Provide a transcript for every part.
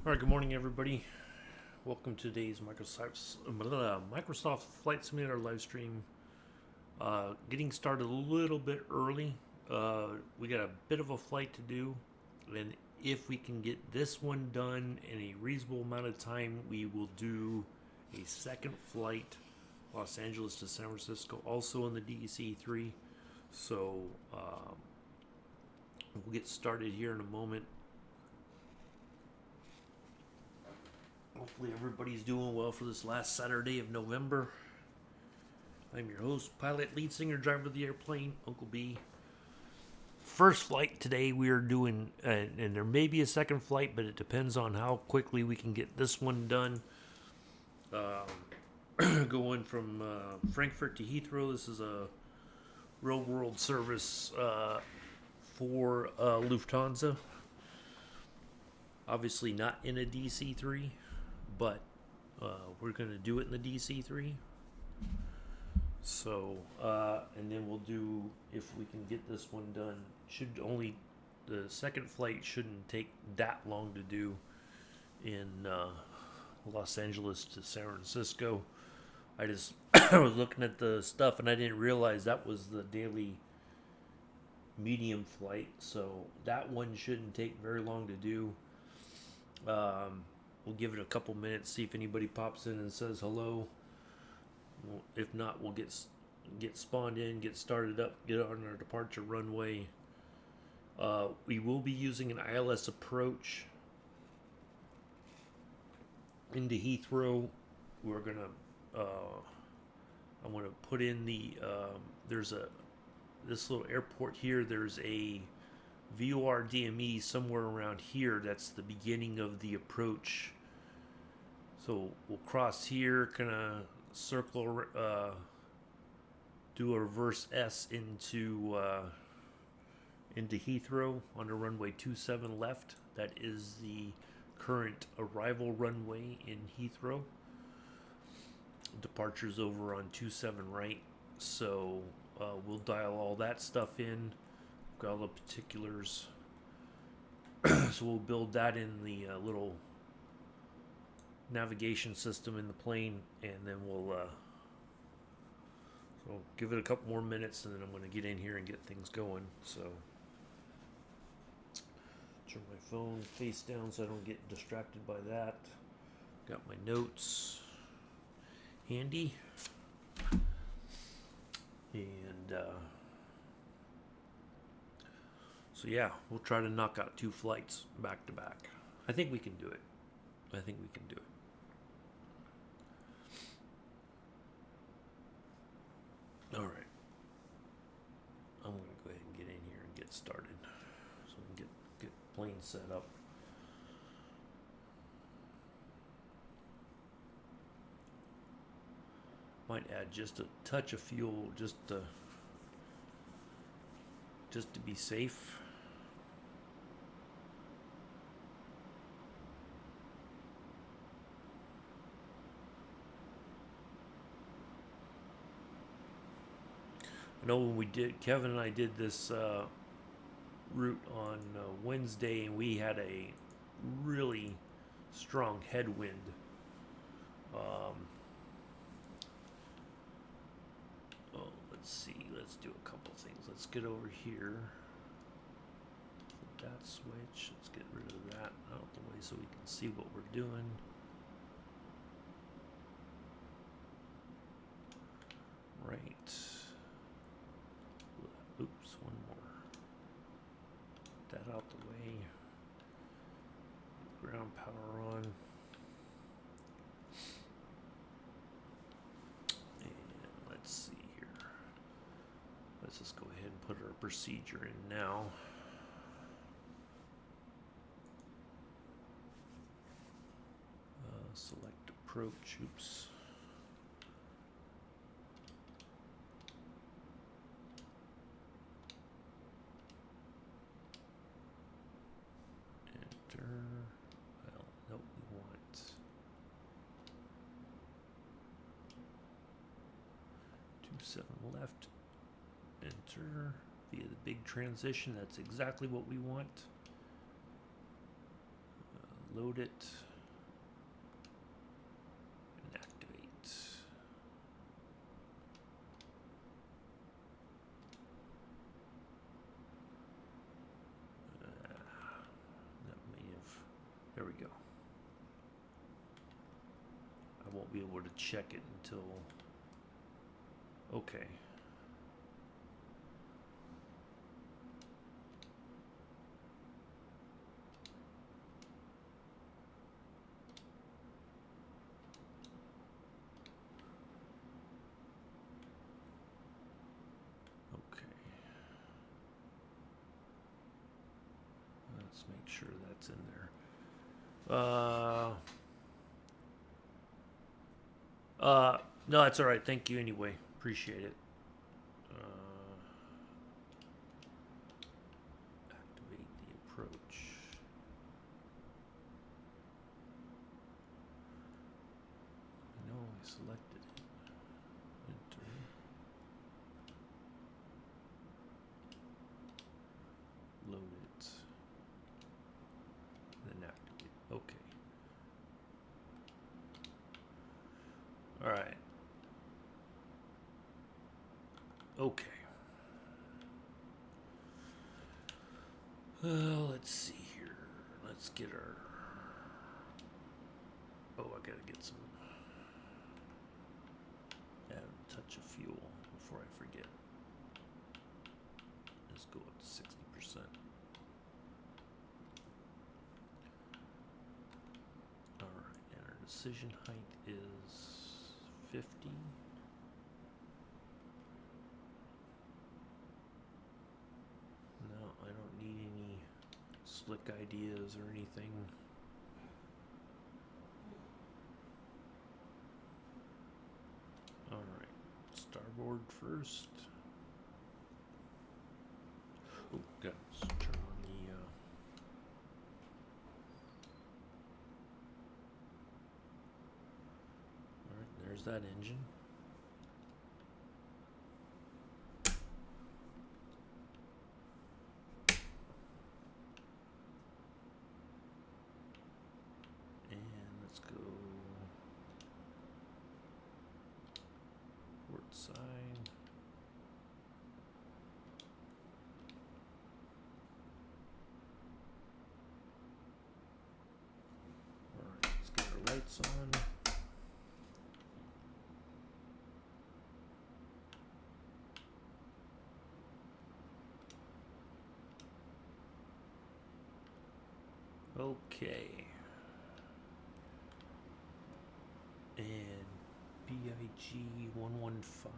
All right, good morning, everybody. Welcome to today's Microsoft Flight Simulator live stream. Getting started a little bit early. We got a bit of a flight to do, and if we can get this one done in a reasonable amount of time, we will do a second flight, Los Angeles to San Francisco, also in the DC-3. So we'll get started here in a moment. Hopefully everybody's doing well for this last Saturday of November. I'm your host, pilot, lead singer, driver of the airplane, Uncle B. First flight today we are doing, and there may be a second flight, but it depends on how quickly we can get this one done. Going from Frankfurt to Heathrow. This is a real world service for Lufthansa. Obviously not in a DC-3. But we're going to do it in the DC-3. So, and then we'll do, if we can get this one done, the second flight shouldn't take that long to do in Los Angeles to San Francisco. I just was looking at the stuff and I didn't realize that was the daily medium flight. So that one shouldn't take very long to do. We'll give it a couple minutes, see if anybody pops in and says hello. If not, we'll get spawned in, get started up, get on our departure runway. We will be using an ILS approach into Heathrow. We're gonna, I'm gonna put in the, this little airport here. There's a VOR DME somewhere around here. That's the beginning of the approach. So we'll cross here, kind of circle, do a reverse S into Heathrow on the runway 27 left. That is the current arrival runway in Heathrow. Departure's over on 27 right. So we'll dial all that stuff in. Got all the particulars. So we'll build that in the little navigation system in the plane, and then we'll so give it a couple more minutes, and then I'm going to get in here and get things going. So turn my phone face down so I don't get distracted by that. Got my notes handy, and so yeah, we'll try to knock out 2 flights back to back. I think we can do it. All right. I'm going to go ahead and get in here and get started so we can get plane set up. Might add just a touch of fuel just to be safe. I know when Kevin and I did this route on Wednesday, and we had a really strong headwind. Let's see. Let's do a couple things. Let's get over here. Flip that switch. Let's get rid of that out of the way so we can see what we're doing. Right. Oops, one more. Get that out the way. Ground power on. And let's see here. Let's just go ahead and put our procedure in now. Select approach. Oops. Well, nope, we want 27 left. Enter via the big transition. That's exactly what we want. Load it. And activate. That may have... There we go. I won't be able to check it until... Okay. Let's make sure that's in there. No, that's all right. Thank you anyway. Appreciate it. Activate the approach. I know I selected it. Enter. Load it. Then activate. Okay. All right. Okay. Let's see here. Let's get our... Oh, I gotta get some... Add a touch of fuel before I forget. Let's go up to 60%. Alright, and our decision height is 50. No, I don't need any slick ideas or anything. Alright, starboard first. Oh, got to turn on the... Alright, there's that engine. Let's go port side. All right, let's get our lights on. Okay. And BIG 115,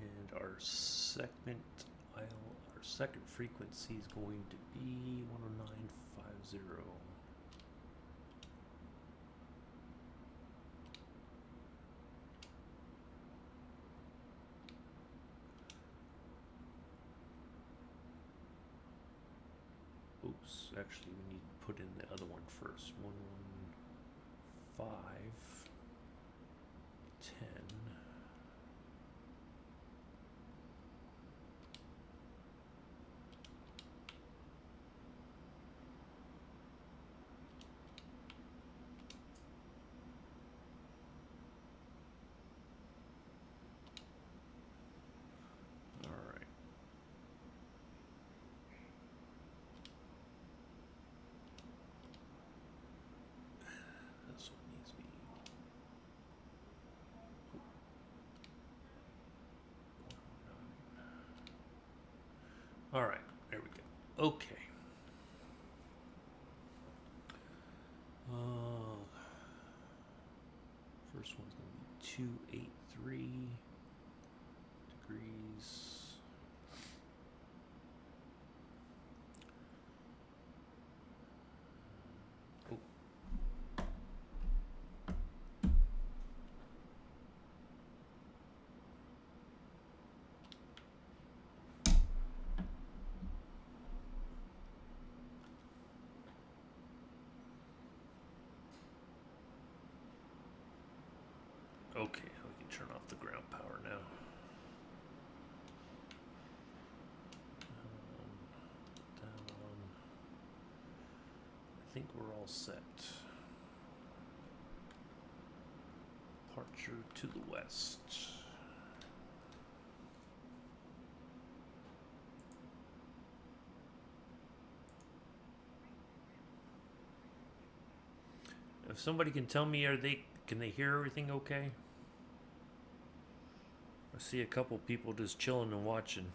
and our second frequency is going to be 10950. Oops, actually we need to put in the other one first. 11510. All right, there we go. Okay. First one's going to be 283 degrees. Oh. Okay, we can turn off the ground power now. Down. think we're all set. Departure to the west. If somebody can tell me, can they hear everything okay? I see a couple people just chilling and watching.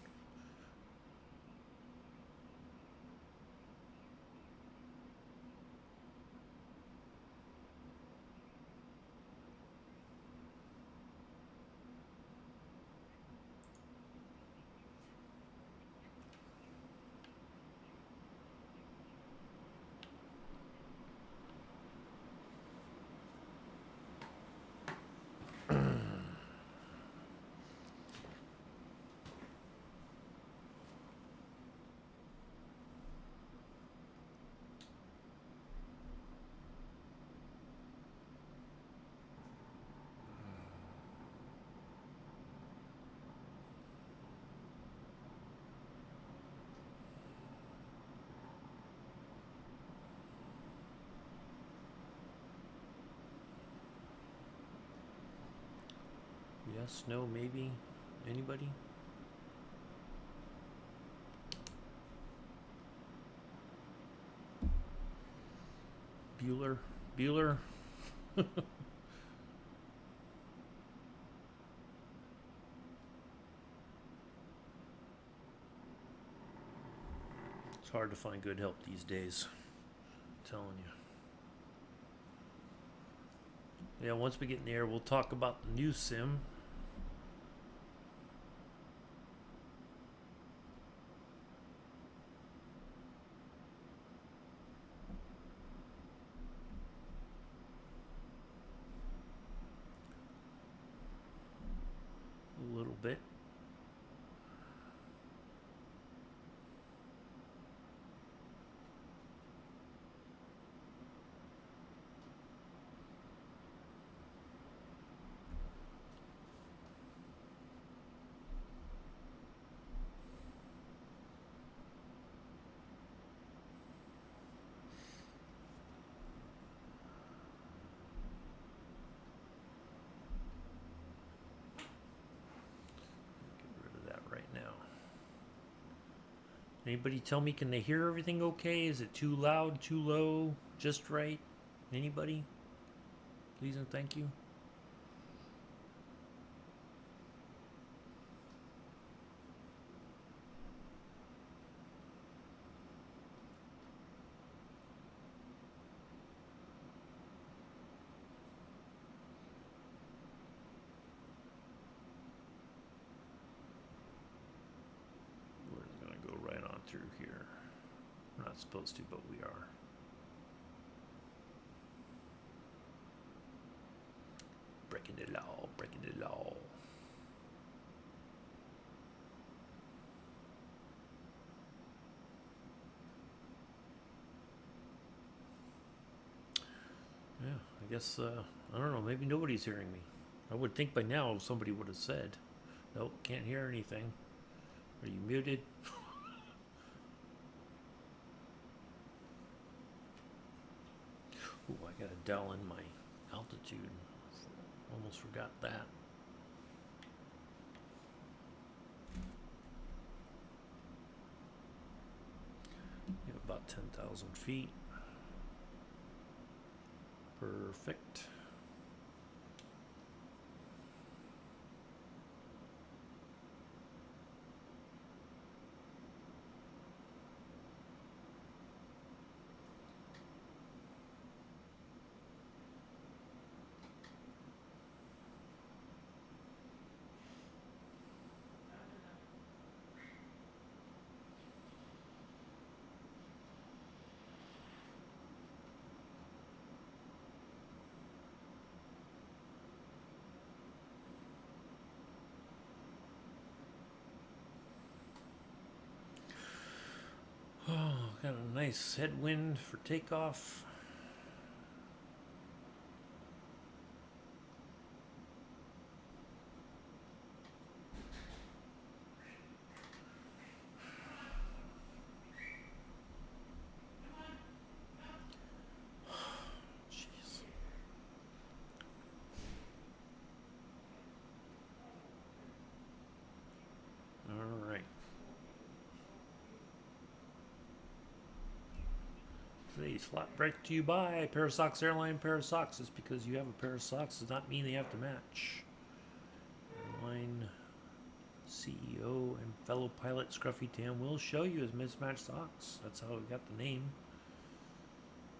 Yes, no, maybe. Anybody? Bueller? Bueller? It's hard to find good help these days. I'm telling you. Yeah, once we get in the air, we'll talk about the new sim. A little bit. Anybody tell me, can they hear everything okay? Is it too loud, too low, just right? Anybody? Please and thank you. We're going to go right on through here. We're not supposed to, but we are. Breaking the law, breaking the law. Yeah, I guess, I don't know, maybe nobody's hearing me. I would think by now somebody would have said, nope, can't hear anything. Are you muted? Ooh, I gotta dial in my altitude. Almost forgot that. Yeah, about 10,000 feet. Perfect. Oh, got a nice headwind for takeoff. Today's flight brought to you by ParaSox Airlines. ParaSox is because you have a pair of socks does not mean they have to match. Airline CEO and fellow pilot Scruffy Tam will show you his mismatched socks. That's how we got the name.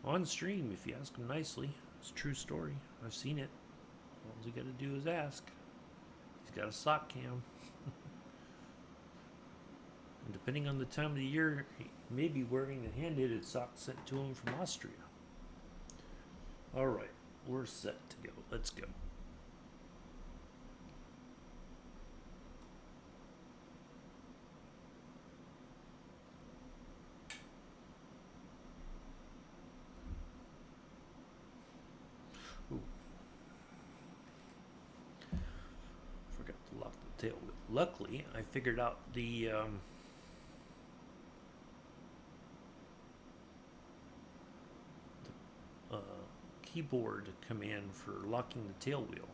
On stream, if you ask him nicely. It's a true story. I've seen it. All you got to do is ask. He's got a sock cam. And depending on the time of the year, he may be wearing a hand-knitted sock sent to him from Austria. Alright, we're set to go. Let's go. Ooh. Forgot to lock the tail wheel. Luckily, I figured out the keyboard command for locking the tail wheel.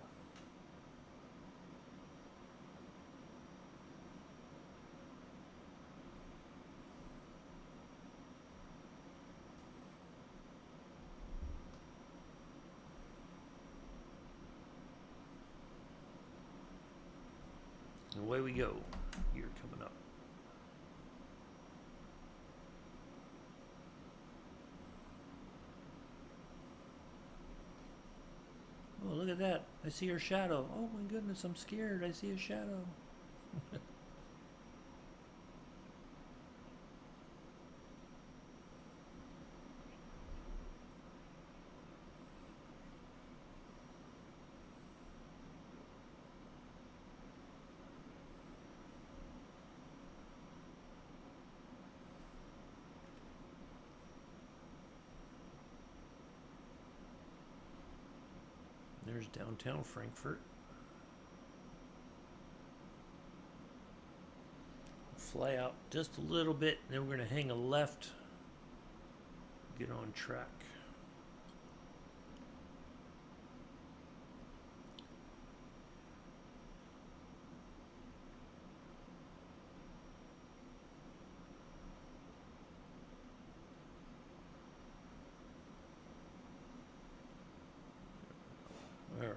And away we go. You're coming up. Oh, look at that. I see her shadow. Oh my goodness, I'm scared. I see a shadow. There's downtown Frankfurt. Fly out just a little bit, and then we're going to hang a left, get on track. All right.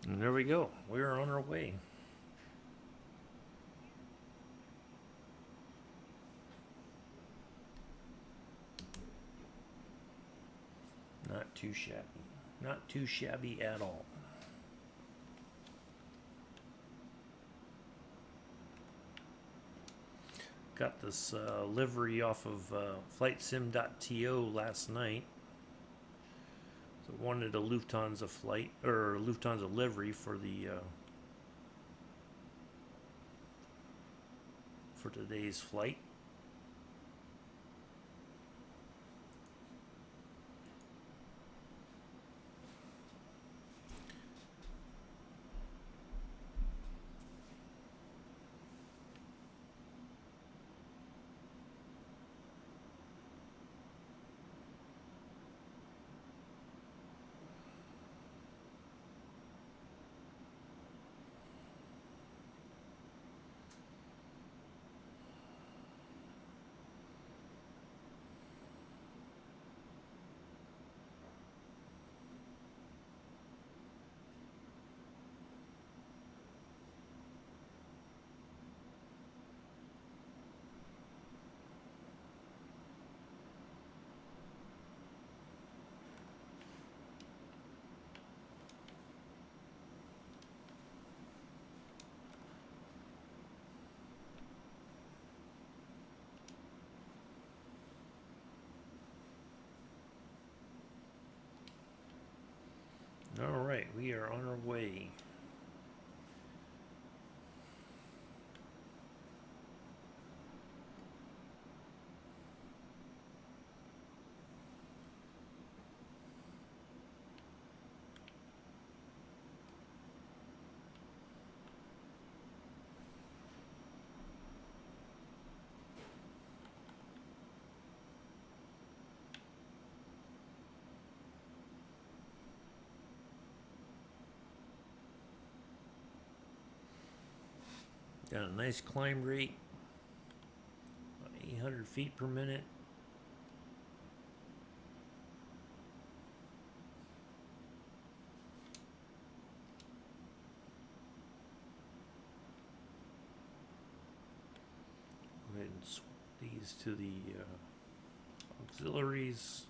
And there we go. We're on our way. Not too shabby. Not too shabby at all. Got this livery off of flightsim.to last night. So wanted a Lufthansa flight or Lufthansa livery for the for today's flight. All right, we are on our way. Got a nice climb rate, 800 feet per minute. Go ahead and swap these to the auxiliaries.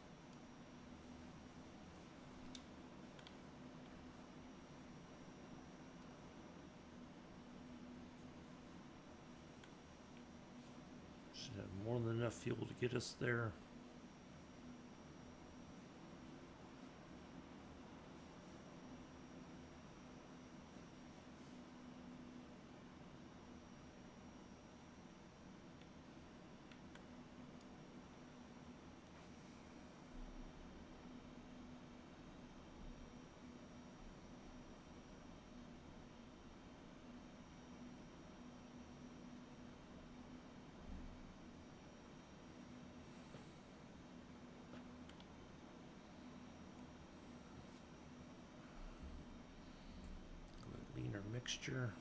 Should have more than enough fuel to get us there. Leaner mixture.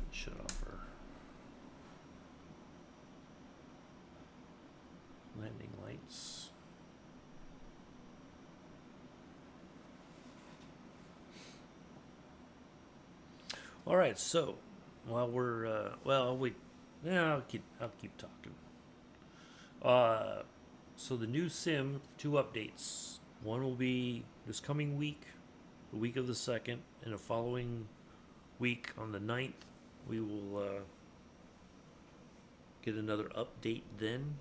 Shut off our landing lights. All right, so while we're I'll keep talking. So the new sim, 2 updates. One will be this coming week, the week of the 2nd, and the following week on the 9th, we will get another update then.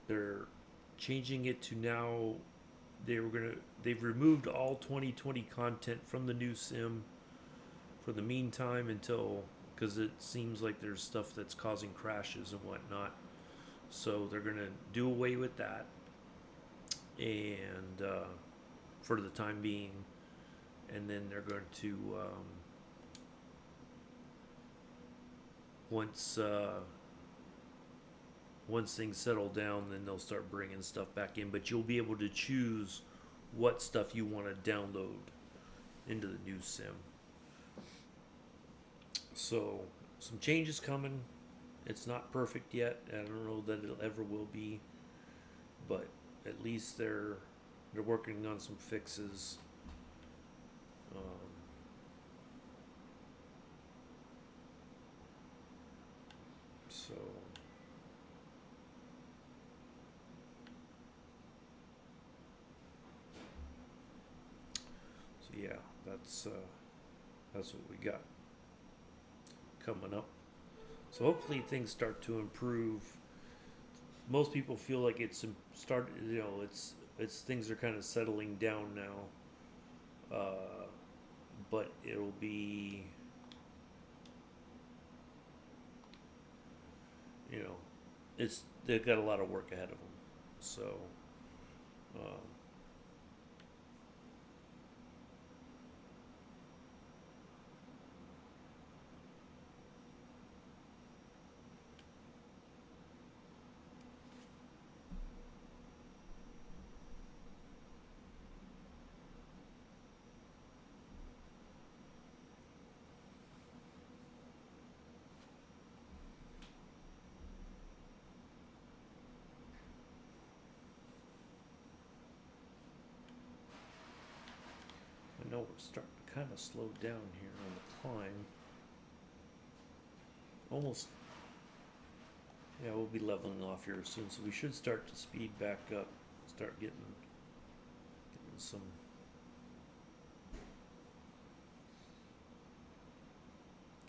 They're changing it to now. They've removed all 2020 content from the new sim for the meantime until, because it seems like there's stuff that's causing crashes and whatnot. So they're gonna do away with that, and for the time being, and then they're going to once things settle down, then they'll start bringing stuff back in. But you'll be able to choose what stuff you want to download into the new sim. So some changes coming. It's not perfect yet. I don't know that it ever will be, but at least they're working on some fixes. So yeah, that's what we got coming up. So hopefully things start to improve. Most people feel like it's started. It's things are kind of settling down now. but it'll be, you know, they've got a lot of work ahead of them. So, um, I know we're starting to kind of slow down here on the climb. Almost, yeah, we'll be leveling off here soon, so we should start to speed back up, start getting some.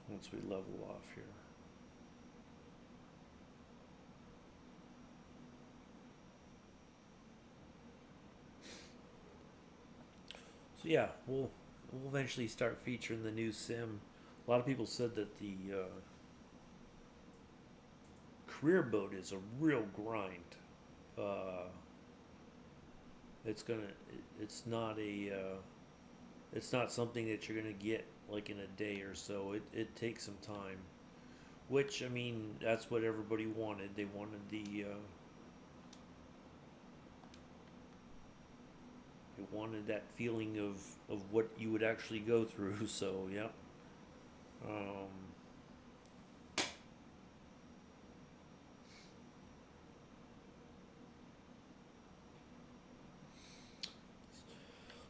Once we level off here. So yeah, we'll eventually start featuring the new sim. A lot of people said that the career boat is a real grind. Uh, it's gonna. It's not a. It's not something that you're gonna get like in a day or so. It takes some time. Which, I mean, that's what everybody wanted. They wanted they wanted that feeling of what you would actually go through. So yeah. Um,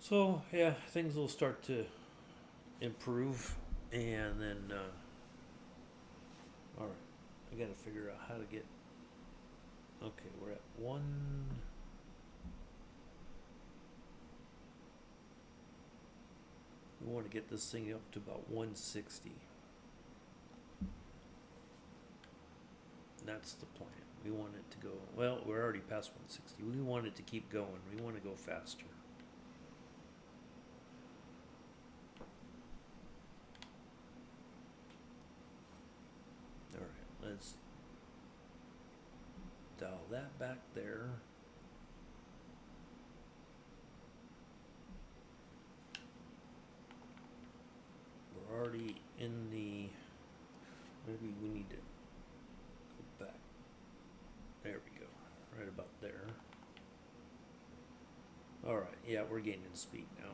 so yeah, things will start to improve, and then all right, I got to figure out how to get. Okay, we're at one. We want to get this thing up to about 160. That's the plan. We want it to go. Well, we're already past 160. We want it to keep going. We want to go faster. All right, let's dial that back there. We're already in the. Maybe we need to go back. There we go. Right about there. All right. Yeah, we're gaining speed now.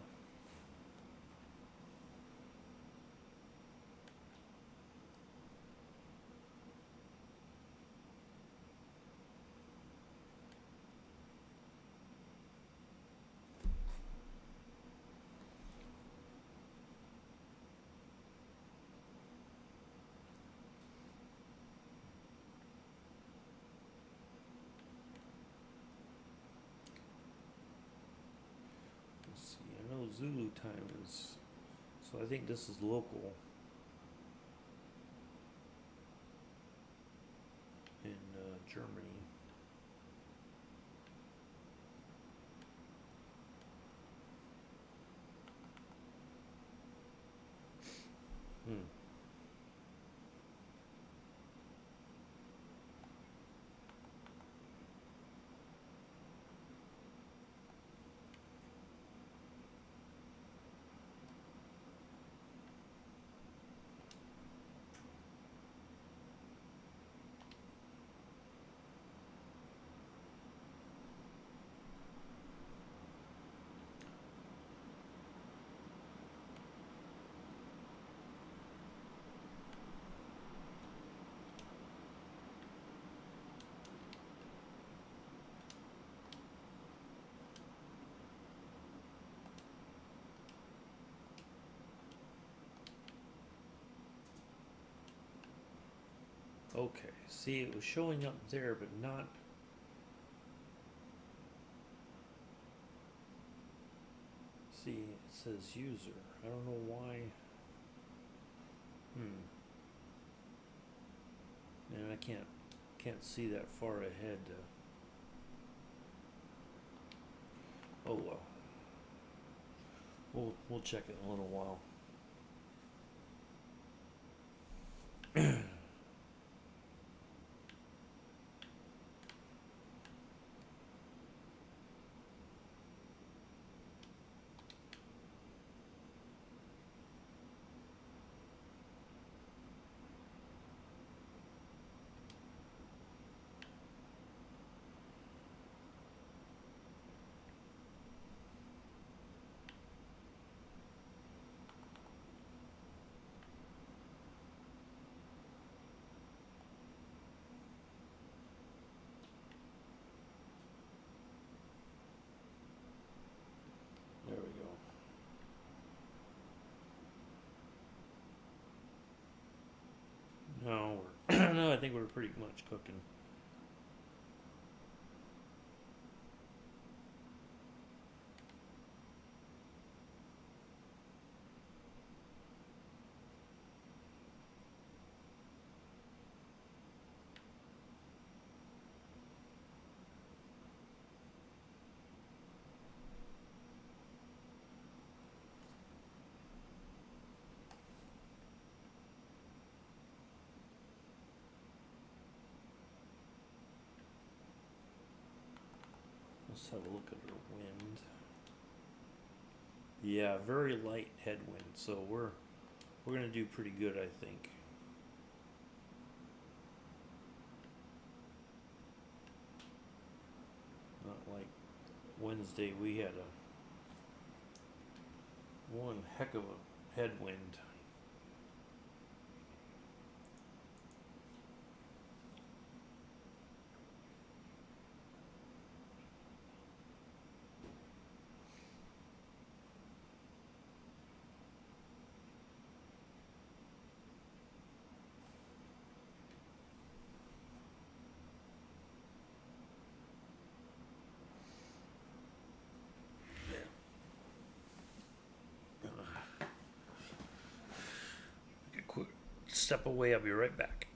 Let's see. I know Zulu time is. So I think this is local in Germany. Hmm. Okay. See, it was showing up there, but not. See, it says user. I don't know why. Hmm. And I can't see that far ahead. Oh well. We'll check it in a little while. There we go. No, no, I think we're pretty much cooking. Let's have a look at our wind. Yeah, very light headwind, so we're gonna do pretty good, I think. Not like Wednesday, we had one heck of a headwind. A quick step away. I'll be right back.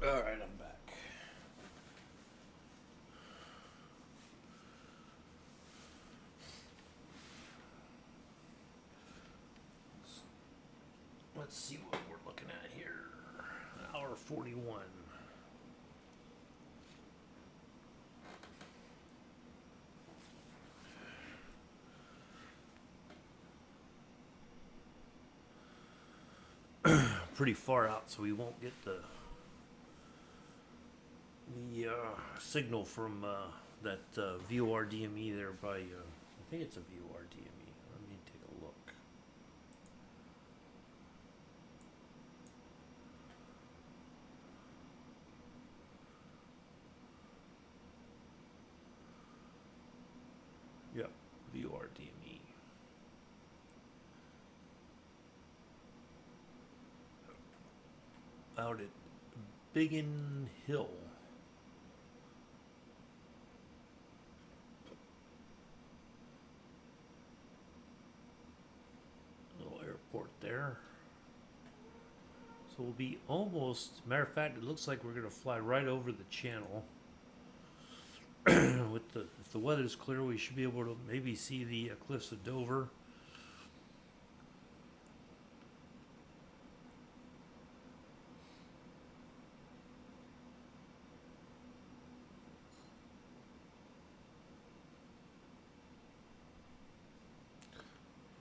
Alright, I'm back. Let's see what we're looking at here. Hour 41. Pretty far out, so we won't get the signal from that VOR DME there by, I think it's a VOR DME. Let me take a look. Yep, VOR DME. Out at Biggin Hill. Little airport there. So we'll be almost, matter of fact, it looks like we're going to fly right over the channel. With if the weather is clear, we should be able to maybe see the cliffs of Dover.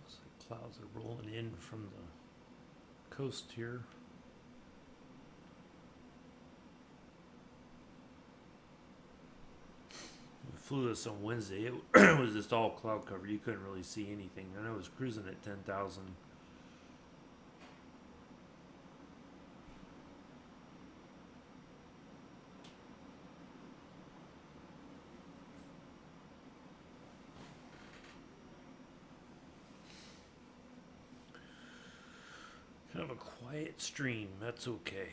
Looks like clouds are rolling in from the coast here. We flew this on Wednesday. It was just all cloud cover. You couldn't really see anything. And I was cruising at 10,000. Kind of a quiet stream. That's okay.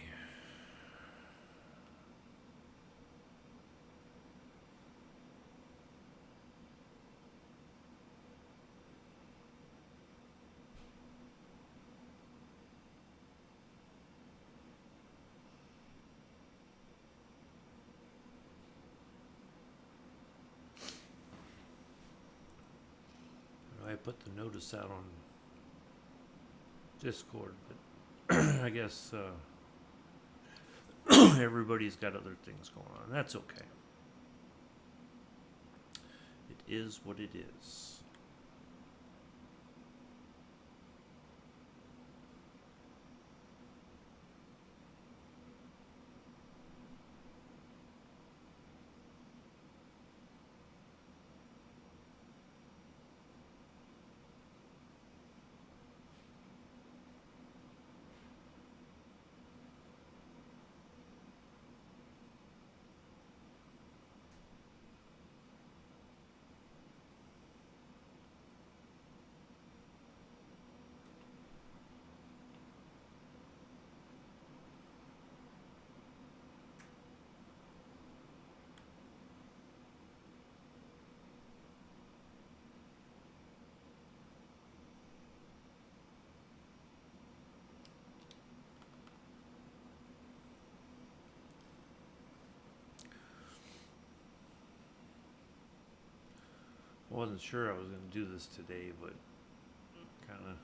I put the notice out on Discord, but I guess everybody's got other things going on. That's okay. It is what it is. I wasn't sure I was going to do this today, but kind of.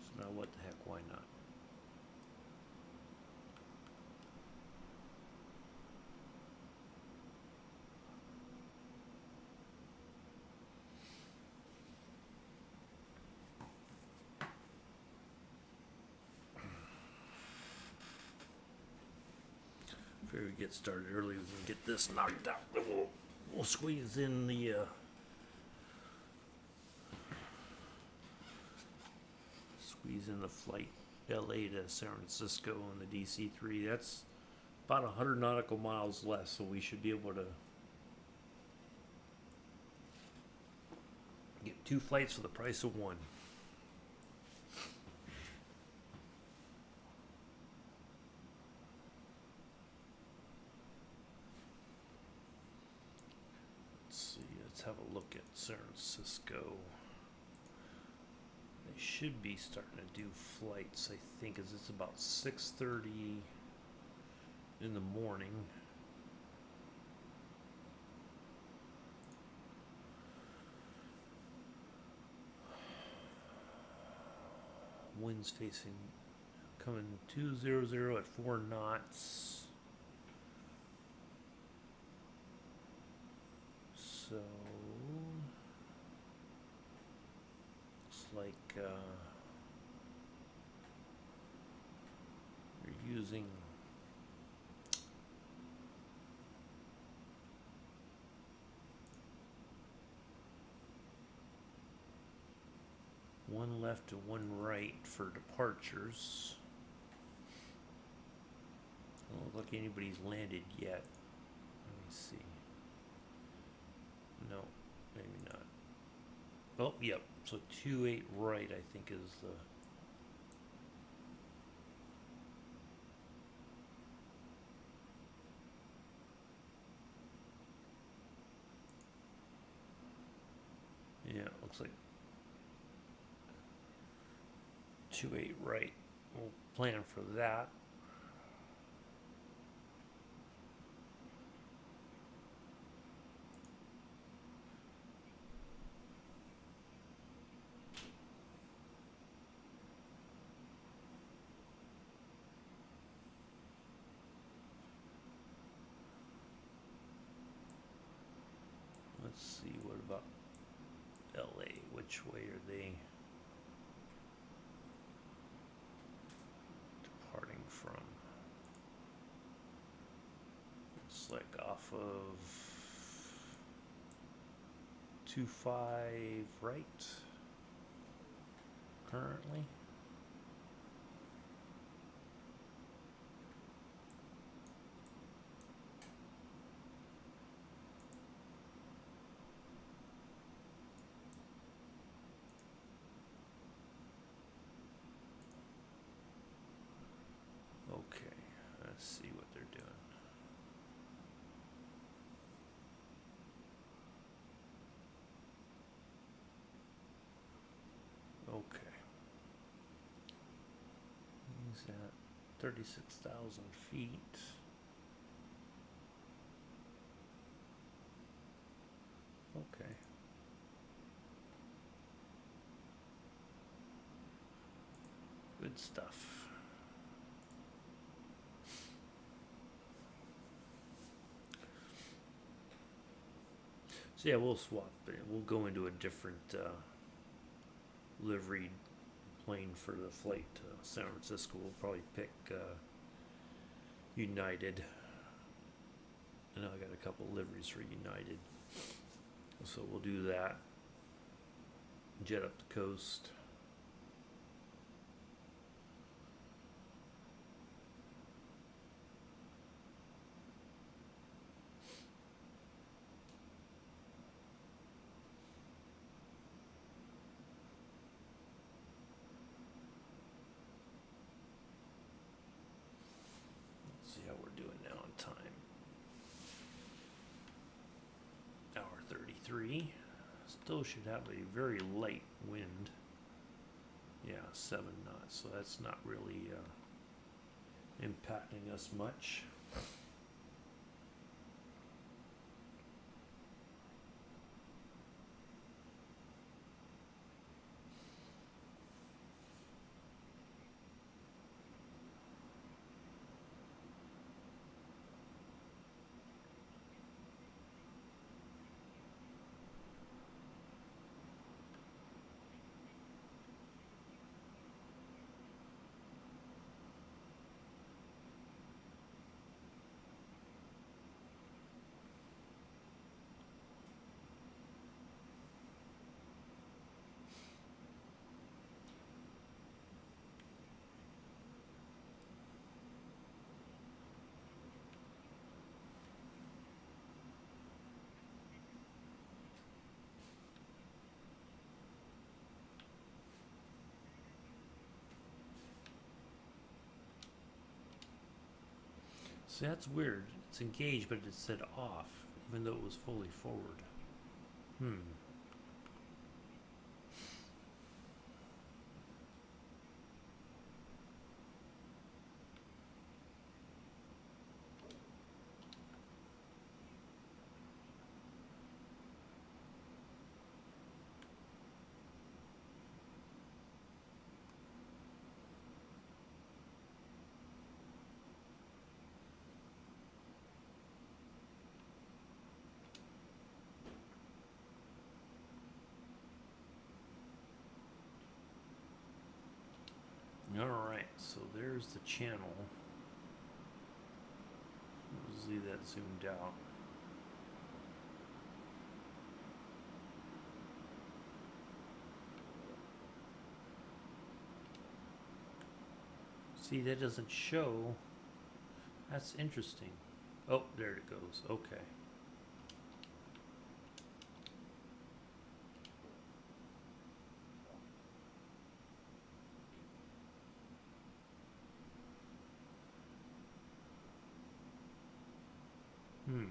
So now what the heck, why not? Figure we get started early, we can get this knocked out. We'll squeeze in the flight LA to San Francisco on the DC-3. That's about 100 nautical miles less, so we should be able to get 2 flights for the price of 1. Let's have a look at San Francisco. They should be starting to do flights, I think, as it's about 6:30 in the morning. Winds facing, coming 200 at 4 knots. So looks like you're using one left and one right for departures. Doesn't look like anybody's landed yet. Let me see. No, maybe not. Oh, yep. So 28 right, I think, is the. Yeah, it looks like 28 right. We'll plan for that. Let's see, what about LA? Which way are they departing from? It's like off of 25 right currently. Okay, let's see what they're doing. Okay. He's at 36,000 feet. Okay. Good stuff. So yeah, we'll swap it. We'll go into a different liveried plane for the flight to San Francisco. We'll probably pick United. And I got a couple liveries for United. So we'll do that. Jet up the coast. Let's see how we're doing now on time. Hour 33. Still should have a very light wind. Yeah, 7 knots. So that's not really impacting us much. See, that's weird. It's engaged, but it said off, even though it was fully forward. Alright, so there's the channel. Let's see that zoomed out. See, that doesn't show. That's interesting. Oh, there it goes. Okay. Hmm.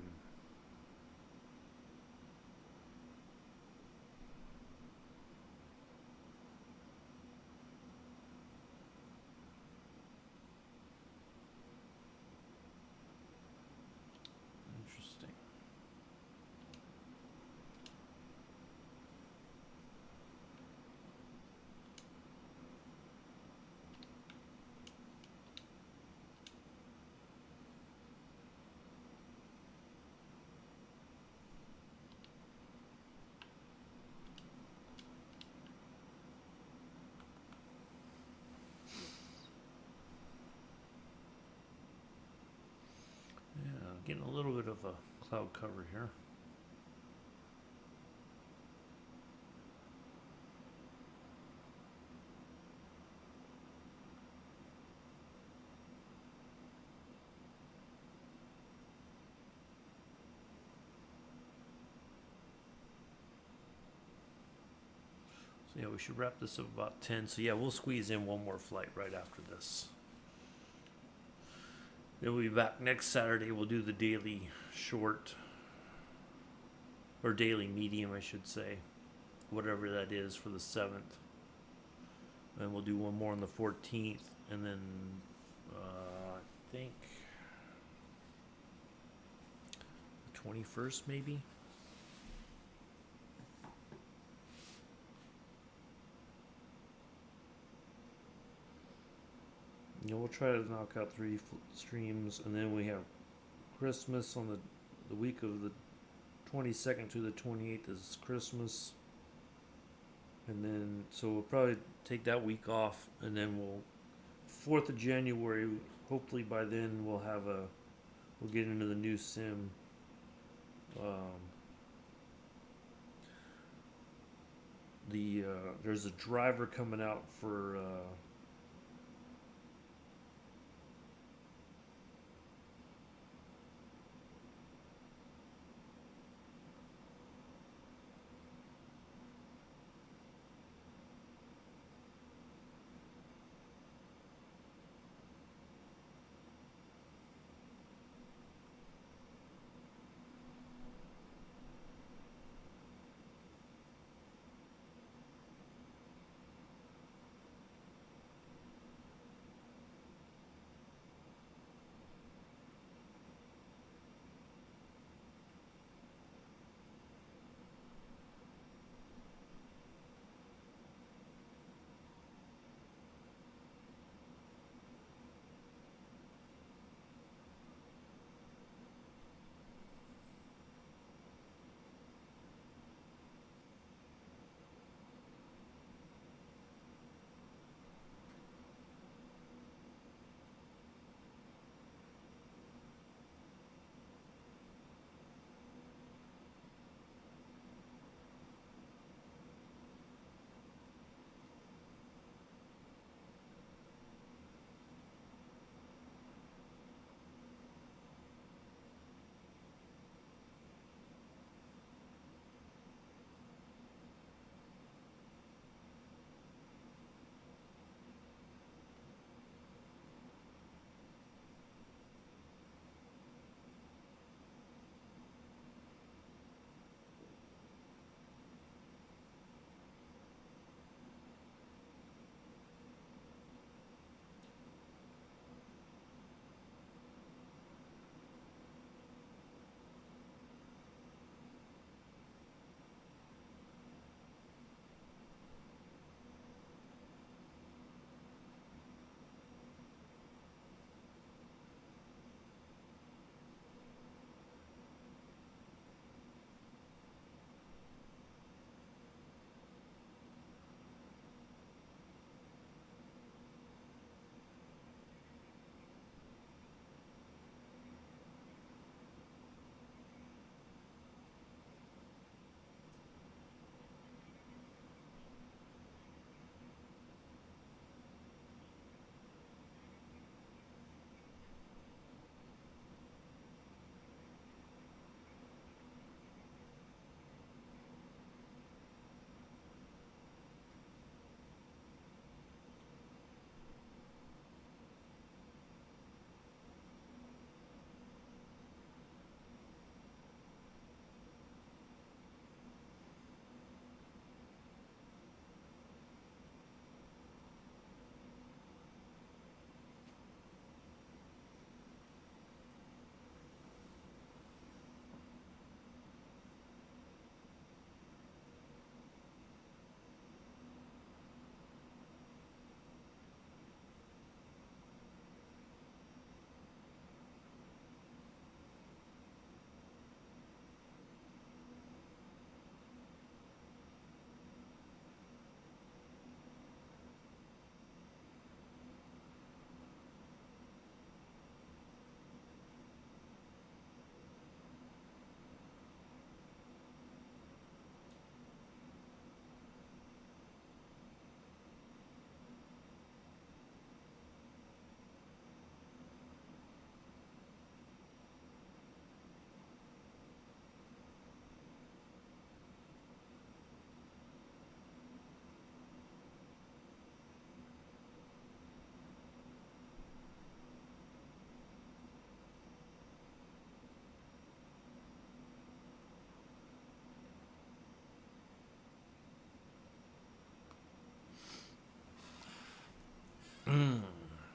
Interesting. Yeah, getting a little bit of a cloud cover here. So yeah, we should wrap this up about 10. So yeah, we'll squeeze in one more flight right after this. Then we'll be back next Saturday. We'll do the daily short, or daily medium, I should say, whatever that is for the 7th. And we'll do one more on the 14th, and then I think the 21st maybe. You know, we'll try to knock out 3 streams, and then we have Christmas on the week of the 22nd to the 28th is Christmas, and then so we'll probably take that week off, and then we'll 4th of January. Hopefully by then we'll get into the new sim. There's a driver coming out for.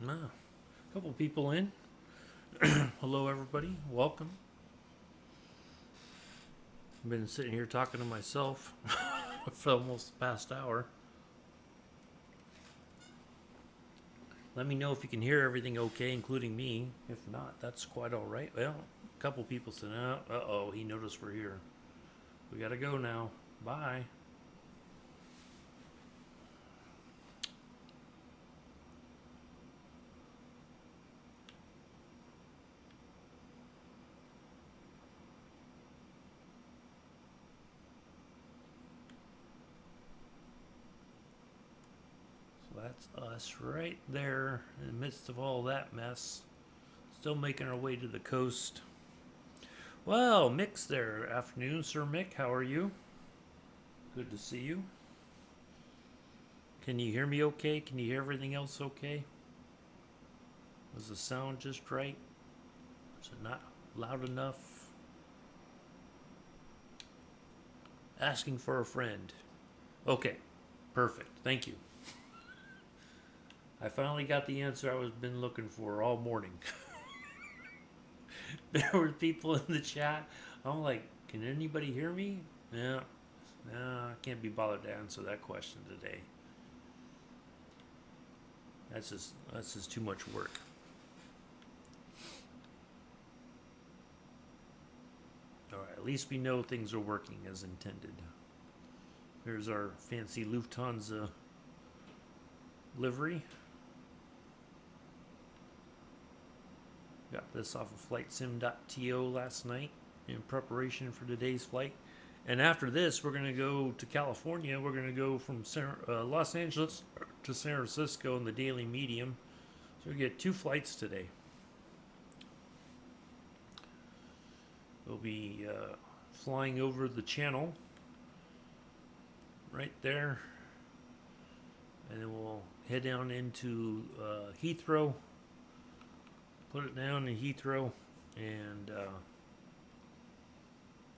Ah, a couple people in. Hello, everybody. Welcome. I've been sitting here talking to myself for almost the past hour. Let me know if you can hear everything okay, including me. If not, that's quite all right. Well, a couple people said, uh-oh, he noticed we're here. We gotta go now. Bye. So that's us right there in the midst of all that mess. Still making our way to the coast. Well, Mick's there. Afternoon, Sir Mick. How are you? Good to see you. Can you hear me okay? Can you hear everything else okay? Was the sound just right? Is it not loud enough? Asking for a friend. Okay, perfect. Thank you. I finally got the answer I was been looking for all morning. There were people in the chat. I'm like, can anybody hear me? No, I can't be bothered to answer that question today. That's just too much work. All right, at least we know things are working as intended. Here's our fancy Lufthansa livery. Got this off of flightsim.to last night in preparation for today's flight. And after this, we're going to go to California. We're going to go from Los Angeles to San Francisco in the daily medium. So we get 2 flights today. We'll be flying over the channel right there. And then we'll head down into Heathrow. Put it down in Heathrow. And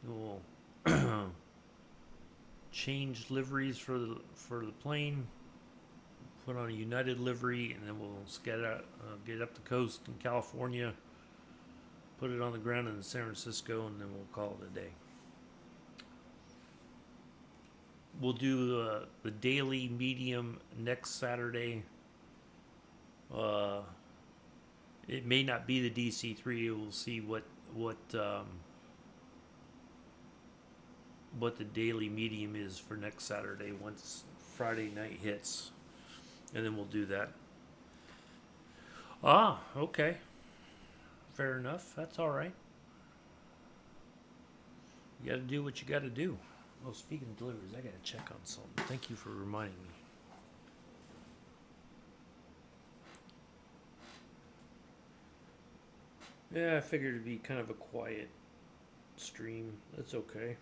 we'll change liveries for the plane, put on a United livery, and then we'll get up the coast in California, put it on the ground in San Francisco, and then we'll call it a day. We'll do the daily medium next Saturday. It may not be the DC-3. We'll see what the daily medium is for next Saturday once Friday night hits, and then we'll do that. Okay, fair enough. That's all right. You got to do what you got to do. Oh, speaking of deliveries, I got to check on something. Thank you for reminding me. Yeah, I figured it'd be kind of a quiet stream. That's okay.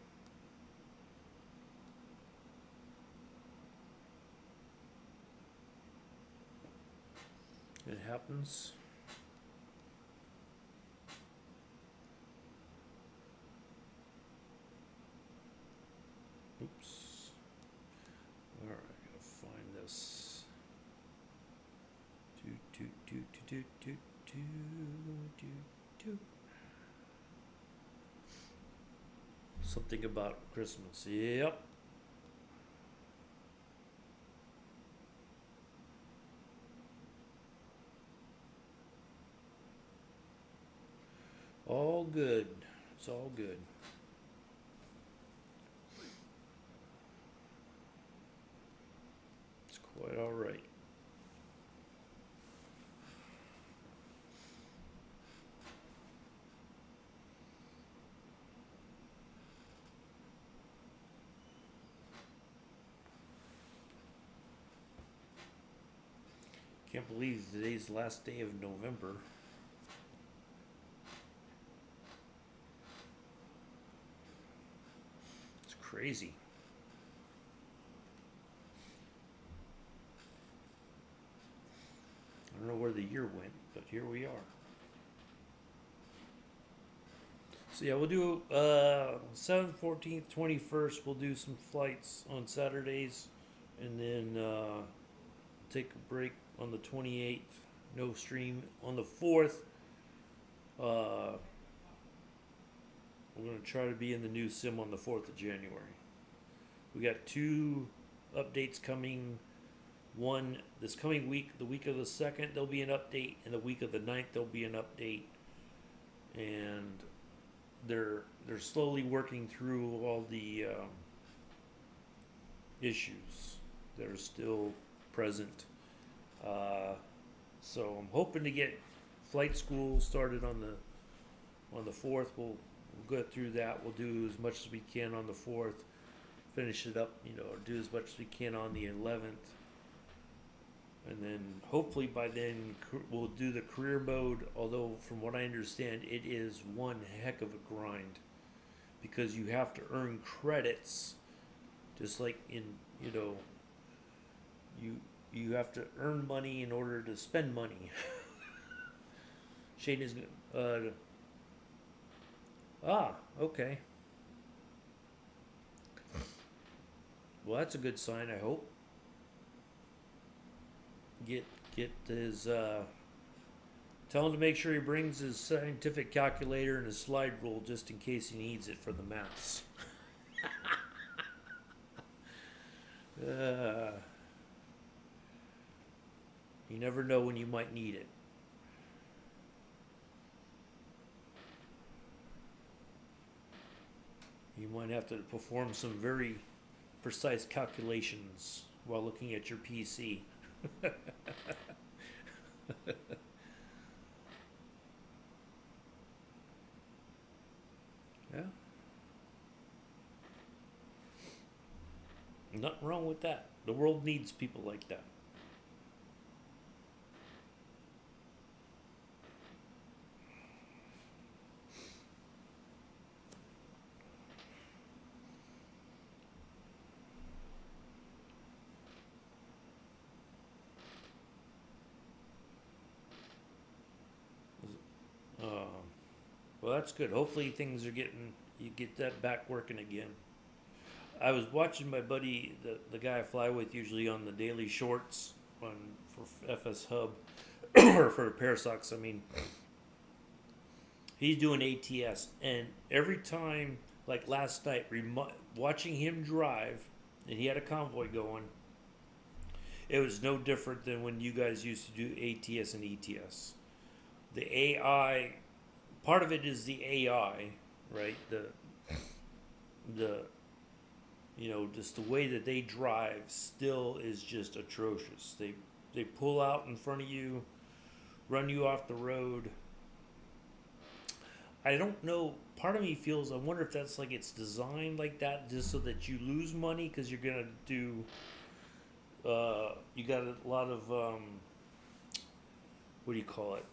It happens. Oops. All right, I gotta find this. Something about Christmas. Yep. All good. It's all good. It's quite all right. Can't believe today's the last day of November. It's crazy. I don't know where the year went, but here we are. So yeah, we'll do 7th, 14th, 21st. We'll do some flights on Saturdays, and then take a break on the 28th, no stream on the 4th. Uh, we're going to try to be in the new sim on the 4th of January. We got 2 updates coming. One this coming week, the week of the 2nd, there'll be an update, and the week of the 9th, there'll be an update. And they're slowly working through all the issues that are still present. So I'm hoping to get flight school started on the 4th. We'll go through that. We'll do as much as we can on the 4th. Finish it up, or do as much as we can on the 11th. And then hopefully by then we'll do the career mode, although from what I understand it is one heck of a grind because you have to earn credits just like in, you have to earn money in order to spend money. Shane is okay. Well, that's a good sign, I hope. Get his tell him to make sure he brings his scientific calculator and his slide rule just in case he needs it for the maths. You never know when you might need it. You might have to perform some very precise calculations while looking at your PC. Yeah. Nothing wrong with that. The world needs people like that. Well, that's good. Hopefully things are you get that back working again. I was watching my buddy, the guy I fly with usually on the daily shorts for FS Hub, or for ParaSox. I mean, he's doing ATS, and every time, like last night, watching him drive, and he had a convoy going, it was no different than when you guys used to do ATS and ETS. The AI, part of it is the AI, right? The just the way that they drive still is just atrocious. They pull out in front of you, run you off the road. I don't know. Part of me feels, I wonder if that's like it's designed like that just so that you lose money because you're gonna do. You got a lot of what do you call it?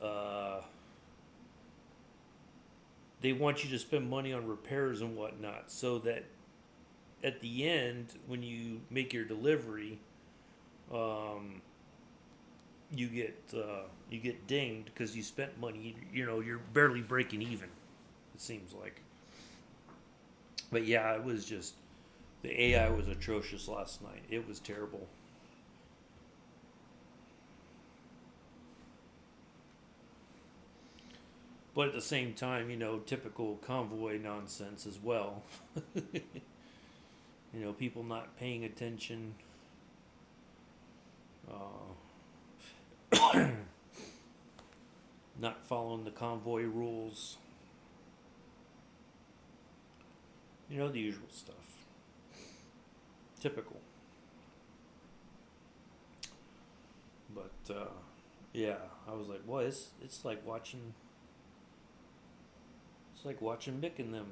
They want you to spend money on repairs and whatnot, so that at the end, when you make your delivery, you get dinged because you spent money. You're barely breaking even. It seems like. But yeah, it was just the AI was atrocious last night. It was terrible. But at the same time, typical convoy nonsense as well. People not paying attention. Not following the convoy rules. The usual stuff. Typical. But, yeah, I was like, well, it's like watching... It's like watching Mick and them.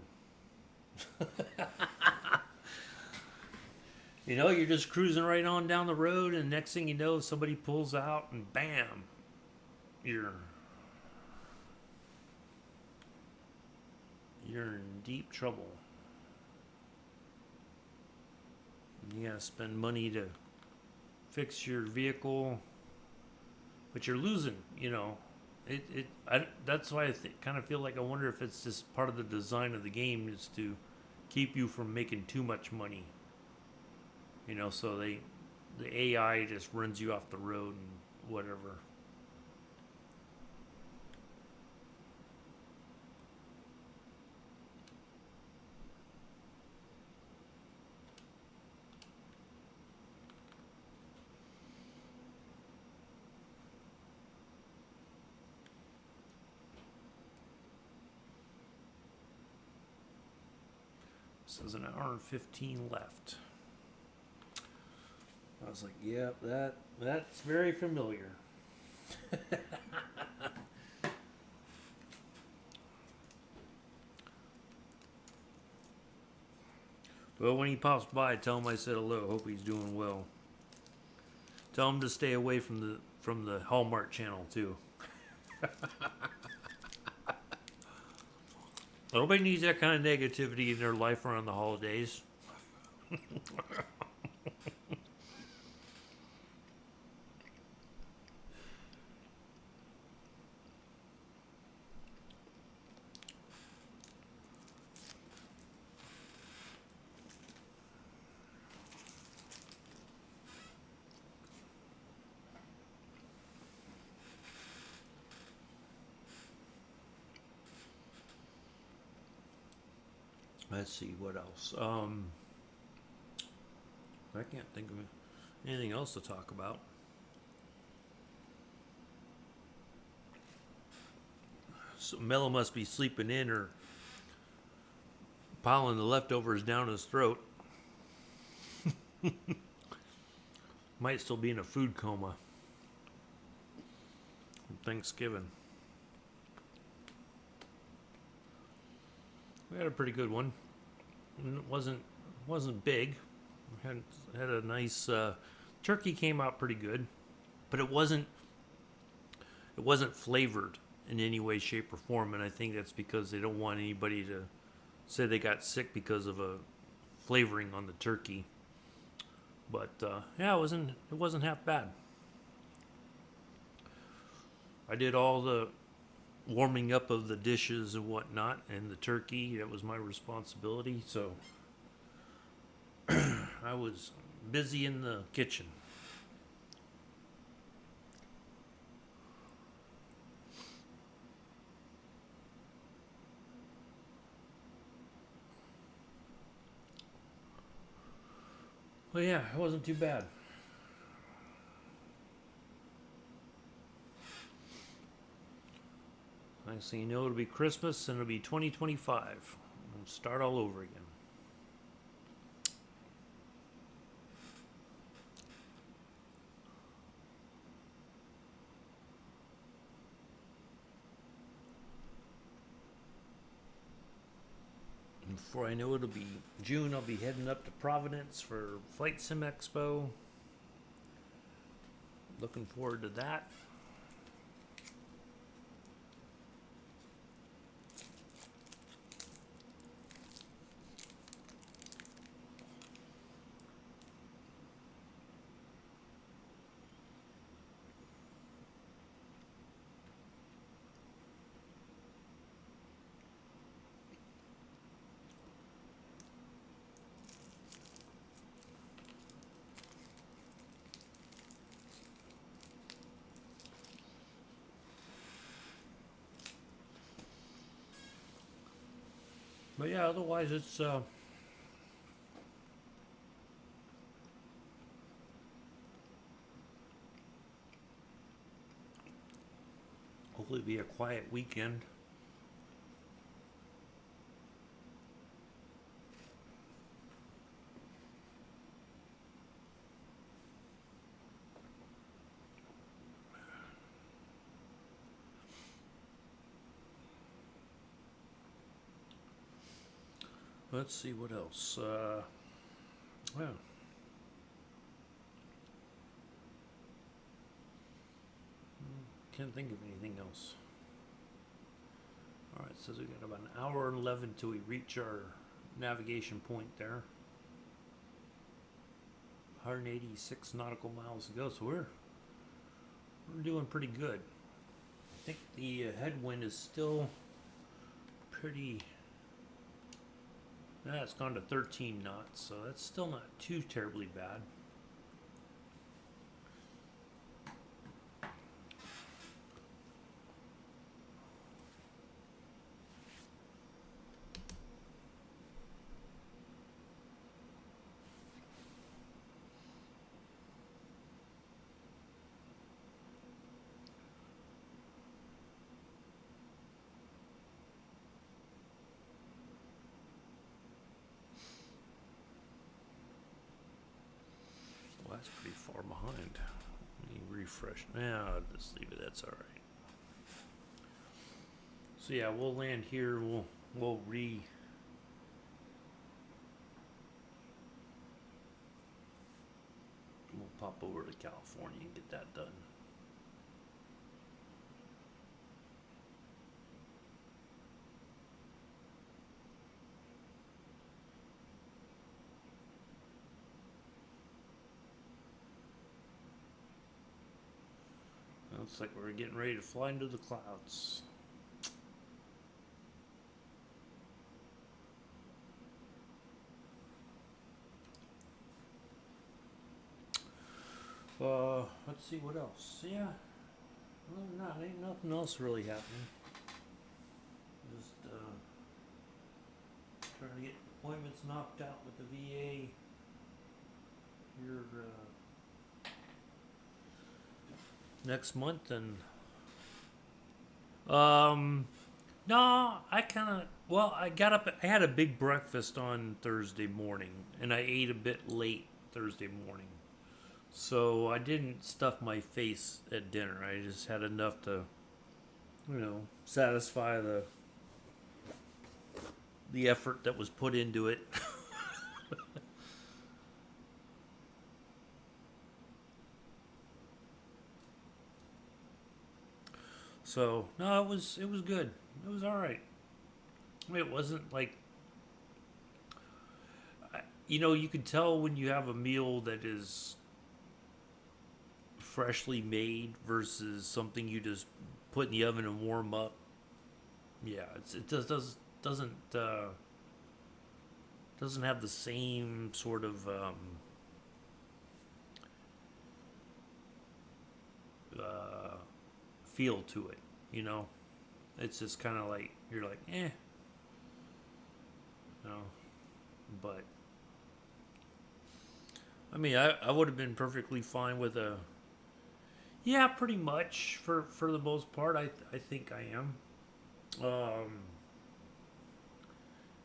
You're just cruising right on down the road, and next thing you know, somebody pulls out, and bam, you're in deep trouble. You gotta spend money to fix your vehicle, but you're losing. That's why I kind of feel like I wonder if it's just part of the design of the game is to keep you from making too much money. So the AI just runs you off the road and whatever. Says an hour and 15 left. I was like, yep, that's very familiar. Well, when he pops by, tell him I said hello. Hope he's doing well. Tell him to stay away from the Hallmark channel too. Nobody needs that kind of negativity in their life around the holidays. Let's see what else. I can't think of anything else to talk about. So Mello must be sleeping in or piling the leftovers down his throat. Might still be in a food coma from Thanksgiving. We had a pretty good one. It wasn't big. We had a nice turkey. Came out pretty good, but it wasn't flavored in any way, shape, or form. And I think that's because they don't want anybody to say they got sick because of a flavoring on the turkey. But yeah, it wasn't half bad. I did all the warming up of the dishes and whatnot, and the turkey, that was my responsibility. So I was busy in the kitchen. Well, yeah, it wasn't too bad. Next thing you know, it'll be Christmas and it'll be 2025. We'll start all over again. And before I know it, it'll be June. I'll be heading up to Providence for Flight Sim Expo. Looking forward to that. But yeah, otherwise it's hopefully be a quiet weekend. Let's see what else. Yeah. Can't think of anything else. Alright, so we got about an hour and 11 till we reach our navigation point there. 186 nautical miles to go, so we're doing pretty good. I think the headwind is still pretty... it's gone to 13 knots, so that's still not too terribly bad. hour behind. Let me refresh. Yeah, I'll just leave it. That's all right. So yeah, we'll land here. We'll we'll pop over to California and get that done. Looks like we're getting ready to fly into the clouds. Let's see what else. Yeah, well, ain't nothing else really happening. Just trying to get appointments knocked out with the VA here next month, and no, I kind of I got up. I had a big breakfast on Thursday morning, and I ate a bit late Thursday morning. So I didn't stuff my face at dinner. I just had enough to, satisfy the effort that was put into it. So no, it was good. It was all right. I mean, it wasn't like you can tell when you have a meal that is freshly made versus something you just put in the oven and warm up. Yeah, it doesn't doesn't have the same sort of feel to it. It's just kind of like you're like, But I mean, I would have been perfectly fine with a. Yeah, pretty much for the most part. I think I am.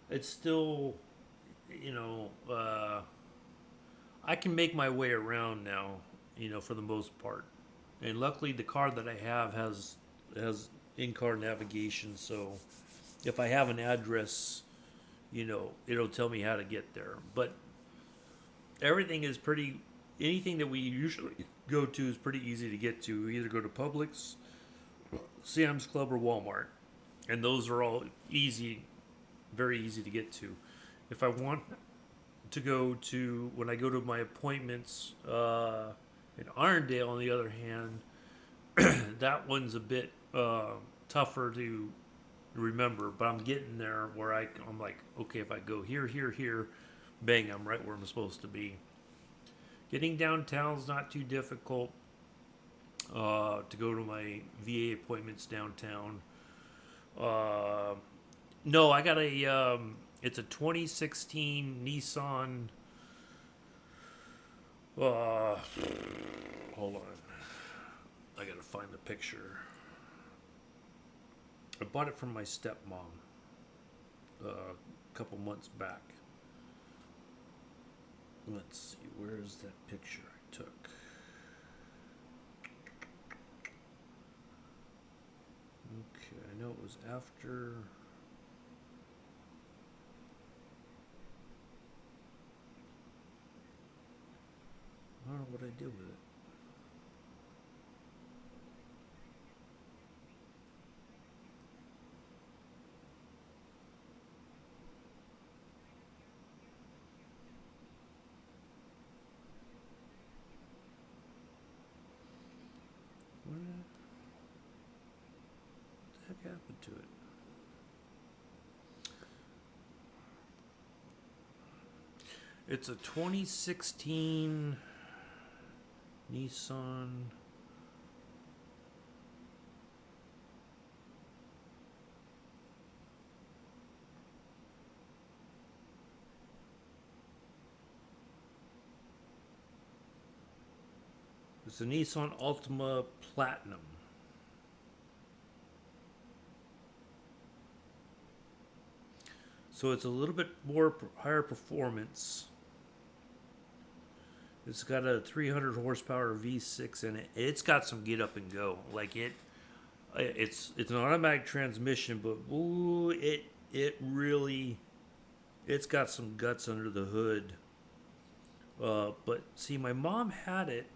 It's still, I can make my way around now. For the most part, and luckily the car that I have has in-car navigation. So if I have an address, it'll tell me how to get there. But everything is pretty. Anything that we usually go to is pretty easy to get to. We either go to Publix, Sam's Club, or Walmart, and those are all easy, very easy to get to. If I want to go to when I go to my appointments in Irondale, on the other hand, that one's a bit tougher to remember. But I'm getting there where I'm like, okay, if I go here, here, here, bang, I'm right where I'm supposed to be. Getting downtown's not too difficult to go to my VA appointments downtown. No, I got it's a 2016 Nissan. Hold on. I gotta find the picture. I bought it from my stepmom a couple months back. Let's see, where's that picture I took? Okay, I know it was after. I don't know what I did with it. What the heck happened to it? It's a 2016 Nissan. It's a Nissan Altima Platinum. So it's a little bit more higher performance. It's got a 300 horsepower V6 in it. It's got some get up and go. Like it's an automatic transmission, but ooh, it really it's got some guts under the hood. But see, my mom had it,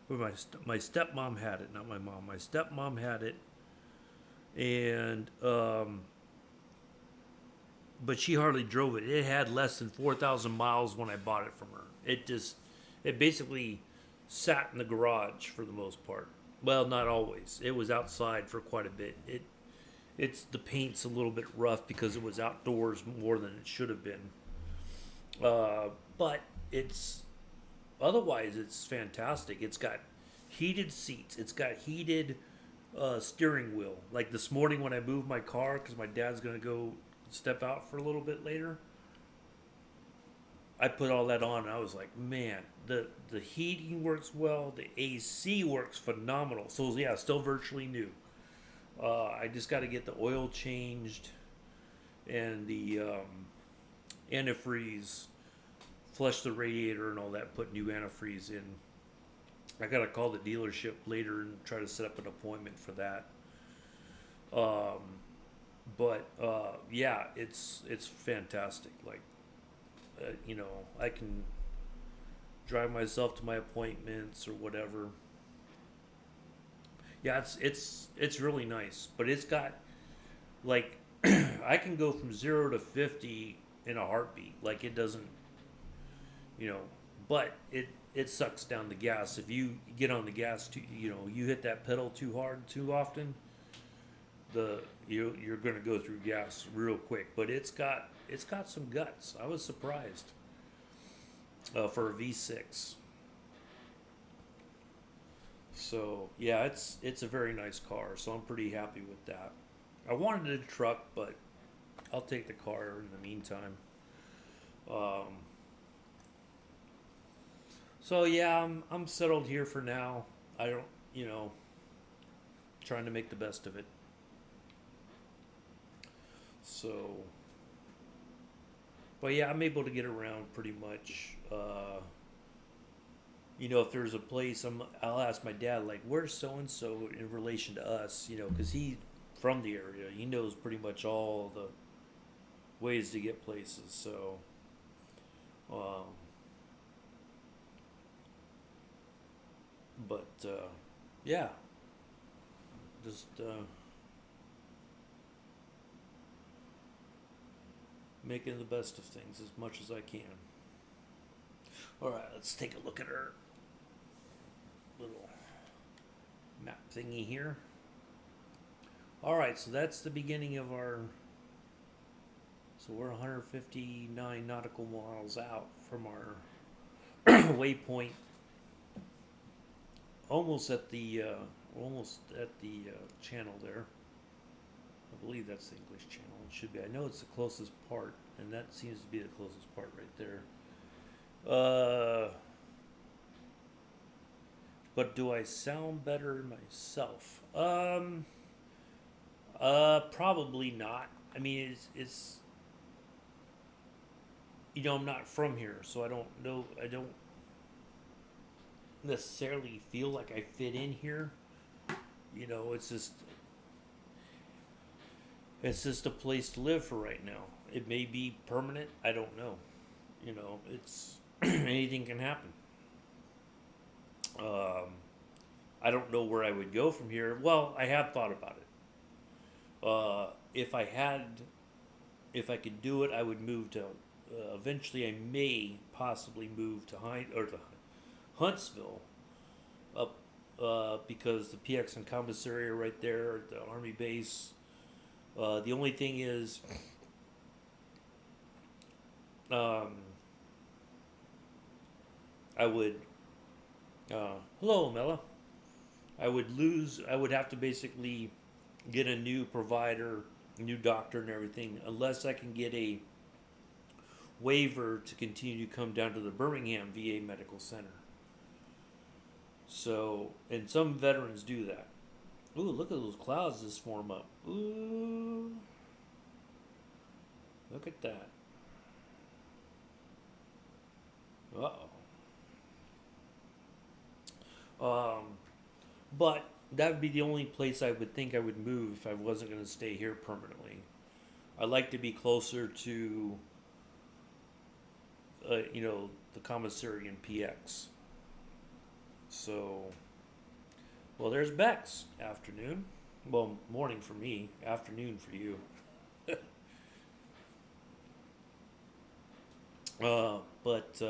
or my stepmom had it, not my mom. My stepmom had it, and but she hardly drove it. It had less than 4,000 miles when I bought it from her. It basically sat in the garage for the most part. Well, not always. It was outside for quite a bit. It's the paint's a little bit rough because it was outdoors more than it should have been. But it's otherwise it's fantastic. It's got heated seats. It's got heated steering wheel. Like this morning when I moved my car because my dad's gonna go step out for a little bit later, I put all that on and I was like, man, the heating works well, the AC works phenomenal. So yeah, still virtually new. I just got to get the oil changed and the antifreeze, flush the radiator and all that, put new antifreeze in. I got to call the dealership later and try to set up an appointment for that. But yeah, it's fantastic. Like, I can drive myself to my appointments or whatever. Yeah, it's really nice, but it's got like I can go from 0 to 50 in a heartbeat. Like it doesn't, you know, but it sucks down the gas. If you get on the gas too, you hit that pedal too hard too often, you're going to go through gas real quick. But it's got some guts. I was surprised for a V6. So yeah, it's a very nice car. So I'm pretty happy with that. I wanted a truck, but I'll take the car in the meantime. So yeah, I'm settled here for now. I don't, trying to make the best of it. So, but yeah, I'm able to get around pretty much. If there's a place, I'll ask my dad, like, where's so and so in relation to us, because he's from the area. He knows pretty much all the ways to get places. So, um, but yeah, just making the best of things as much as I can. All right, let's take a look at our little map thingy here. All right, so that's the beginning of our. So we're 159 nautical miles out from our waypoint. Almost at the channel there. I believe that's the English channel. It should be. I know it's the closest part, and that seems to be the closest part right there. But do I sound better myself? Probably not. I mean, it's I'm not from here, so I don't know. I don't necessarily feel like I fit in here. It's just a place to live for right now. It may be permanent. I don't know. It's anything can happen. I don't know where I would go from here. Well, I have thought about it. If I could do it, I would move to. Eventually, I may possibly move to Huntsville, up because the PX and commissary are right there at the Army base. The only thing is, I would. Hello, Mela. I would have to basically get a new provider, a new doctor, and everything, unless I can get a waiver to continue to come down to the Birmingham VA Medical Center. So, and some veterans do that. Ooh, look at those clouds just form up. Ooh, look at that. Uh-oh. Um, but that would be the only place I would think I would move if I wasn't going to stay here permanently. I'd like to be closer to, the commissary in PX. So, well, there's Bex. Afternoon. Well, morning for me, afternoon for you. But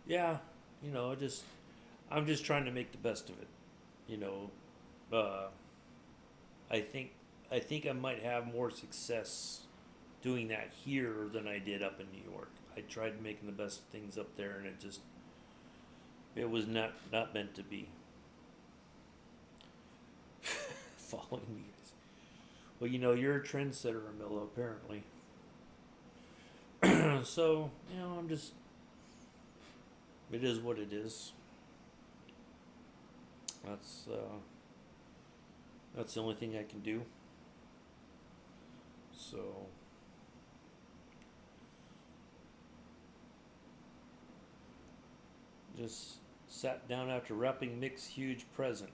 yeah, just I'm just trying to make the best of it. You know, uh, I think I think I might have more success doing that here than I did up in New York. I tried making the best of things up there, and it was not meant to be. Following me. Well, you're a trendsetter, Amilla, apparently. So, I'm just. It is what it is. That's uh, that's the only thing I can do. So, just sat down after wrapping Mick's huge present.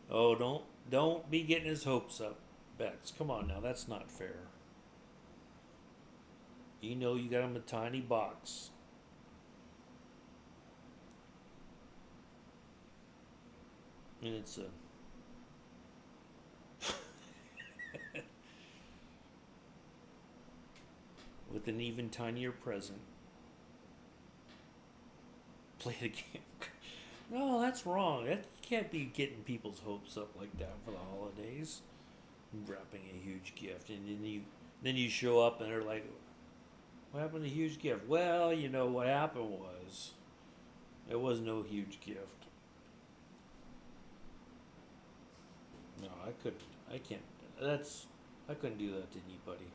Oh, don't be getting his hopes up, Bex. Come on now, that's not fair. You got him a tiny box. And it's a with an even tinier present. Play the game. No, that's wrong. That you can't be getting people's hopes up like that for the holidays. Wrapping a huge gift, and then you show up and they're like, "What happened to the huge gift?" Well, what happened was it was no huge gift. No, I couldn't. I can't. That's I couldn't do that to anybody.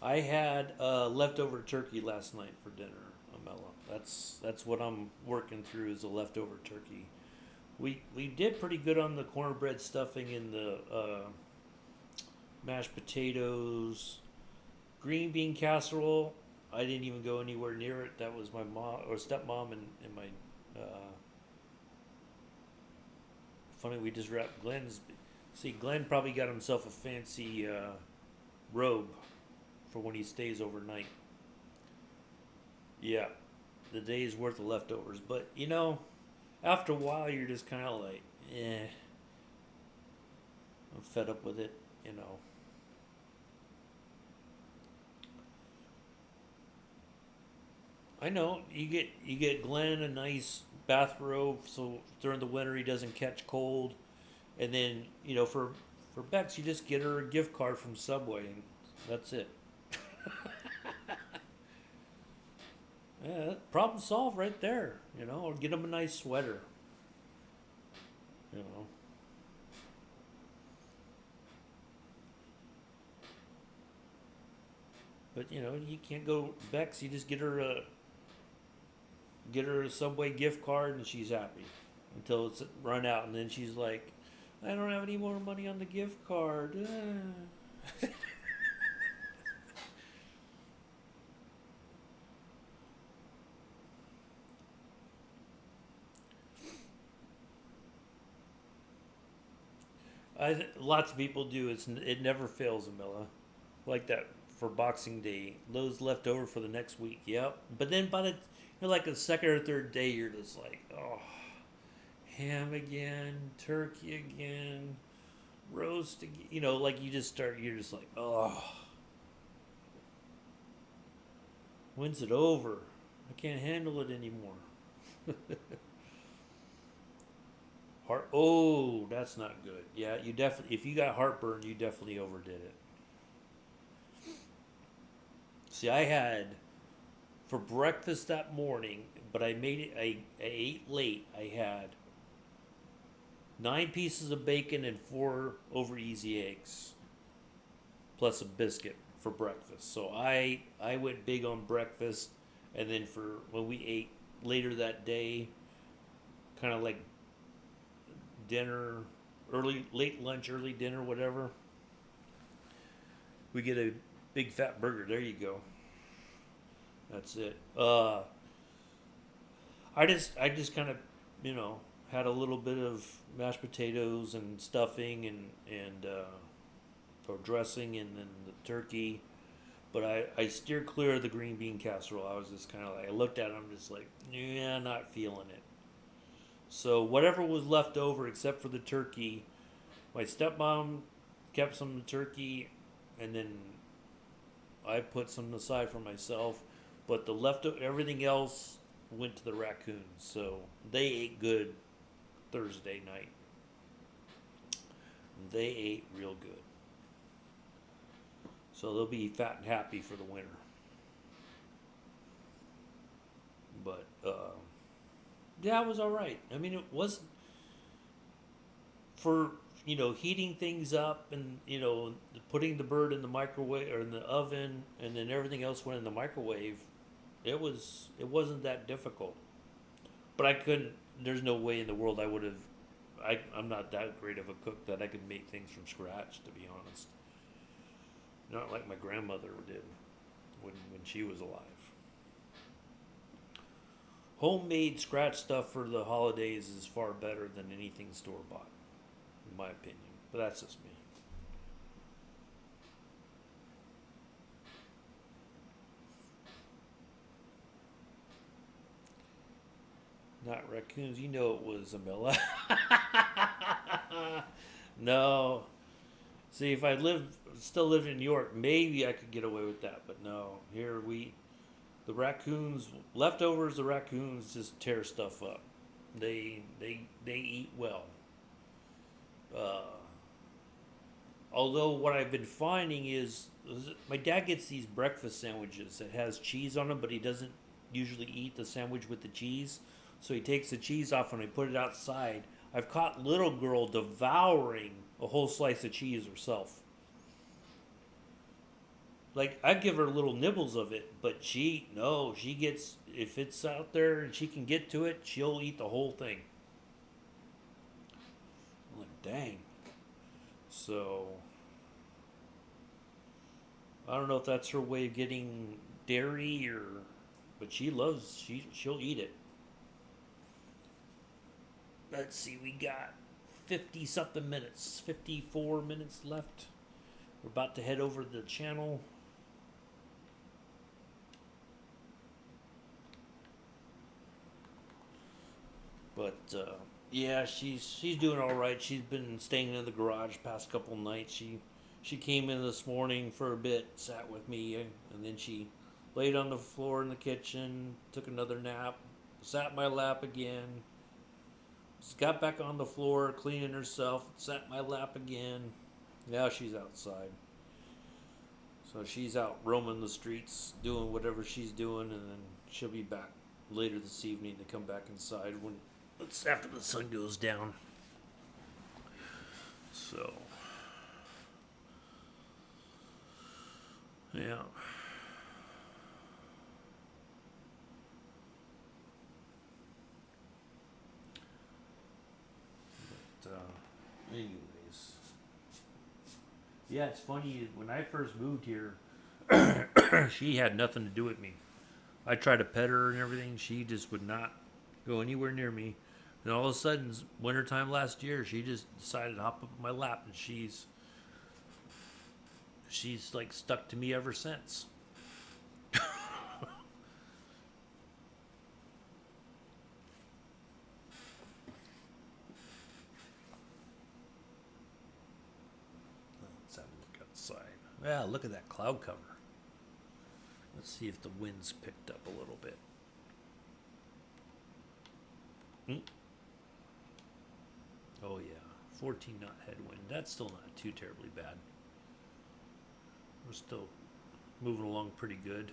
I had leftover turkey last night for dinner, Amella. That's what I'm working through is a leftover turkey. We did pretty good on the cornbread stuffing and the mashed potatoes, green bean casserole. I didn't even go anywhere near it. That was my mom or stepmom and my. Funny, we just wrapped Glenn's. See, Glenn probably got himself a fancy robe for when he stays overnight. Yeah, the day's worth of leftovers. But after a while, you're just kind of like, I'm fed up with it. You know. I know you get Glenn a nice bathrobe so during the winter he doesn't catch cold, and then for Bex you just get her a gift card from Subway and that's it. Yeah, problem solved right there. Or get him a nice sweater. You know, but you can't go Bex. You just get her a Subway gift card and she's happy until it's run out, and then she's like, I don't have any more money on the gift card. Lots of people do. It never fails, Amilla. Like that for Boxing Day, those left over for the next week. Yep. But then by like the second or third day, you're just like, oh, ham again, turkey again, roast again. Like you just start. You're just like, oh, when's it over? I can't handle it anymore. Heart. Oh, that's not good. Yeah, you definitely. If you got heartburn, you definitely overdid it. See, I had for breakfast that morning, but I made it. I ate late. I had 9 pieces of bacon and 4 over easy eggs, plus a biscuit for breakfast. So I went big on breakfast, and then for when we ate later that day, kind of like dinner. late lunch, early dinner, whatever, we get a big fat burger. There you go. That's it. I just kind of, had a little bit of mashed potatoes and stuffing or dressing and then the turkey. But I steered clear of the green bean casserole. I was just kind of like, I looked at it, I'm just like, yeah, not feeling it. So whatever was left over, except for the turkey, my stepmom kept some of the turkey, and then I put some aside for myself. But the left everything else went to the raccoons. So they ate good Thursday night. They ate real good. So they'll be fat and happy for the winter. But yeah, it was all right. I mean, it was for heating things up and putting the bird in the microwave or in the oven, and then everything else went in the microwave. It wasn't that difficult. But I couldn't. There's no way in the world I would have. I'm not that great of a cook that I could make things from scratch. To be honest, not like my grandmother did when she was alive. Homemade scratch stuff for the holidays is far better than anything store bought, in my opinion. But that's just me. Not raccoons. You know it was Amilla. No. See, if I still lived in New York, maybe I could get away with that. But no, the raccoons, leftovers. The raccoons just tear stuff up. They eat well. Uh, Although what I've been finding is my dad gets these breakfast sandwiches that has cheese on them, but he doesn't usually eat the sandwich with the cheese. So he takes the cheese off and I put it outside. I've caught little girl devouring a whole slice of cheese herself. Like I give her little nibbles of it, but she gets, if it's out there and she can get to it, she'll eat the whole thing. I'm like, dang. So I don't know if that's her way of getting dairy but she'll eat it. Let's see, we got 50 something minutes, 54 minutes left. We're about to head over the channel. But yeah, she's doing all right. She's been staying in the garage past couple nights. She came in this morning for a bit, sat with me, and then she laid on the floor in the kitchen, took another nap, sat in my lap again. Just got back on the floor, cleaning herself, sat in my lap again. Now she's outside. So she's out roaming the streets, doing whatever she's doing, and then she'll be back later this evening to come back inside when it's after the sun goes down. So yeah. But anyways, yeah, it's funny when I first moved here, she had nothing to do with me. I tried to pet her and everything. She just would not go anywhere near me. And all of a sudden, wintertime last year, she just decided to hop up in my lap, and she's like stuck to me ever since. Let's have a look outside. Yeah, look at that cloud cover. Let's see if the wind's picked up a little bit. Oh yeah, 14 knot headwind. That's still not too terribly bad. We're still moving along pretty good.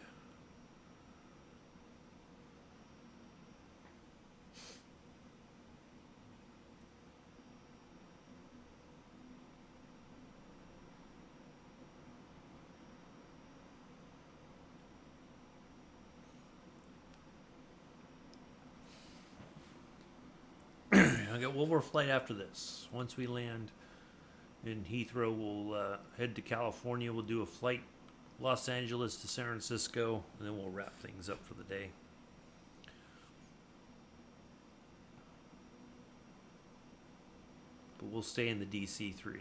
I got one more flight after this. Once we land in Heathrow, we'll head to California. We'll do a flight Los Angeles to San Francisco, and then we'll wrap things up for the day. But we'll stay in the DC-3.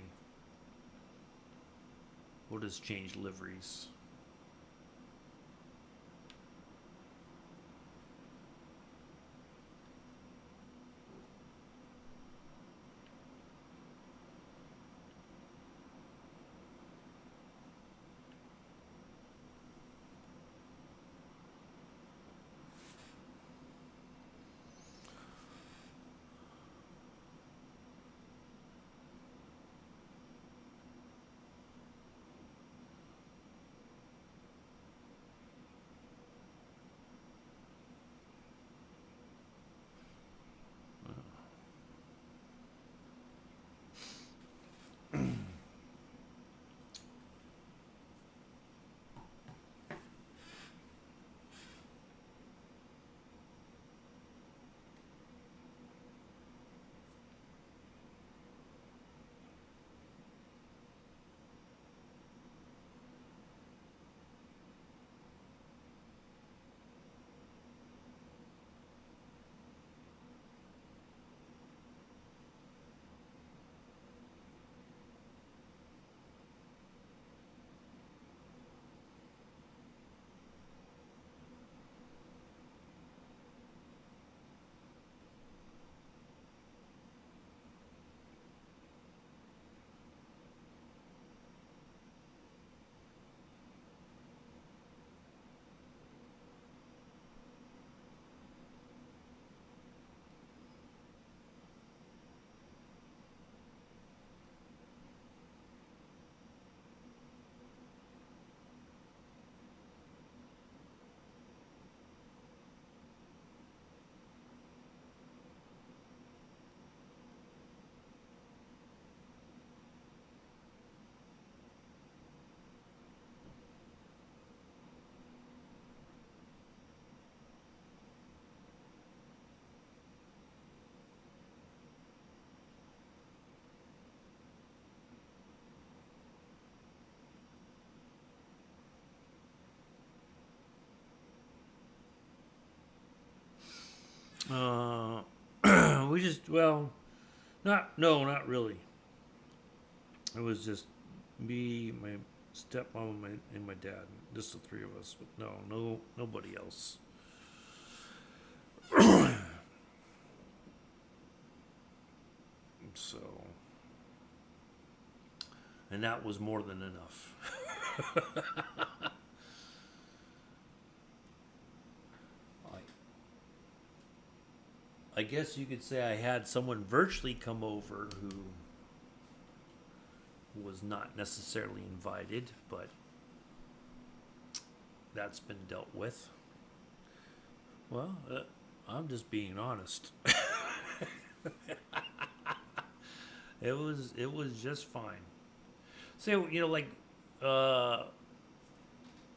We'll just change liveries. Uh, we just, well, not really. It was just me, my stepmom, and my dad, just the three of us. But nobody else. So, and that was more than enough. I guess you could say I had someone virtually come over who was not necessarily invited, but that's been dealt with. Well, I'm just being honest. It was just fine. So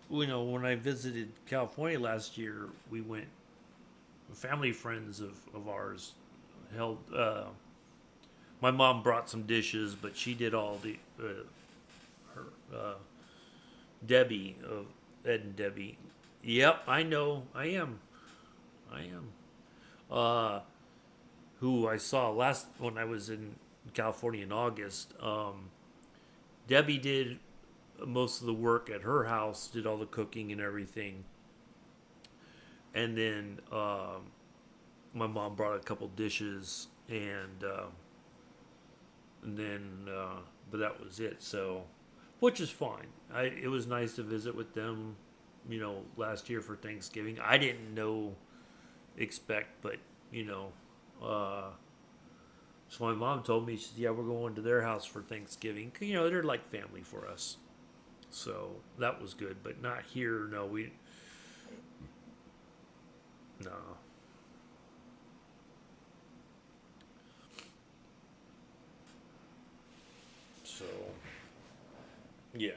when I visited California last year, we went. Family friends of ours held. My mom brought some dishes, but she did all the her Debbie of Ed and Debbie. Yep, I know. I am. Who I saw last when I was in California in August. Debbie did most of the work at her house, did all the cooking and everything. And then my mom brought a couple dishes, and but that was it. So, which is fine. It was nice to visit with them, last year for Thanksgiving. I didn't expect, but so my mom told me, she said, "Yeah, we're going to their house for Thanksgiving. They're like family for us." So that was good, but not here. No, no. So, yeah.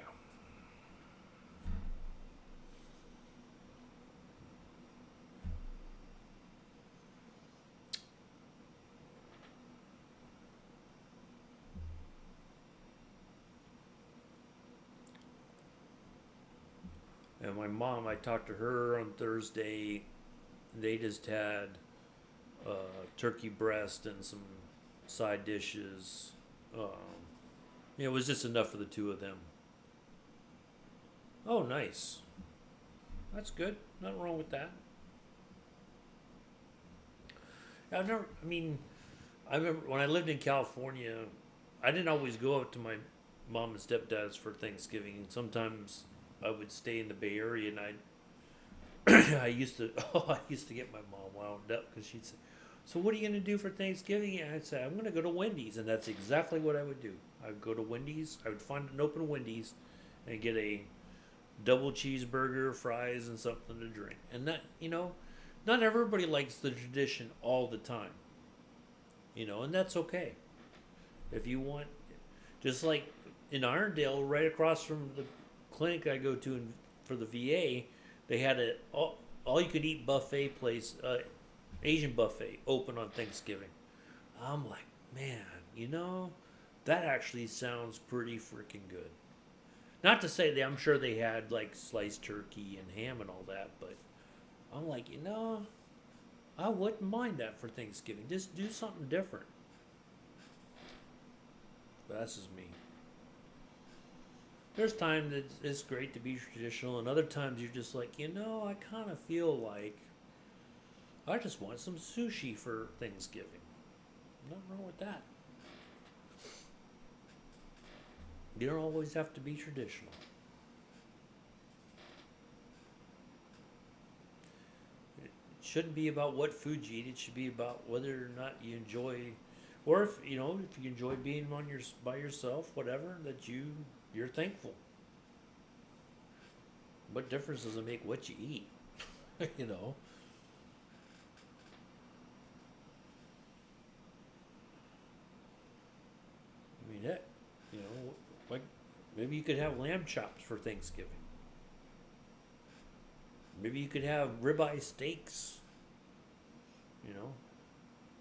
And my mom, I talked to her on Thursday. They just had uh, turkey breast and some side dishes. It was just enough for the two of them. Oh, nice. That's good. Nothing wrong with that. I've never. I mean, I remember when I lived in California, I didn't always go out to my mom and stepdad's for Thanksgiving. And sometimes I would stay in the Bay Area, and I used to. Oh, I used to get my mom wound up because she'd say, "So what are you gonna do for Thanksgiving?" And I'd say, "I'm gonna go to Wendy's," and that's exactly what I would do. I'd go to Wendy's. I would find an open Wendy's, and get a double cheeseburger, fries, and something to drink. And that, not everybody likes the tradition all the time, and that's okay. If you want, just like in Irondale, right across from the clinic I go to for the VA, they had a all you could eat buffet place, Asian buffet, open on Thanksgiving. I'm like, man, that actually sounds pretty freaking good. Not to say that I'm sure they had like sliced turkey and ham and all that, but I'm like, I wouldn't mind that for Thanksgiving. Just do something different. But that's just me. There's times that it's great to be traditional, and other times you're just like, I kind of feel like I just want some sushi for Thanksgiving. Nothing wrong with that. You don't always have to be traditional. It shouldn't be about what food you eat. It should be about whether or not you enjoy, or if you enjoy being by yourself, whatever that you're thankful. What difference does it make what you eat? you know. I mean, heck, like maybe you could have lamb chops for Thanksgiving. Maybe you could have ribeye steaks. You know,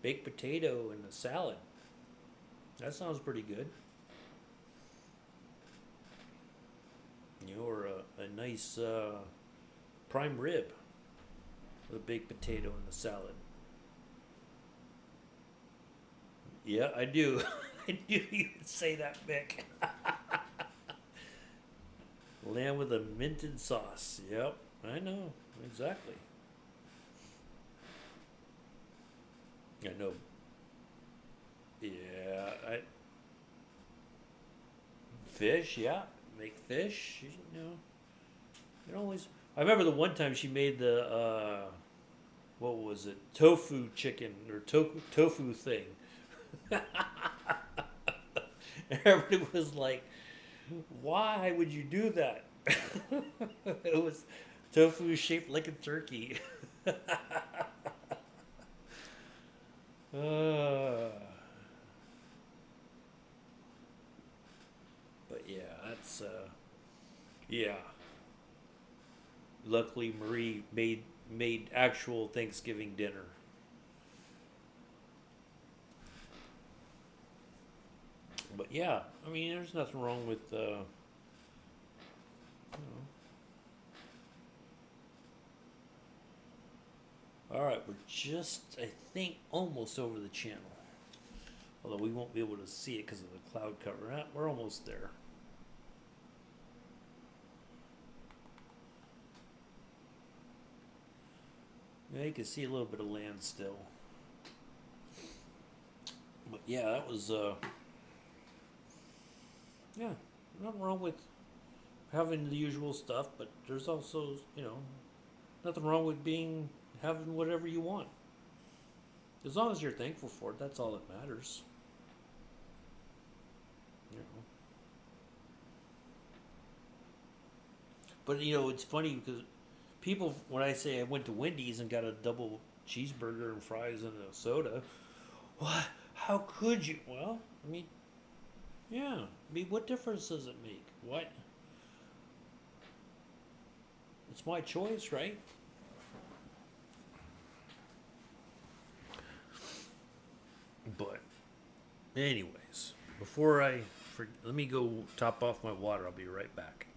baked potato and a salad. That sounds pretty good. Or a nice prime rib with a baked potato and the salad. Yeah, I do. I knew you'd say that, Mick. Lamb with a minted sauce. Yep, I know exactly. I know. Yeah, I fish. Yeah, make fish. You always. I remember the one time she made the what was it? Tofu chicken or tofu thing. Everybody was like, "Why would you do that?" It was tofu shaped like a turkey. uh, but yeah, that's yeah. Luckily, Marie made actual Thanksgiving dinner. But yeah, I mean, there's nothing wrong with all right, we're just, I think, almost over the channel. Although we won't be able to see it because of the cloud cover. We're almost there. Yeah, you can see a little bit of land still. But yeah, that was, yeah, nothing wrong with having the usual stuff, but there's also, nothing wrong with having whatever you want. As long as you're thankful for it, that's all that matters. You know. But it's funny because people, when I say I went to Wendy's and got a double cheeseburger and fries and a soda, what? How could you? Well, I mean, yeah. I mean, what difference does it make? What? It's my choice, right? But, anyways, let me go top off my water. I'll be right back.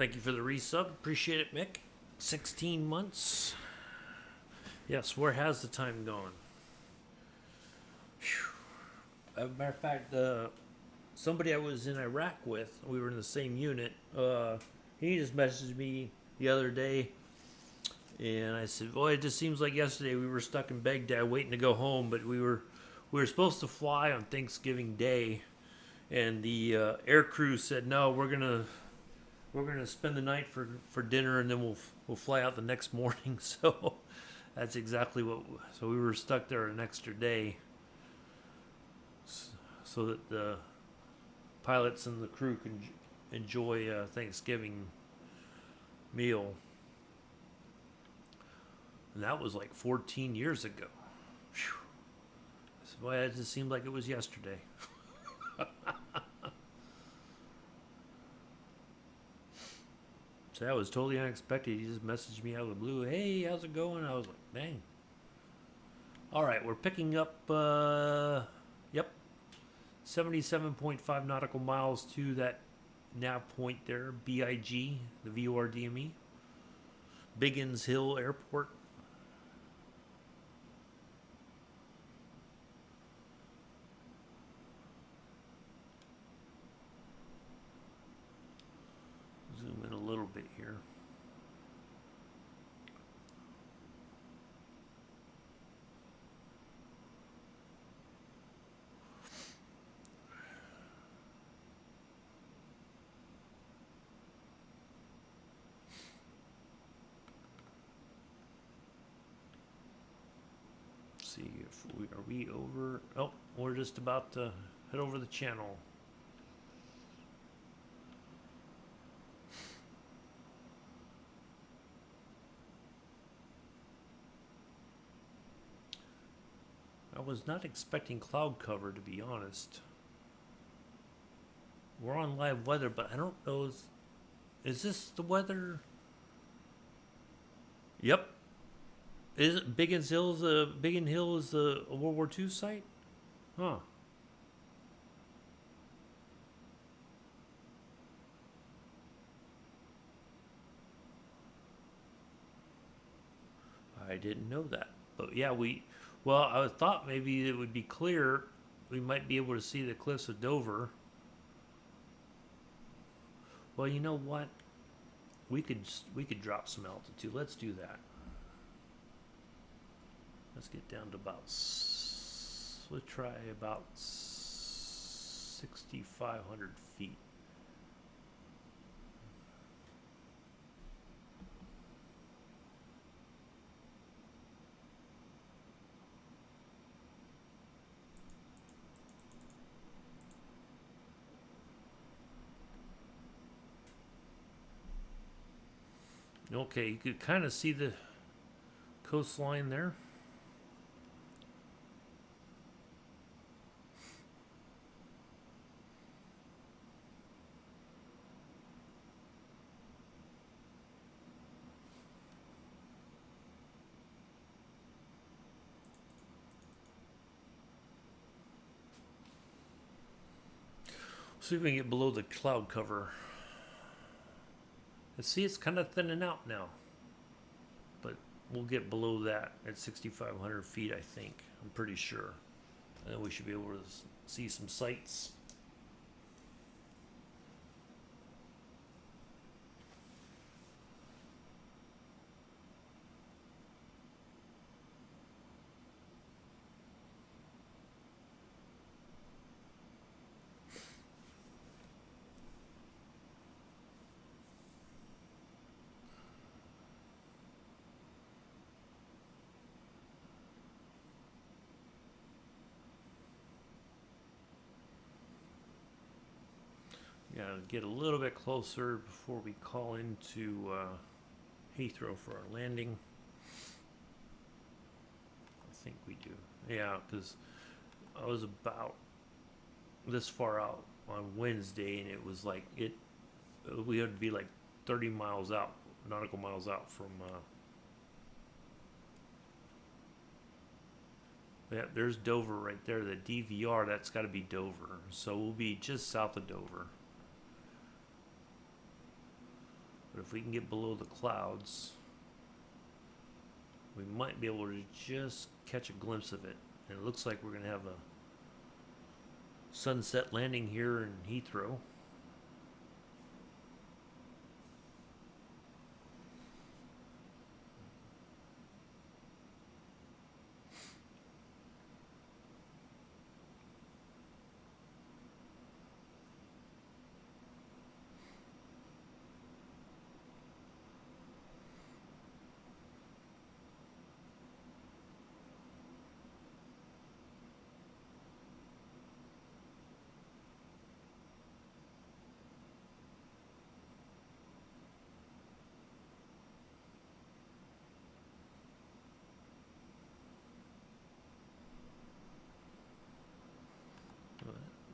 Thank you for the resub. Appreciate it, Mick. 16 months. Yes, where has the time gone? As a matter of fact, somebody I was in Iraq with, we were in the same unit, he just messaged me the other day, and I said, well, it just seems like yesterday we were stuck in Baghdad waiting to go home, but we were supposed to fly on Thanksgiving Day, and the air crew said, no, we're gonna spend the night for dinner, and then we'll fly out the next morning. So that's exactly what. So we were stuck there an extra day, so that the pilots and the crew can enjoy a Thanksgiving meal. And that was like 14 years ago. Whew. Boy, it just seemed like it was yesterday. So that was totally unexpected. He just messaged me out of the blue. Hey, how's it going? I was like, dang. All right, we're picking up, 77.5 nautical miles to that nav point there, BIG, the VORDME. Biggins Hill Airport. Zoom in a little bit here. See if we over. Oh, we're just about to head over the channel. I was not expecting cloud cover, to be honest. We're on live weather, but I don't know. Is this the weather? Yep. Is it Biggin Hill? Biggin Hill is the World War II site? Huh. I didn't know that. But yeah, well, I thought maybe it would be clear. We might be able to see the cliffs of Dover. Well, you know what? We could drop some altitude. Let's do that. Let's get down to about. Let's try about 6,500 feet. Okay, you could kind of see the coastline there. See if we can get below the cloud cover. And see, it's kind of thinning out now. But we'll get below that at 6,500 feet, I think. I'm pretty sure. And then we should be able to see some sights. Gotta get a little bit closer before we call into Heathrow for our landing. I think we do. Yeah, because I was about this far out on Wednesday, and it was like we had to be like 30 miles out, nautical miles out from. Yeah, there's Dover right there. The DVR, that's got to be Dover. So we'll be just south of Dover. if we can get below the clouds, we might be able to just catch a glimpse of it. And it looks like we're going to have a sunset landing here in Heathrow.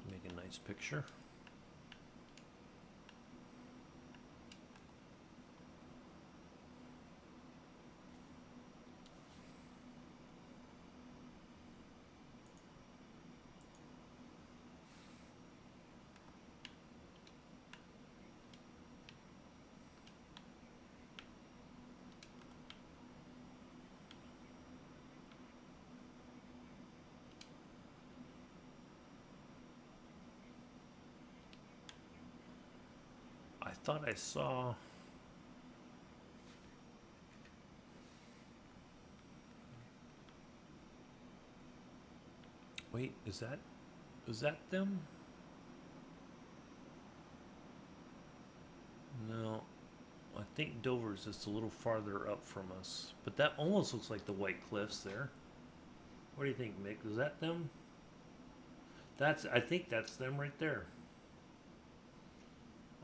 Make a nice picture. I thought I saw... Wait, is that them? No, I think Dover's just a little farther up from us, but that almost looks like the White Cliffs there. What do you think, Mick? Is that them? I think that's them right there.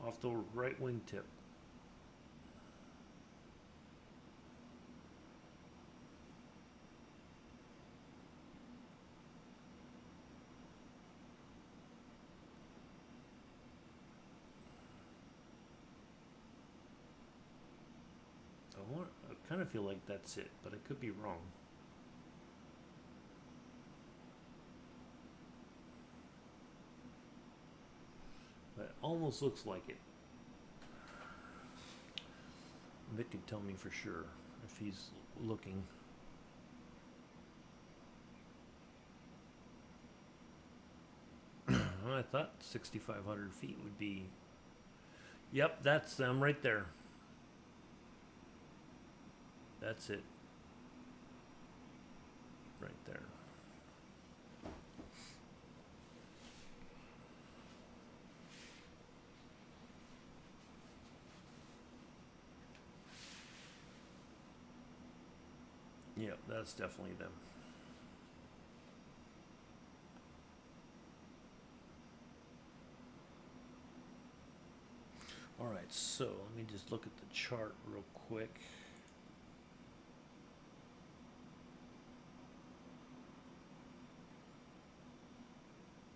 Off the right wingtip. I kind of feel like that's it, but I could be wrong. But it almost looks like it. Vic can tell me for sure if he's looking. I thought 6,500 feet would be... Yep, that's them right there. That's it. Right there. Yep, that's definitely them. All right, so let me just look at the chart real quick.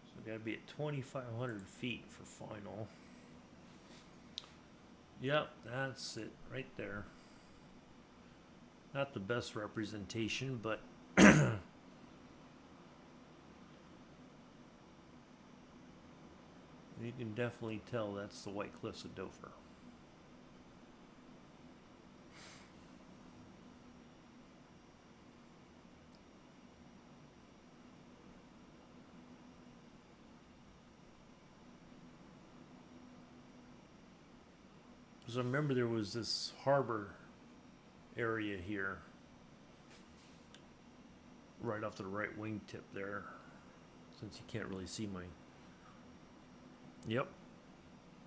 So we gotta be at 2,500 feet for final. Yep, that's it right there. Not the best representation, but you can definitely tell that's the White Cliffs of Dover. Because I remember there was this harbor area here, right off the right wingtip there, since you can't really see my... Yep.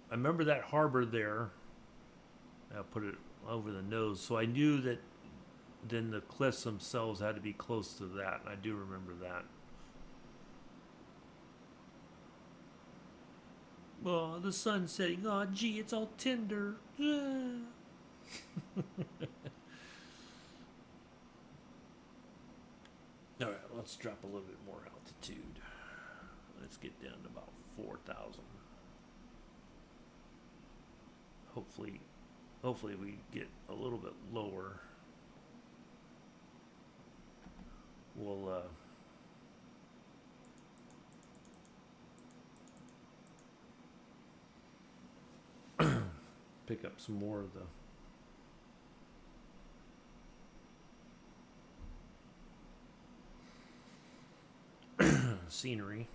I remember that harbor there. I'll put it over the nose. So I knew that then the cliffs themselves had to be close to that. I do remember that. Oh, the sun's setting. Oh, gee, it's all tender. All right, let's drop a little bit more altitude. Let's get down to about 4,000. Hopefully we get a little bit lower. We'll pick up some more of the scenery.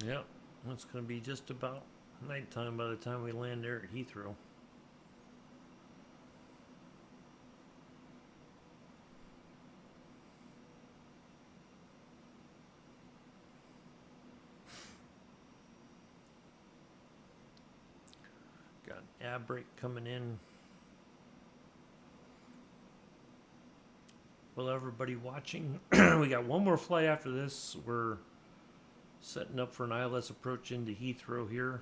Yep, it's going to be just about nighttime by the time we land there at Heathrow. Got an ab break coming in. Well, everybody watching, we got one more flight after this. We're setting up for an ILS approach into Heathrow here.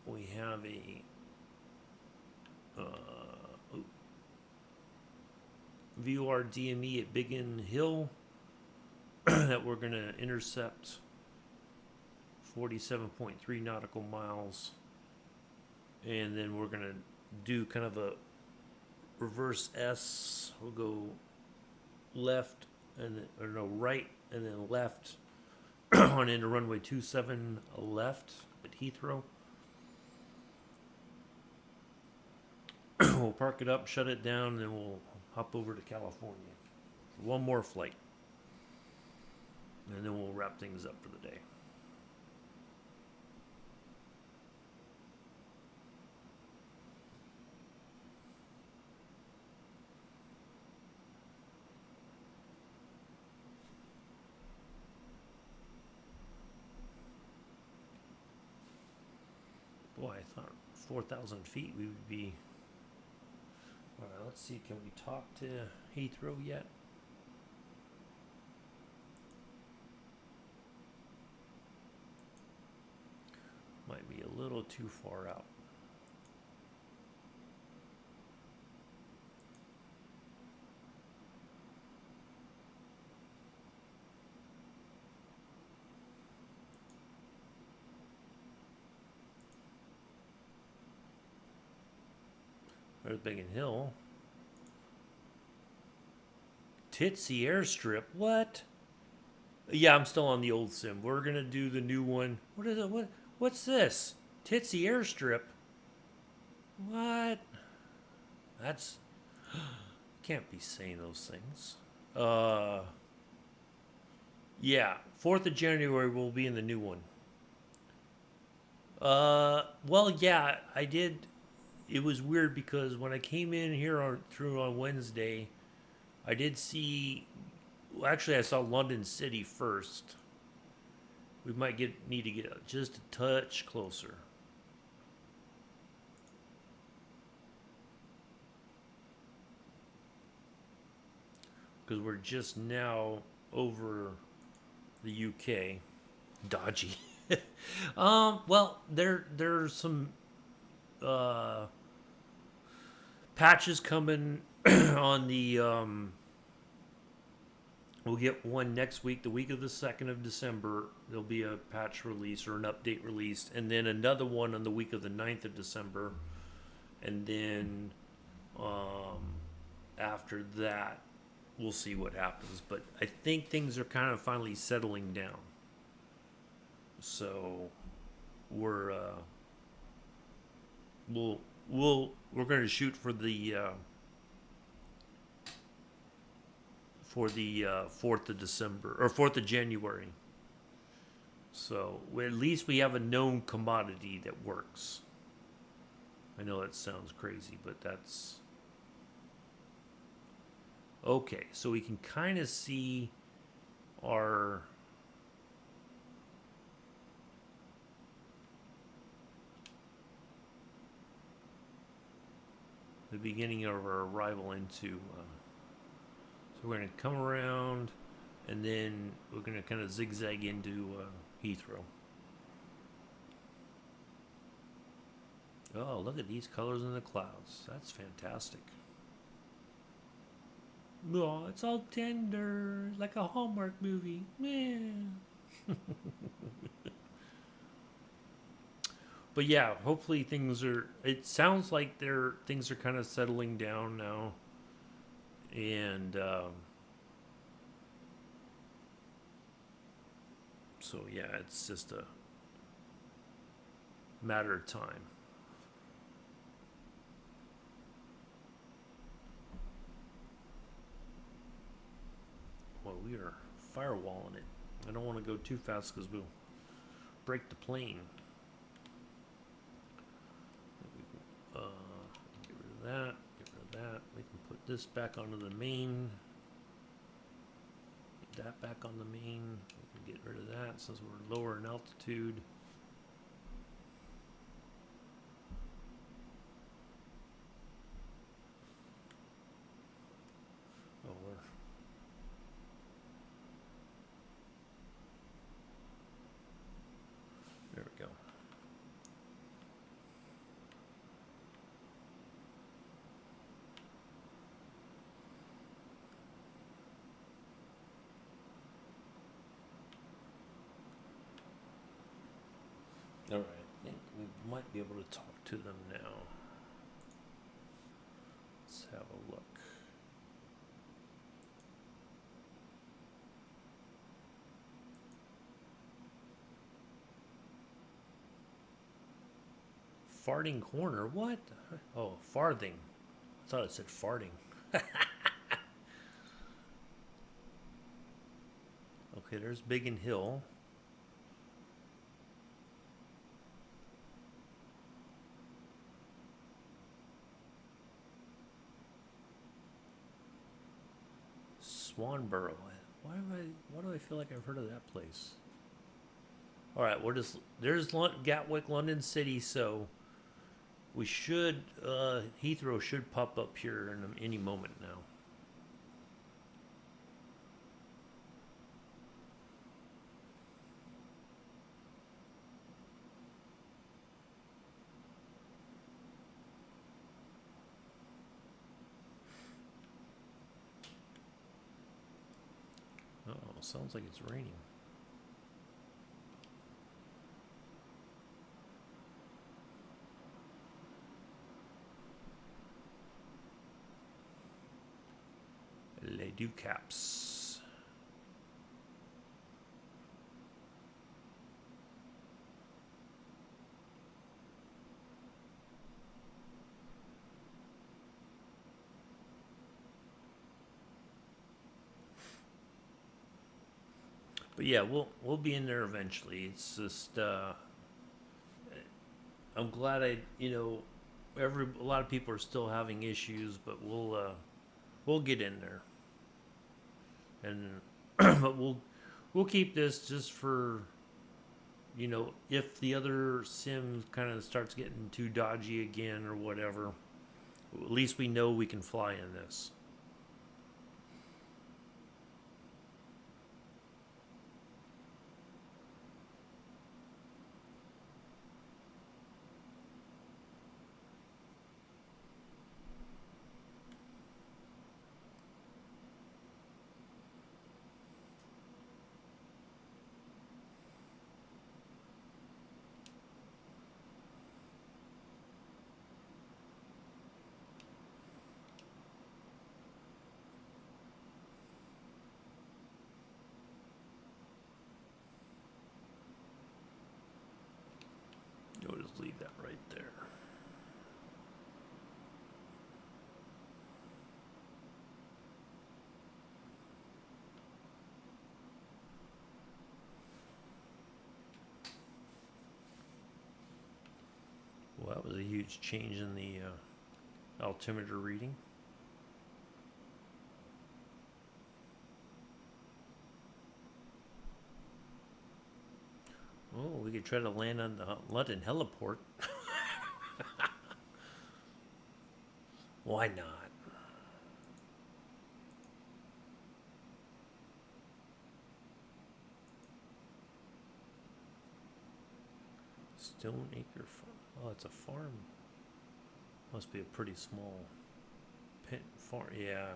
We have a VOR DME at Biggin Hill that we're going to intercept 47.3 nautical miles. And then we're going to do kind of a reverse S. We'll go left and then, or no, right and then left on into runway 27 left at Heathrow. We'll park it up, shut it down, and then we'll hop over to California. One more flight. And then we'll wrap things up for the day. Boy, I thought 4,000 feet we would be. All right, let's see. Can we talk to Heathrow yet? Might be a little too far out. There's Biggin Hill. Titsy Airstrip. What? Yeah, I'm still on the old sim. We're gonna do the new one. What is it? What's this? Titsy Airstrip. What? That's can't be saying those things. Yeah, 4th of January will be in the new one. Well, yeah, I did. It was weird because when I came in here on Wednesday, I did see. Well, actually, I saw London City first. We might need to get just a touch closer. Because we're just now over the UK. Dodgy. Well, there's some patches coming on the. We'll get one next week, the week of the 2nd of December. There'll be a patch release or an update released, and then another one on the week of the 9th of December, and then after that, we'll see what happens. But I think things are kind of finally settling down. So we'll we're going to shoot for the 4th of December or 4th of January. So at least we have a known commodity that works. I know that sounds crazy, but that's okay. So we can kind of see our the beginning of our arrival into. So we're going to come around, and then we're going to kind of zigzag into Heathrow. Oh, look at these colors in the clouds. That's fantastic. Oh, it's all tender, like a Hallmark movie. Man. But yeah, hopefully things are. It sounds like things are kind of settling down now, and so yeah, it's just a matter of time. Well, we are firewalling it. I don't want to go too fast because we'll break the plane. Get rid of that. Get rid of that. We can put this back onto the main. Put that back on the main. We can get rid of that since we're lower in altitude. Oh, there we go. All right, I think we might be able to talk to them now. Let's have a look. Farting corner? What? Oh, farthing. I thought it said farting. Okay, there's Biggin Hill. Swanborough. Why do I feel like I've heard of that place? All right, there's Gatwick, London City, so we should Heathrow should pop up here in any moment now. Oh, sounds like it's raining. Les Deux Caps. But yeah, we'll be in there eventually. It's just I'm glad a lot of people are still having issues, but we'll get in there, and but we'll keep this just for if the other sim kind of starts getting too dodgy again or whatever. At least we know we can fly in this. You'll just leave that right there. huge change in the altimeter reading. Oh, we could try to land on the London heliport. Why not? Stone Acre Farm. Oh, it's a farm. Must be a pretty small pit farm. Yeah.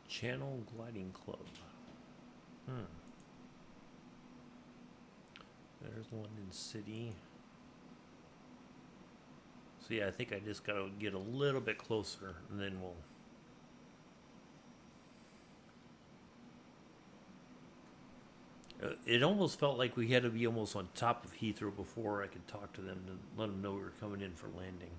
Channel Gliding Club. There's London City. So yeah, I think I just gotta get a little bit closer, and then we'll. It almost felt like we had to be almost on top of Heathrow before I could talk to them to let them know we were coming in for landing.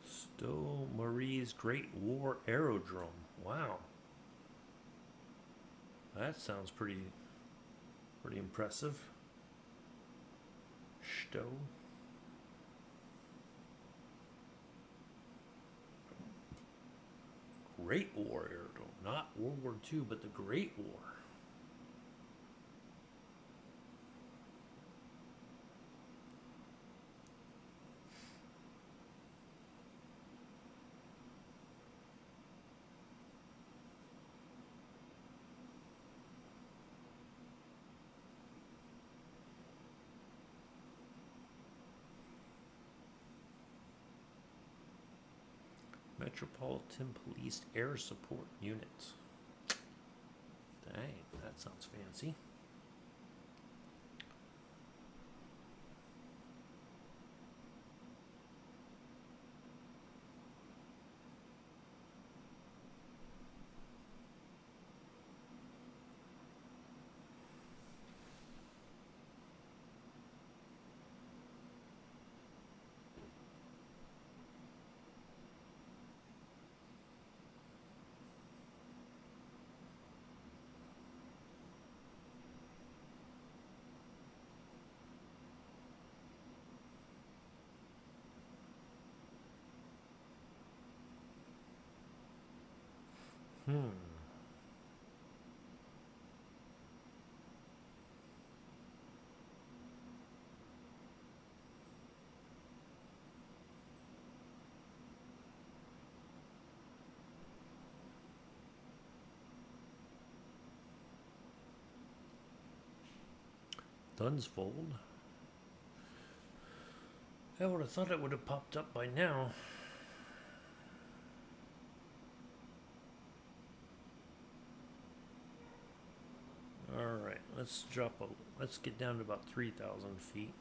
Stowe Marie's Great War Aerodrome. Wow. That sounds pretty impressive. Stowe. Great War Aerodrome. Not World War II, but the Great War. Metropolitan Police Air Support Unit. Dang, that sounds fancy. Dunsfold. I would have thought it would have popped up by now. Alright, let's get down to about 3,000 feet.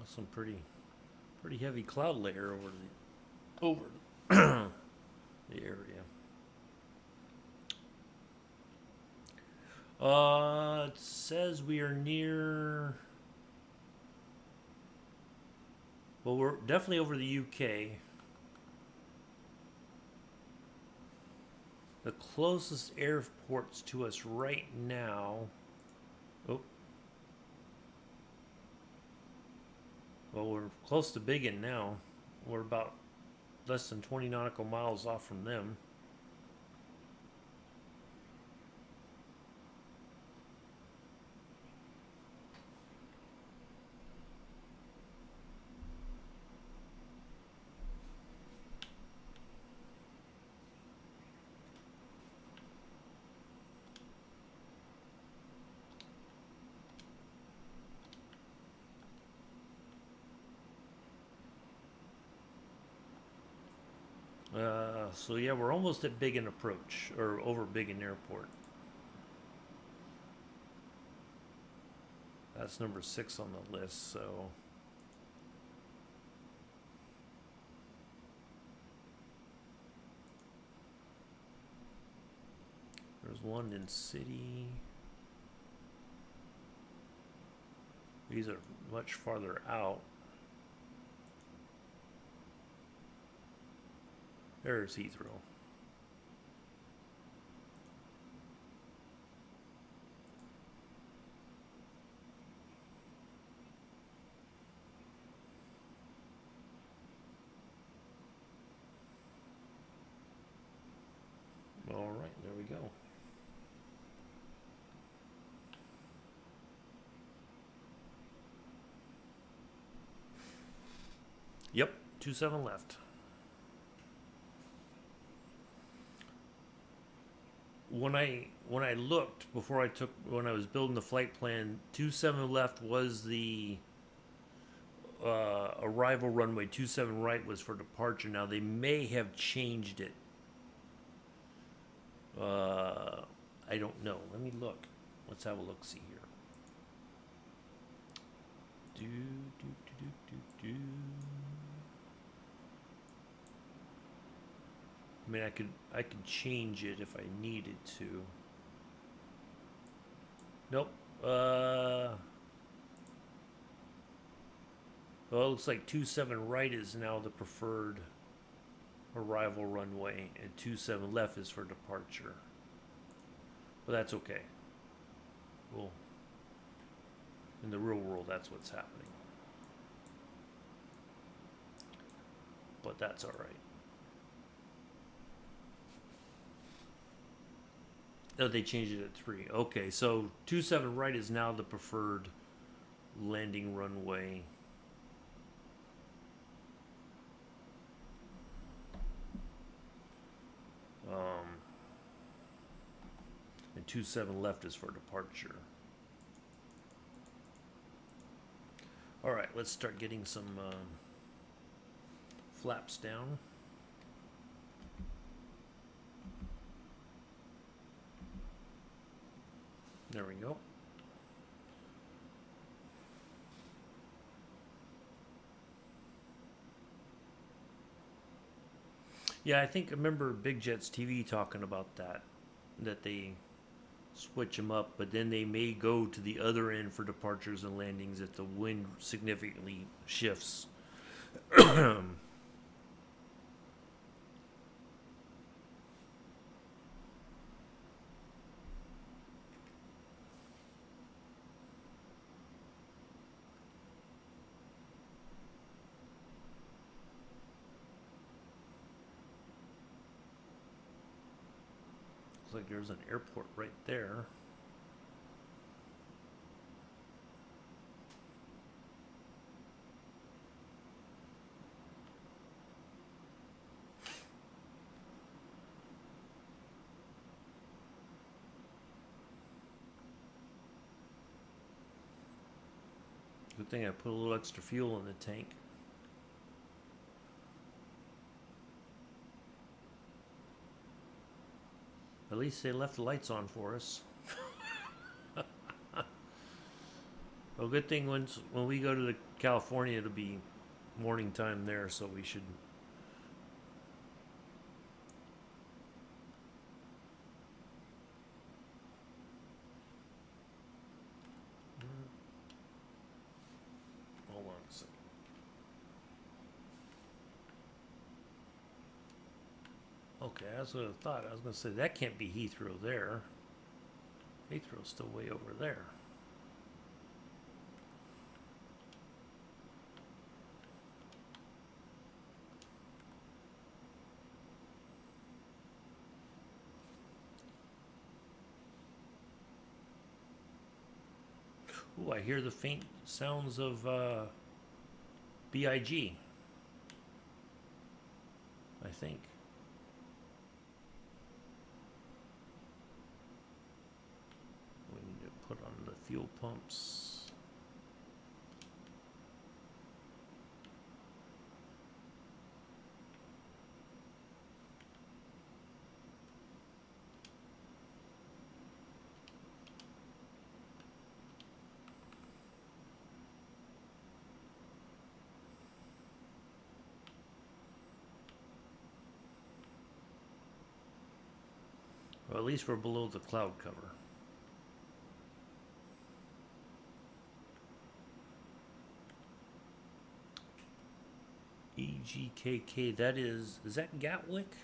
Some pretty heavy cloud layer over the area. It says we are near. Well, we're definitely over the UK. The closest airports to us right now. Oh. Well, we're close to Biggin now. We're about less than 20 nautical miles off from them. So yeah, we're almost at Biggin Approach, or over Biggin Airport. That's number 6 on the list, so... There's London City. These are much farther out. There's Heathrow. All right, there we go. Yep, 27 left. When I looked before when I was building the flight plan, 27 left was the arrival runway. 27 right was for departure. Now they may have changed it. I don't know. Let me look. Let's have a look. See here. Do do do do do do. I mean, I could change it if I needed to. Nope. Well, it looks like 27 right is now the preferred arrival runway, and 27 left is for departure. But that's okay. Well, in the real world, that's what's happening. But that's all right. Oh, they changed it at 3. Okay, so 27 right is now the preferred landing runway. And 27 left is for departure. All right, let's start getting some flaps down. There we go. Yeah, I remember Big Jets TV talking about that they switch them up, but then they may go to the other end for departures and landings if the wind significantly shifts. Looks like there's an airport right there. Good thing I put a little extra fuel in the tank. At least they left the lights on for us. Well, good thing when we go to California, it'll be morning time there, so we should. Hold on a second. Okay, that's what I thought. I was going to say that can't be Heathrow there. Heathrow's still way over there. Ooh, I hear the faint sounds of BIG. I think. We need to put on the fuel pumps. Or at least we're below the cloud cover. EGKK, is that Gatwick?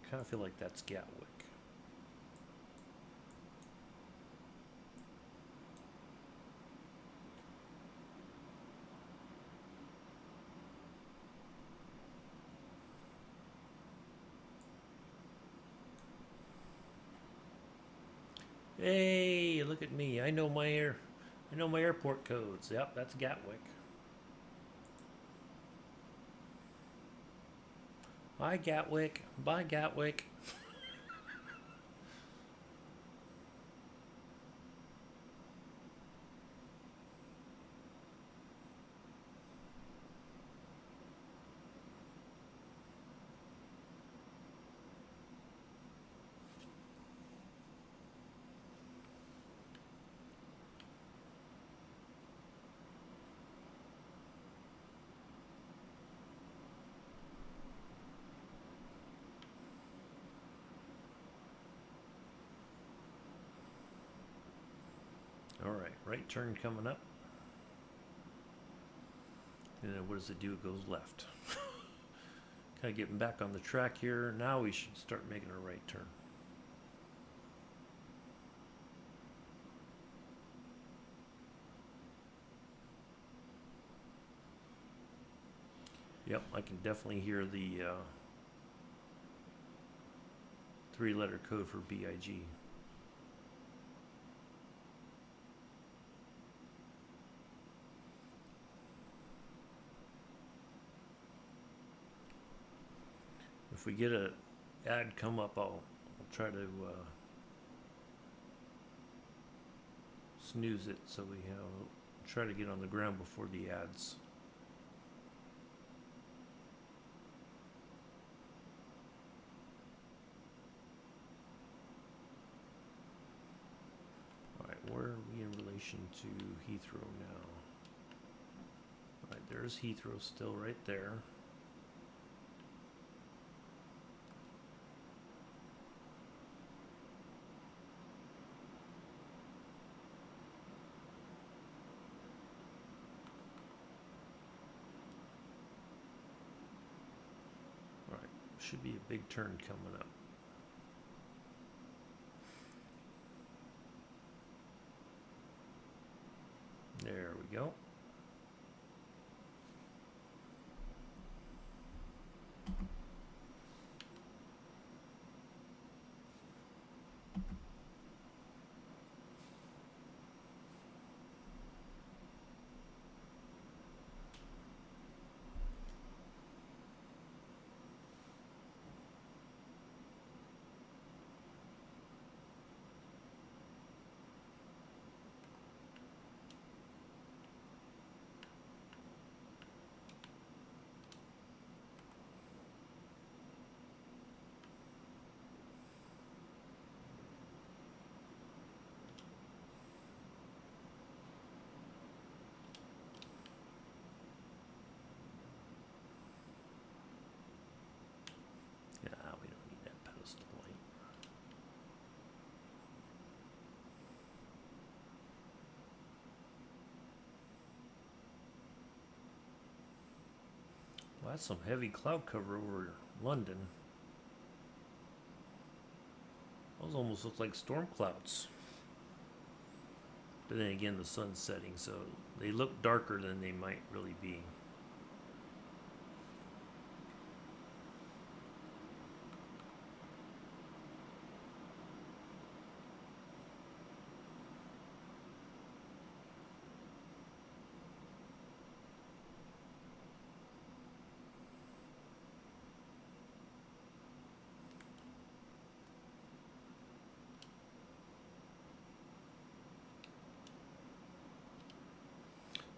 I kind of feel like that's Gatwick. Hey, look at me. I know my airport codes. Yep, that's Gatwick. Bye Gatwick. Bye Gatwick. Alright, right turn coming up. And then what does it do? It goes left. Kind of getting back on the track here. Now we should start making a right turn. Yep, I can definitely hear the 3-letter code for BIG. If we get a ad come up, I'll try to snooze it so we try to get on the ground before the ads. Alright, where are we in relation to Heathrow now? Alright, there's Heathrow still right there. Should be a big turn coming up. There we go. We don't need that pedestal light. Well, that's some heavy cloud cover over London. Those almost look like storm clouds. But then again, the sun's setting, so they look darker than they might really be.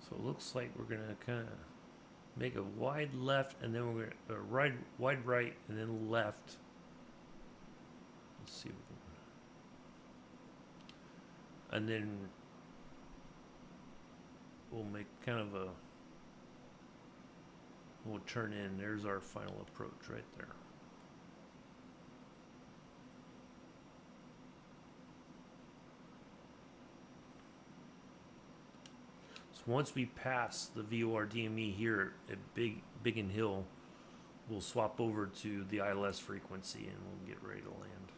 So it looks like we're going to kind of make a wide left, and then we're going to wide right, and then left. Let's see. And then we'll make kind of a, we'll turn in. There's our final approach right there. So once we pass the VOR DME here at Biggin Hill, we'll swap over to the ILS frequency and we'll get ready to land.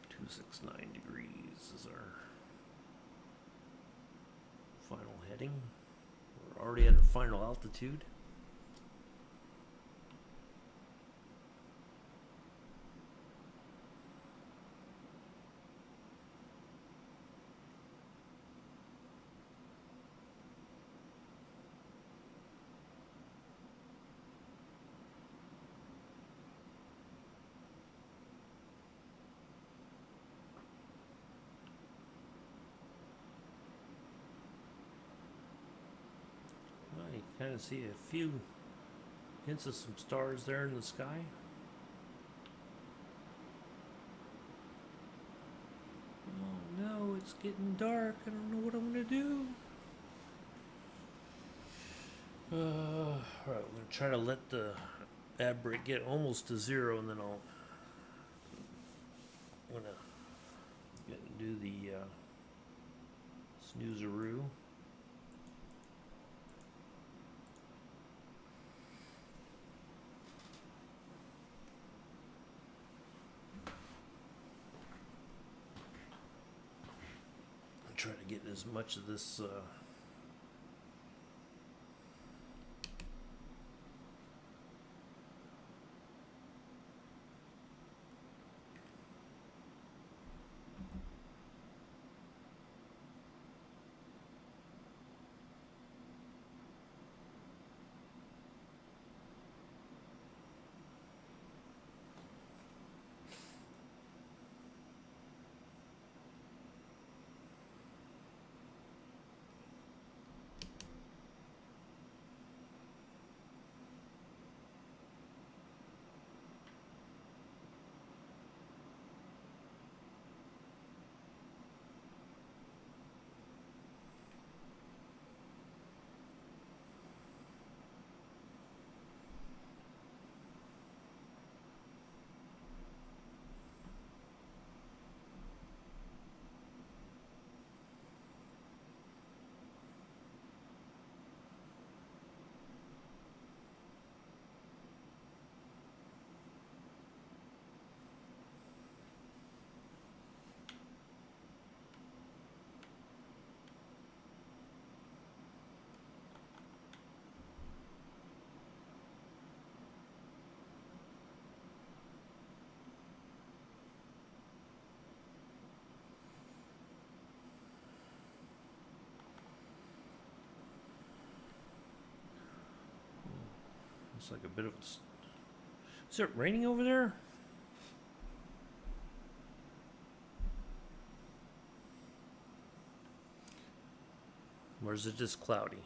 269 degrees is our final heading. We're already at our final altitude. You kind of see a few hints of some stars there in the sky. Oh no, it's getting dark. I don't know what I'm going to do. Alright, we're going to try to let the ad brake get almost to 0, and then I'm going to do the snoozeroo. Try to get as much of this It's like a bit of a... Is it raining over there? Or is it just cloudy?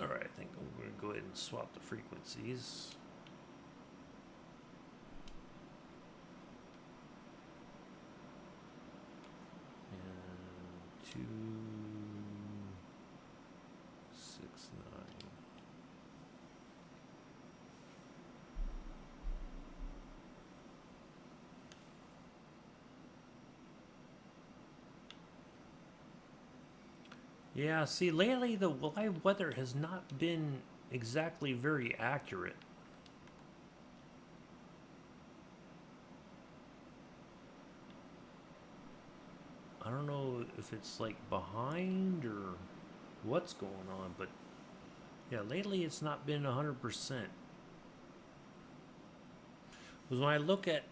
Alright, I think I'm going to go ahead and swap the frequencies. And 269. Yeah, see, lately the live weather has not been exactly very accurate. I don't know if it's like behind or what's going on, but yeah, lately it's not been 100%. Because when I look at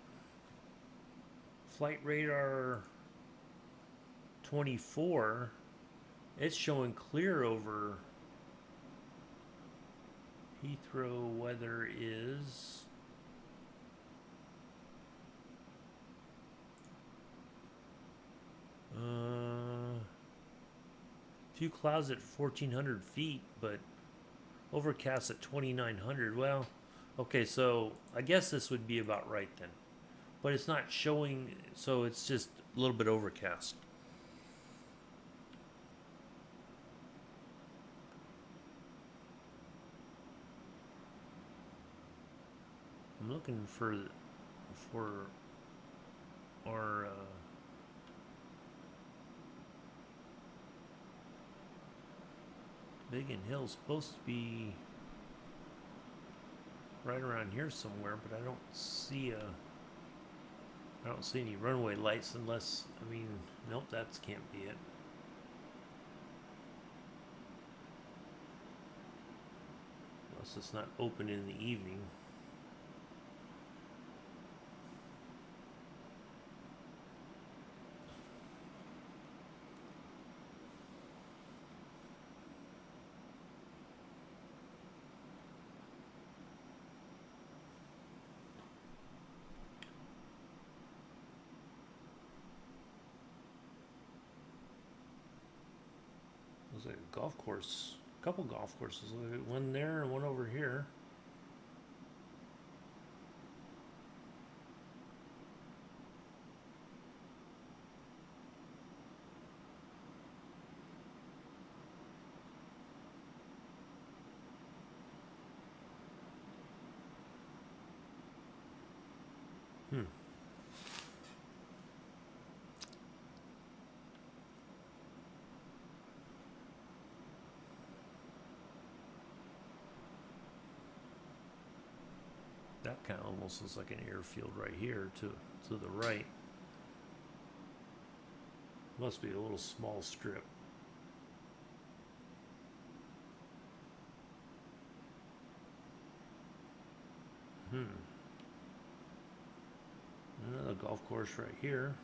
Flight Radar 24, it's showing clear over Heathrow. Weather is few clouds at 1,400 feet, but overcast at 2,900. Well, Okay, so I guess this would be about right then. But it's not showing, so it's just a little bit overcast. I'm looking for our Biggin Hill's supposed to be right around here somewhere, but I don't see any runway lights unless, I mean, nope, that can't be it. Unless it's not open in the evening. Looks like a golf course. A couple golf courses. One there and one over here. Hmm. That kind of almost looks like an airfield right here to the right. Must be a little small strip. Hmm. Another golf course right here.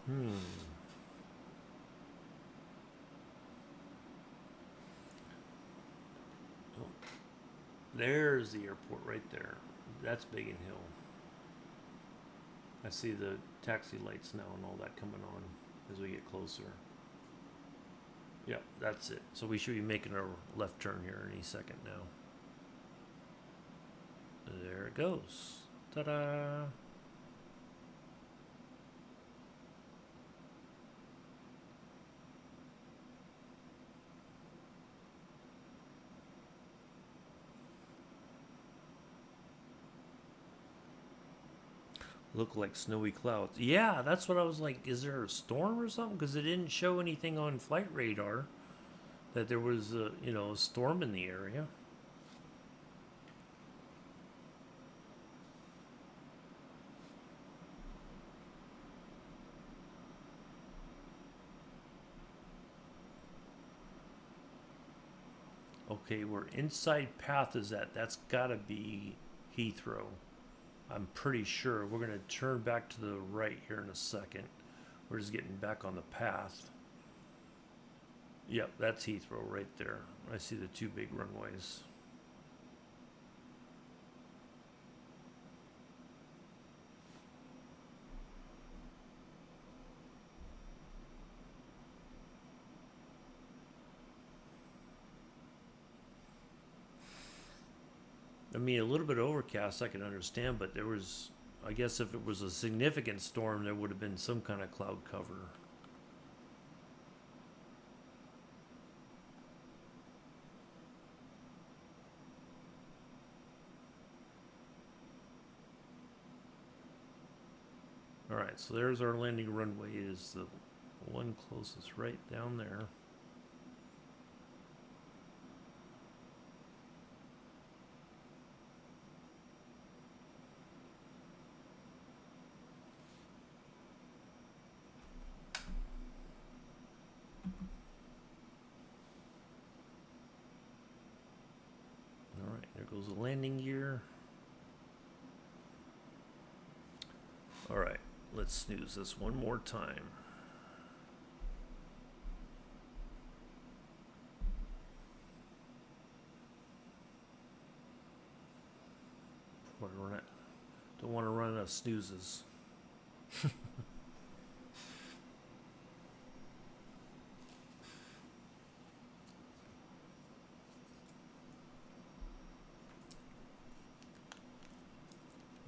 Hmm. Oh, there's the airport right there. That's Biggin Hill. I see the taxi lights now and all that coming on as we get closer. Yep, that's it. So we should be making our left turn here any second now. There it goes. Ta-da! Look like snowy clouds. Yeah, that's what I was like. Is there a storm or something? Because it didn't show anything on flight radar that there was a storm in the area. Okay, where inside path is at, that's gotta be Heathrow. I'm pretty sure. We're gonna turn back to the right here in a second. We're just getting back on the path. Yep, that's Heathrow right there. I see the two big runways. I mean, a little bit overcast I can understand, but there was, I guess, if it was a significant storm, there would have been some kind of cloud cover. All right, so there's our landing runway. It is the one closest right down there. All right, there goes the landing gear. All right, let's snooze this one more time. Don't want to run out of snoozes.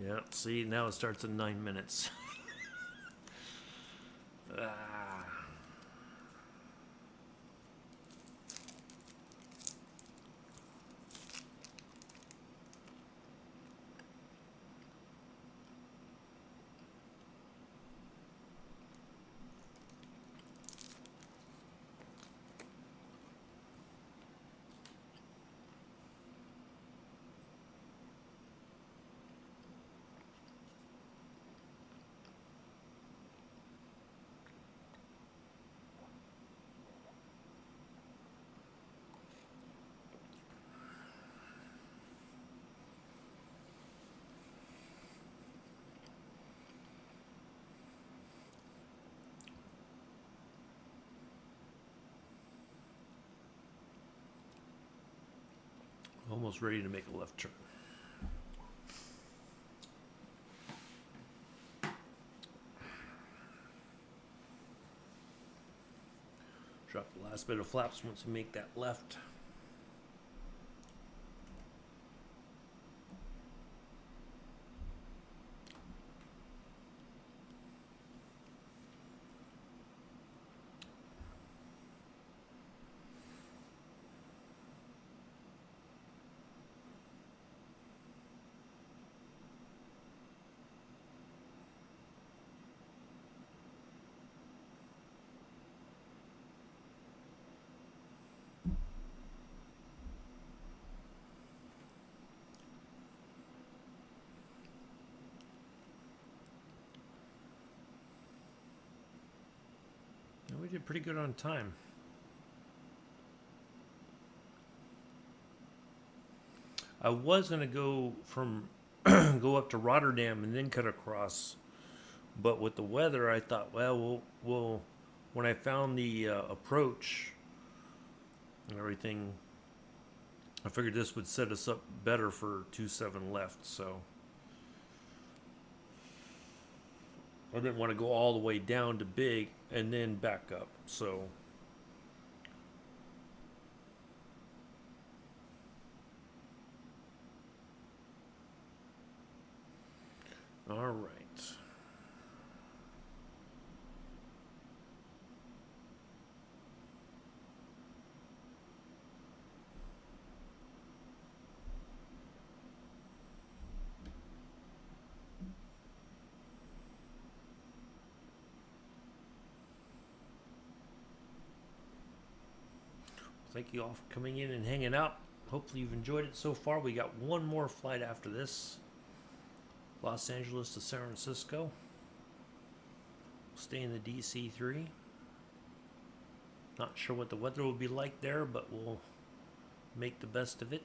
Yeah, see, now it starts in 9 minutes. Ah. Almost ready to make a left turn. Drop the last bit of flaps once we make that left. And we did pretty good on time. I was gonna go from go up to Rotterdam and then cut across, but with the weather, I thought, well, we'll when I found the approach and everything, I figured this would set us up better for 27 left. So I didn't want to go all the way down to big and then back up. So all right. Thank you all for coming in and hanging out. Hopefully you've enjoyed it so far. We got one more flight after this. Los Angeles to San Francisco. We'll stay in the DC-3. Not sure what the weather will be like there, but we'll make the best of it.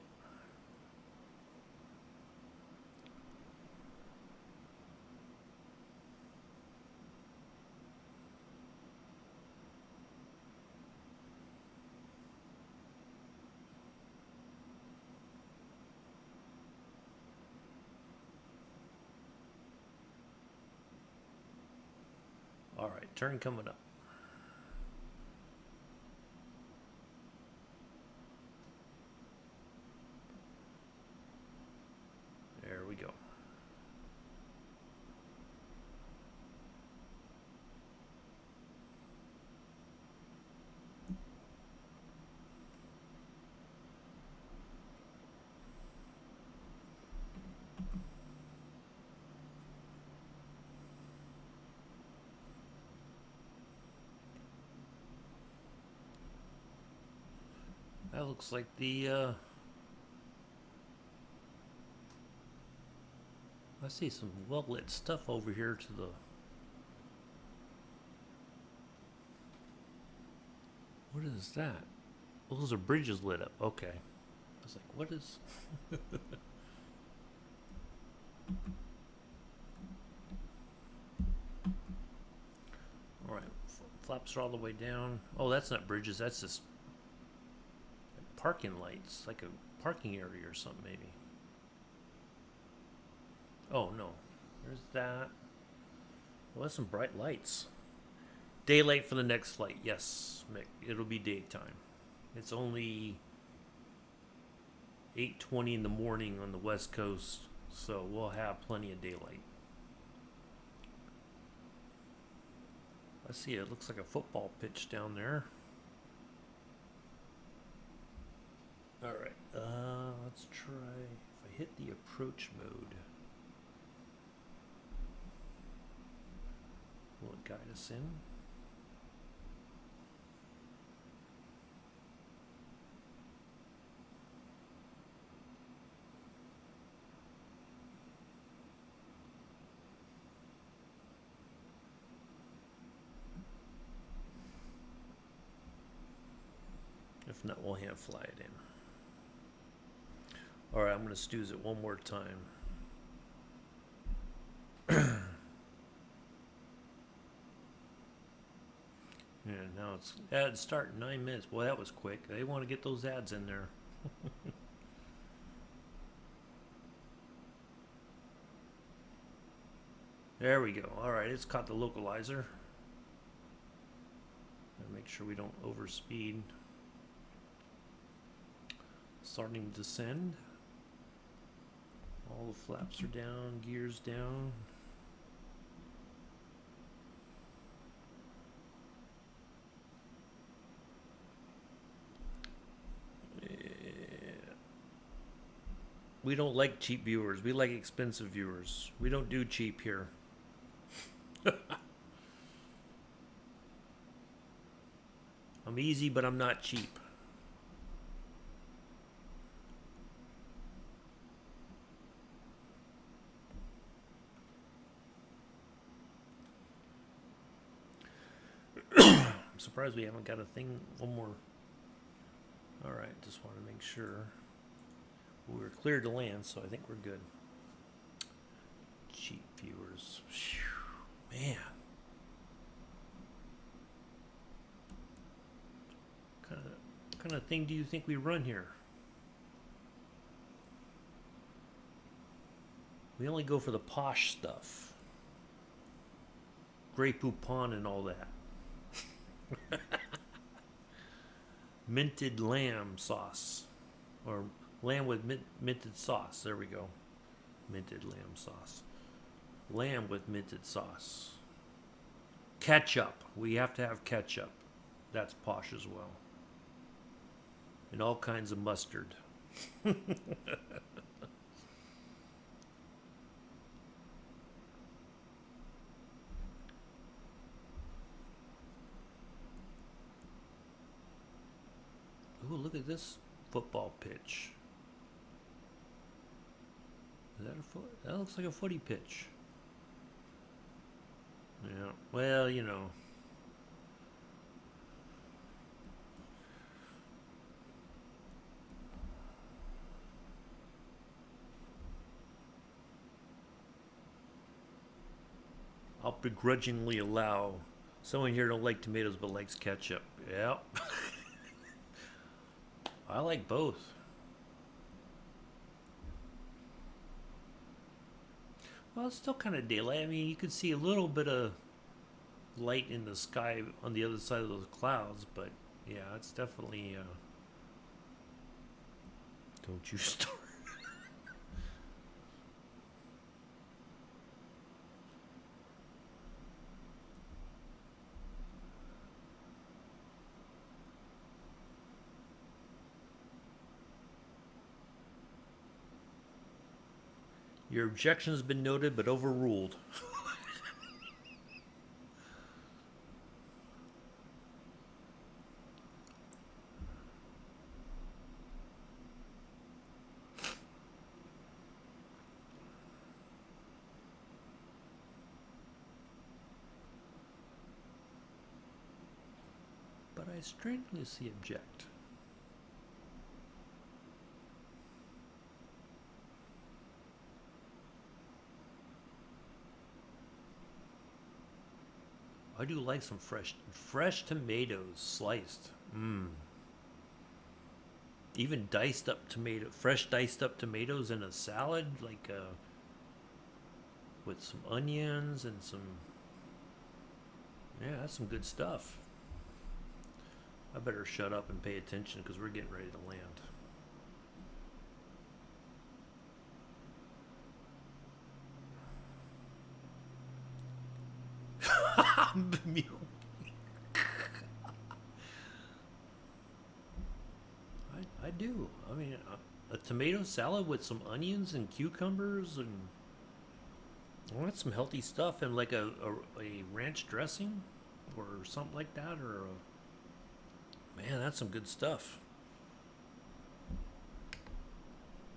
All right, turn coming up. There we go. That looks like the I see some well-lit stuff over here to the... What is that? Well, those are bridges lit up. Okay. I was like, what is... Alright. Flaps are all the way down. Oh, that's not bridges. That's just parking lights. Like a parking area or something, maybe. Oh, no. There's that. Well, that's some bright lights. Daylight for the next flight. Yes, Mick. It'll be daytime. It's only 8:20 in the morning on the West Coast, so we'll have plenty of daylight. I see it looks like a football pitch down there. All right, let's try. If I hit the approach mode, will it guide us in? If not, we'll hand fly it in. All right, I'm going to snooze it one more time. And now it's ad start in 9 minutes. Boy, that was quick. They want to get those ads in there. There we go. All right, it's caught the localizer. Make sure we don't overspeed. Starting to descend. All the flaps are down, gears down. We don't like cheap viewers. We like expensive viewers. We don't do cheap here. I'm easy, but I'm not cheap. I'm surprised we haven't got a thing. One more. All right, just want to make sure. We were cleared to land, so I think we're good. Cheap viewers. Whew, man. What kind of thing do you think we run here? We only go for the posh stuff. Grey Poupon and all that. Minted lamb sauce. Or lamb with minted sauce. There we go. Minted lamb sauce. Lamb with minted sauce. Ketchup. We have to have ketchup. That's posh as well. And all kinds of mustard. Ooh, look at this football pitch. Is that a foot? That looks like a footy pitch. Yeah, well, you know. I'll begrudgingly allow someone here don't like tomatoes but likes ketchup. Yeah. I like both. Well, it's still kind of daylight. I mean, you could see a little bit of light in the sky on the other side of those clouds, but yeah, it's definitely. Don't you start. Your objection has been noted but overruled. But I strenuously object. I do like some fresh tomatoes sliced. Even fresh diced up tomatoes in a salad, like with some onions and some Yeah, that's some good stuff. I better shut up and pay attention because we're getting ready to land. I do. I mean, a tomato salad with some onions and cucumbers and well, that's some healthy stuff and like a ranch dressing or something like that or man, that's some good stuff.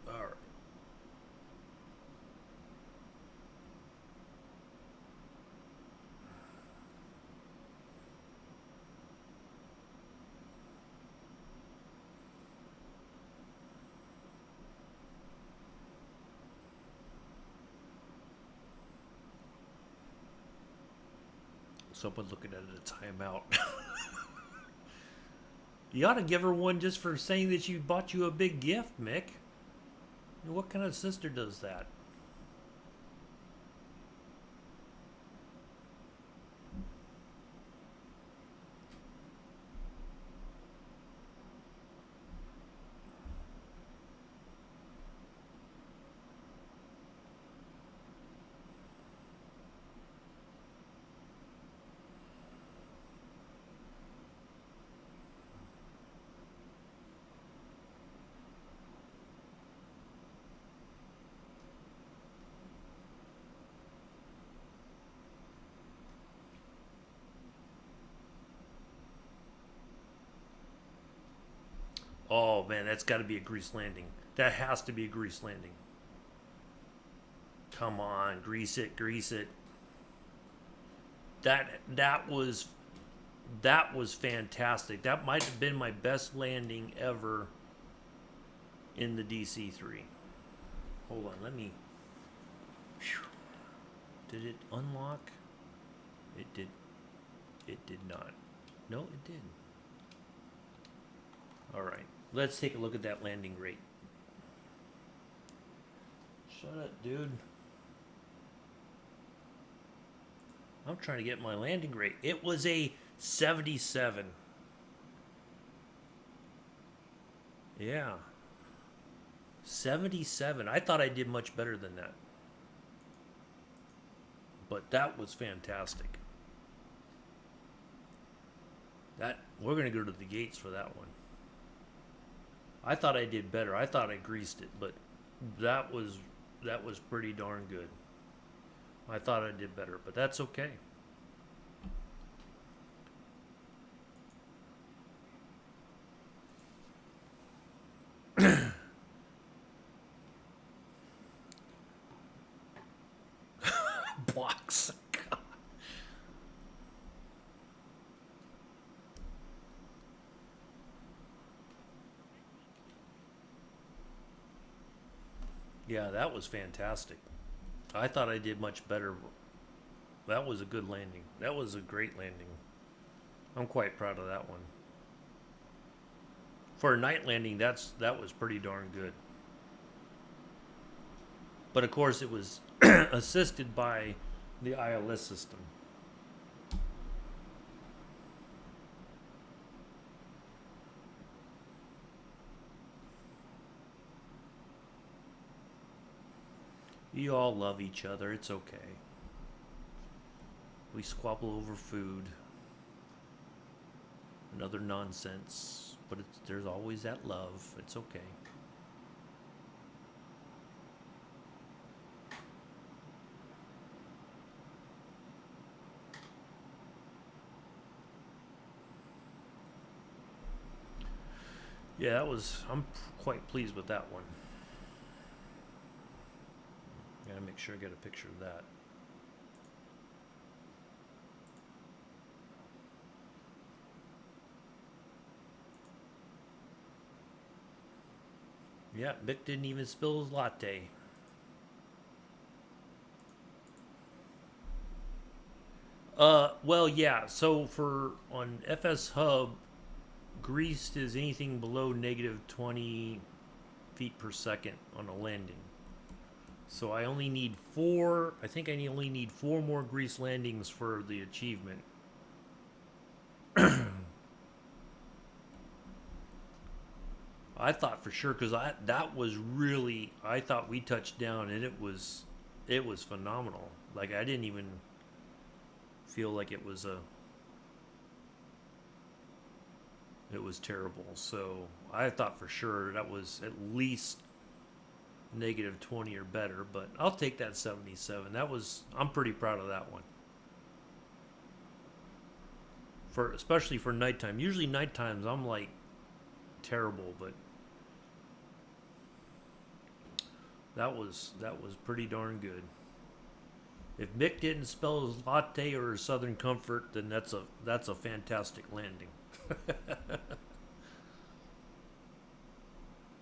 All right. Someone looking at a timeout. You ought to give her one just for saying that she bought you a big gift, Mick. What kind of sister does that? Oh man, that's got to be a grease landing. That has to be a grease landing. Come on, grease it, grease it. That that was fantastic. That might have been my best landing ever in the DC-3. Hold on, let me. Whew. Did it unlock? It did. It did not. No, it did. All right, let's take a look at that landing rate. Shut up, dude. I'm trying to get my landing rate. It was a 77. Yeah. 77. I thought I did much better than that. But that was fantastic. That we're going to go to the gates for that one. I thought I did better. I thought I greased it, but that was pretty darn good. I thought I did better, but that's okay. Blocks. Yeah, that was fantastic. I thought I did much better. That was a good landing. That was a great landing. I'm quite proud of that one. For a night landing, that was pretty darn good. But of course, it was assisted by the ILS system. You all love each other. It's okay. We squabble over food and other nonsense, but there's always that love. It's okay. Yeah, I'm quite pleased with that one. Gotta make sure I get a picture of that. Yeah, Mick didn't even spill his latte. Well, yeah. So for on FS Hub, greased is anything below negative 20 feet per second on a landing. So I only need four. I think I only need four more grease landings for the achievement. I thought for sure because that was really I thought we touched down and it was phenomenal. Like I didn't even feel like it was terrible. So I thought for sure that was at least -20 or better. But I'll take that 77. I'm pretty proud of that one. For especially for nighttime. Usually night times I'm like terrible, but that was pretty darn good. If Mick didn't spell his latte or his Southern Comfort, then that's a fantastic landing. It's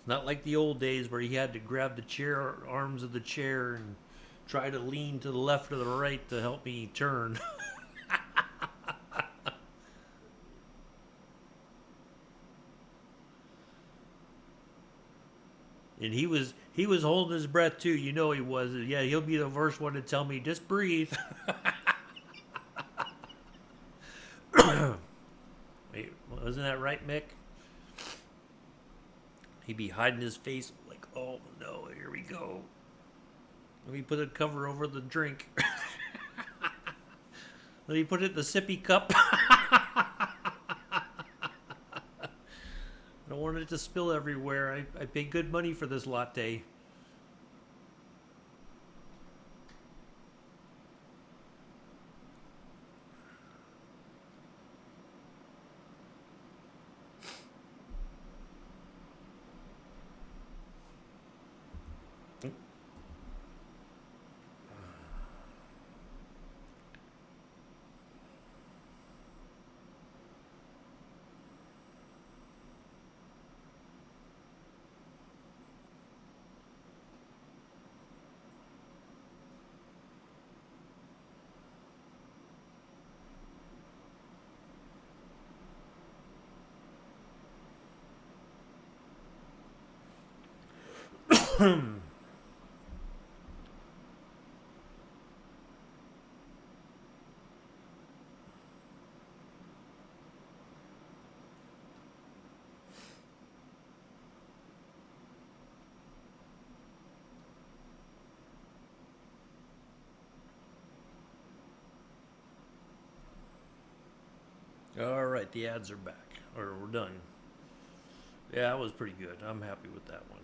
not like the old days where he had to grab the chair arms of the chair and try to lean to the left or the right to help me turn. And he was holding his breath too. You know he was. Yeah, he'll be the first one to tell me just breathe. Wait, wasn't that right, Mick? He'd be hiding his face like, oh no, here we go. Let me put a cover over the drink. Let me put it in the sippy cup. I don't want it to spill everywhere. I paid good money for this latte. All right, the ads are back, or we're done. Yeah, that was pretty good. I'm happy with that one.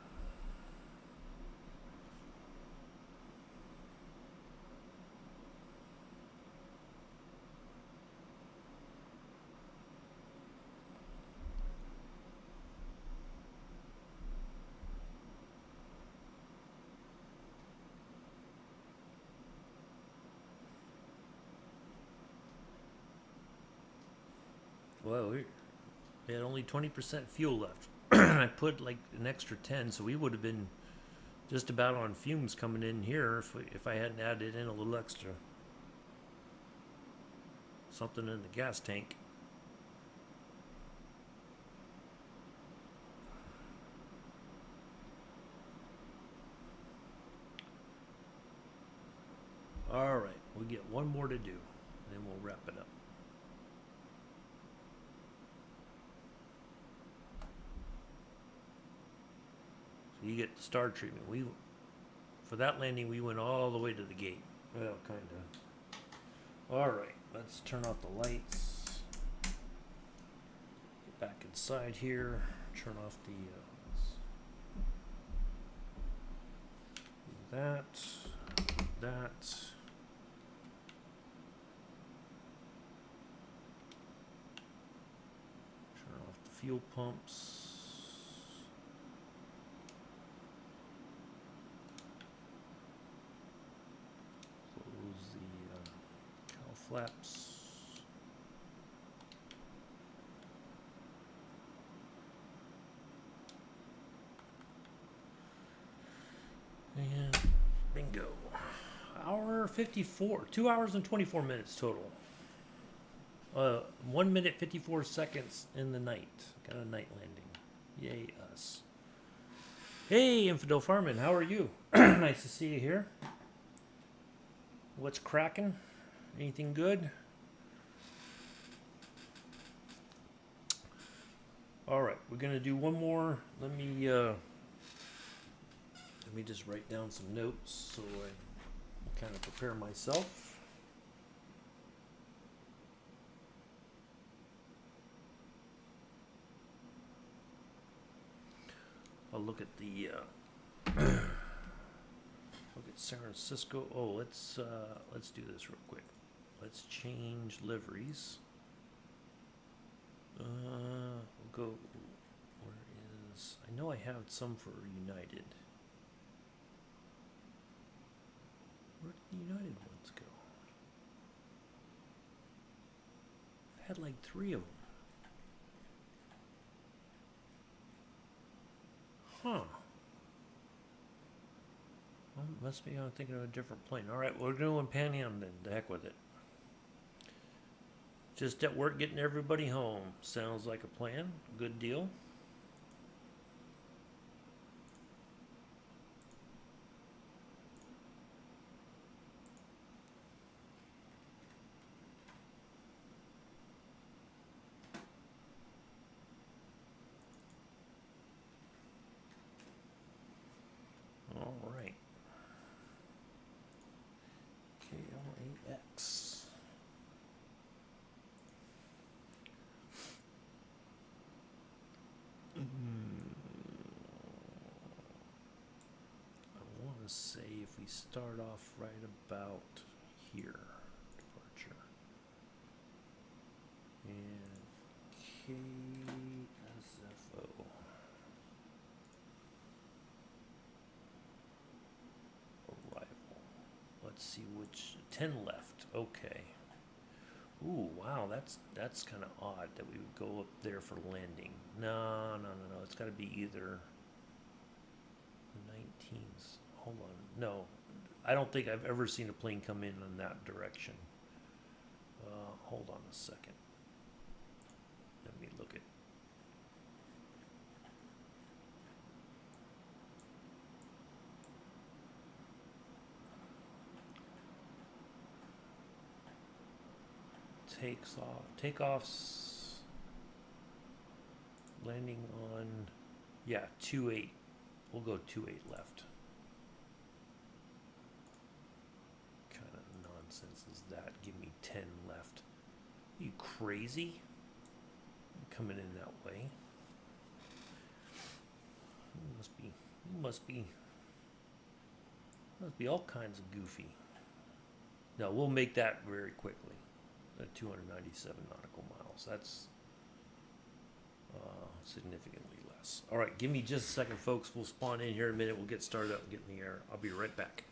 Well, we had only 20% fuel left. I put like an extra 10, so we would have been just about on fumes coming in here if I hadn't added in a little extra something in the gas tank. All right, we get one more to do, and then we'll wrap it up. So you get the star treatment. For that landing, we went all the way to the gate. Well, kind of. All right, let's turn off the lights. Get back inside here. Turn off the. That. Turn off the fuel pumps. Close the cowl flaps. And bingo. Hour 54. 2 hours and 24 minutes total. 1 minute 54 seconds in the night. Got a night landing. Yay us. Hey Infidel Farman, how are you? Nice to see you here. What's cracking? Anything good? All right, we're gonna do one more. Let me just write down some notes so I kind of prepare myself. I'll look at the look at San Francisco. Oh, let's do this real quick. Let's change liveries. We'll go. Where is? I know I have some for United. Where did the United ones go? I had like 3 of them. Huh. Well, must be I'm thinking of a different plane. All right, we're doing Pan Am then. The heck with it. Just at work getting everybody home. Sounds like a plan. Good deal. All right. KLAX. I want to say if we start off right about here, departure, and KSFO. Arrival. Let's see which 10 left. Okay. Ooh, wow, that's kind of odd that we would go up there for landing. No, no, no, no. It's got to be either the 19th. Hold on. No, I don't think I've ever seen a plane come in that direction. Hold on a second. Let me look at. Takeoffs, landing on, yeah, 2-8. We'll go 2-8 left. Kind of nonsense is that? Give me 10 left. Are you crazy? Coming in that way. Must be all kinds of goofy. No, we'll make that very quickly. 297 nautical miles. That's significantly less. All right, give me just a second, folks. We'll spawn in here in a minute. We'll get started up and get in the air. I'll be right back.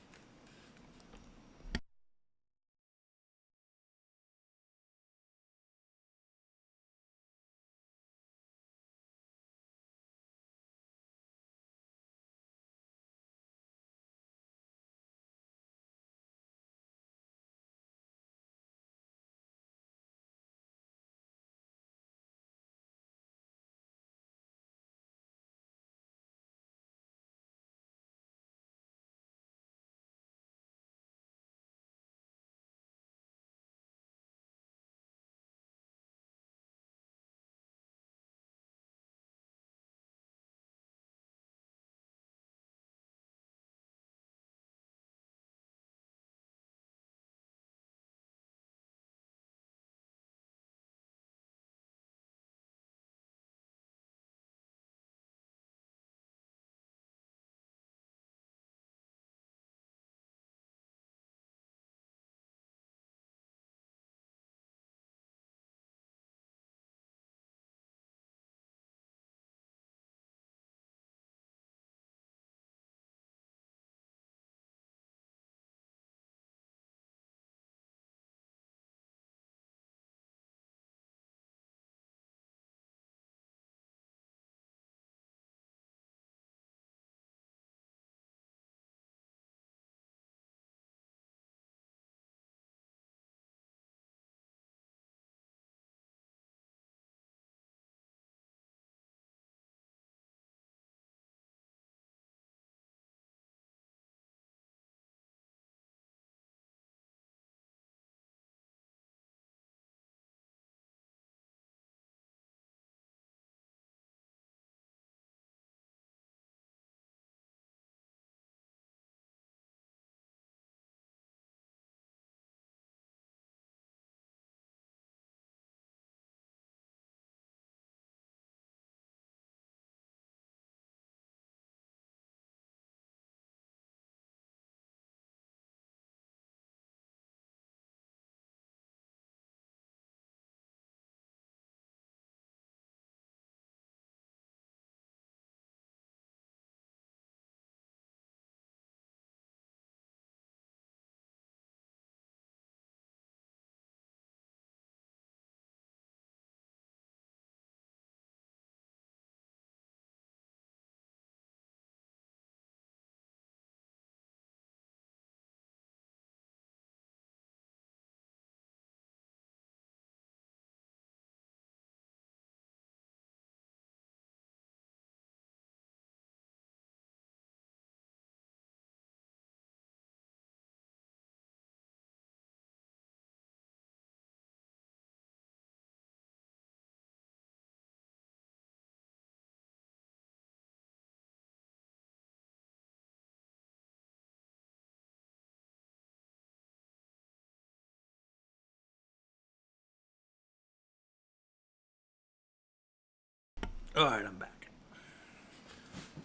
All right, I'm back.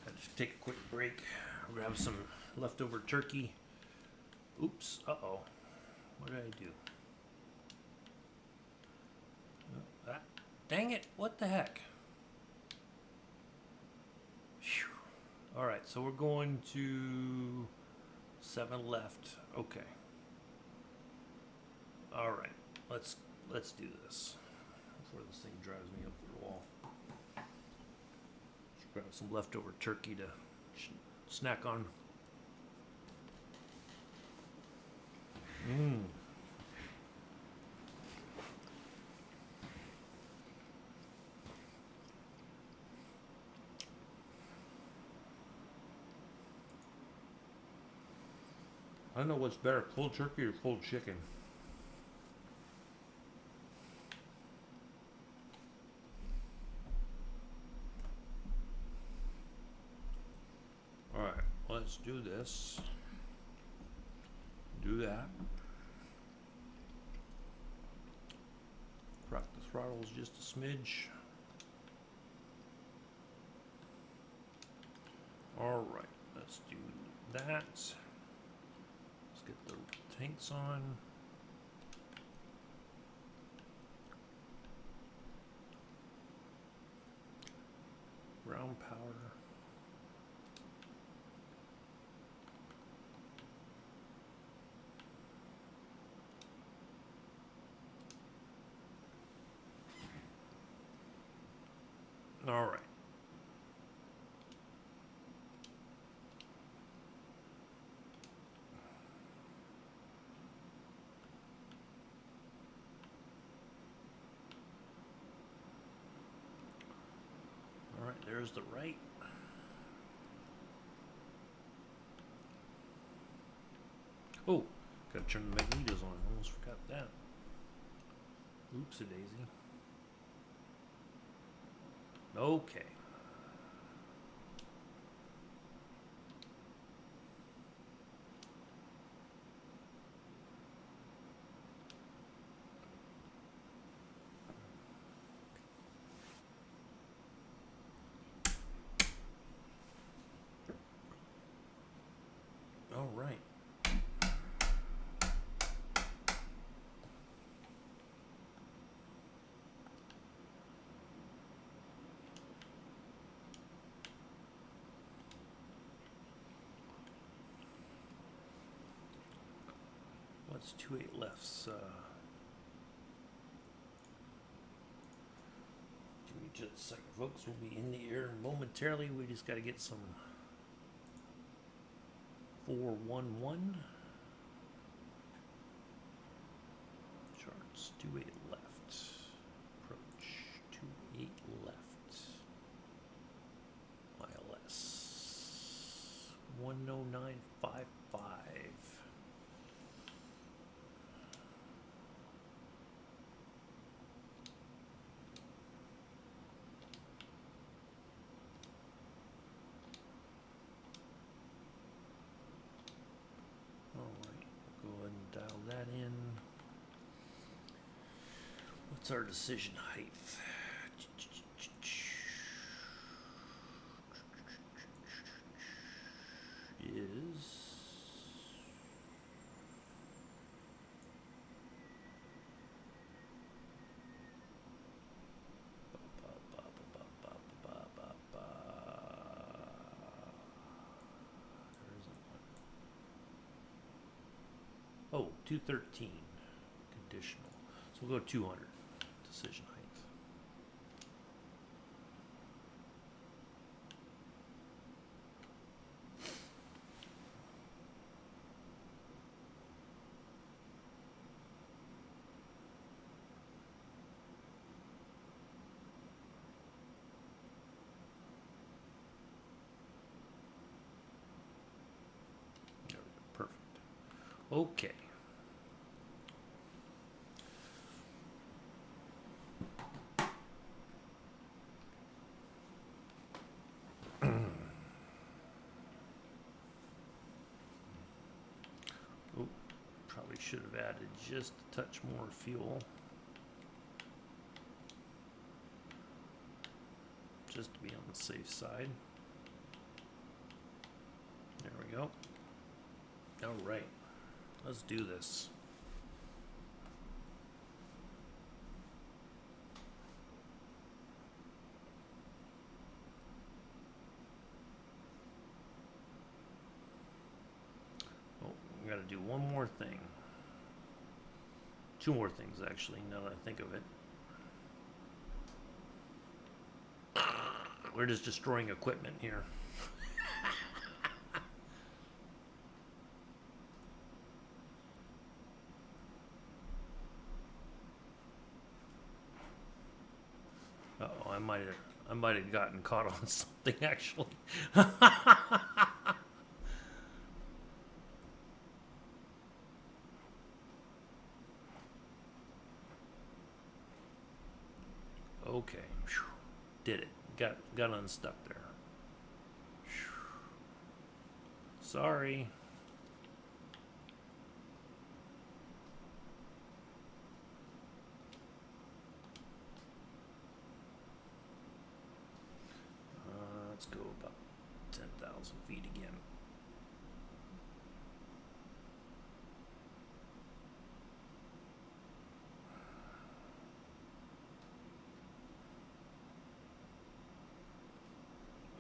I'll just take a quick break. Grab some leftover turkey. Oops. Uh-oh. What did I do? Ah, dang it. What the heck? Whew. All right, so we're going to 7 left. Okay. All right. Let's do this before this thing drives me up the wall. Just grab some leftover turkey to snack on. Mmm. I don't know what's better, cold turkey or cold chicken. All right, let's do this. Do that. Crack the throttles just a smidge. All right, let's do that. Let's get the tanks on. Ground power. All right. All right, there's the right. Oh, gotta turn the magnetos on. Almost forgot that. Oopsie daisy. Okay. All right. What's 28 lefts? Give me just a second, folks. We'll be in the air momentarily. We just got to get some 411 charts. 28 left. Approach. 28 left. ILS 10955. Dial that in. What's our decision height? Is oh, 213 conditional. So we'll go 200 decision height. There we go. Perfect. Okay. Probably should have added just a touch more fuel. just to be on the safe side. There we go. All right, let's do this. Oh, we gotta do one more thing. Two more things, actually, now that I think of it. We're just destroying equipment here. Uh-oh, I might have gotten caught on something, actually. Okay, whew. Did it. Got unstuck there. Whew. Sorry. Let's go about 10,000 feet again.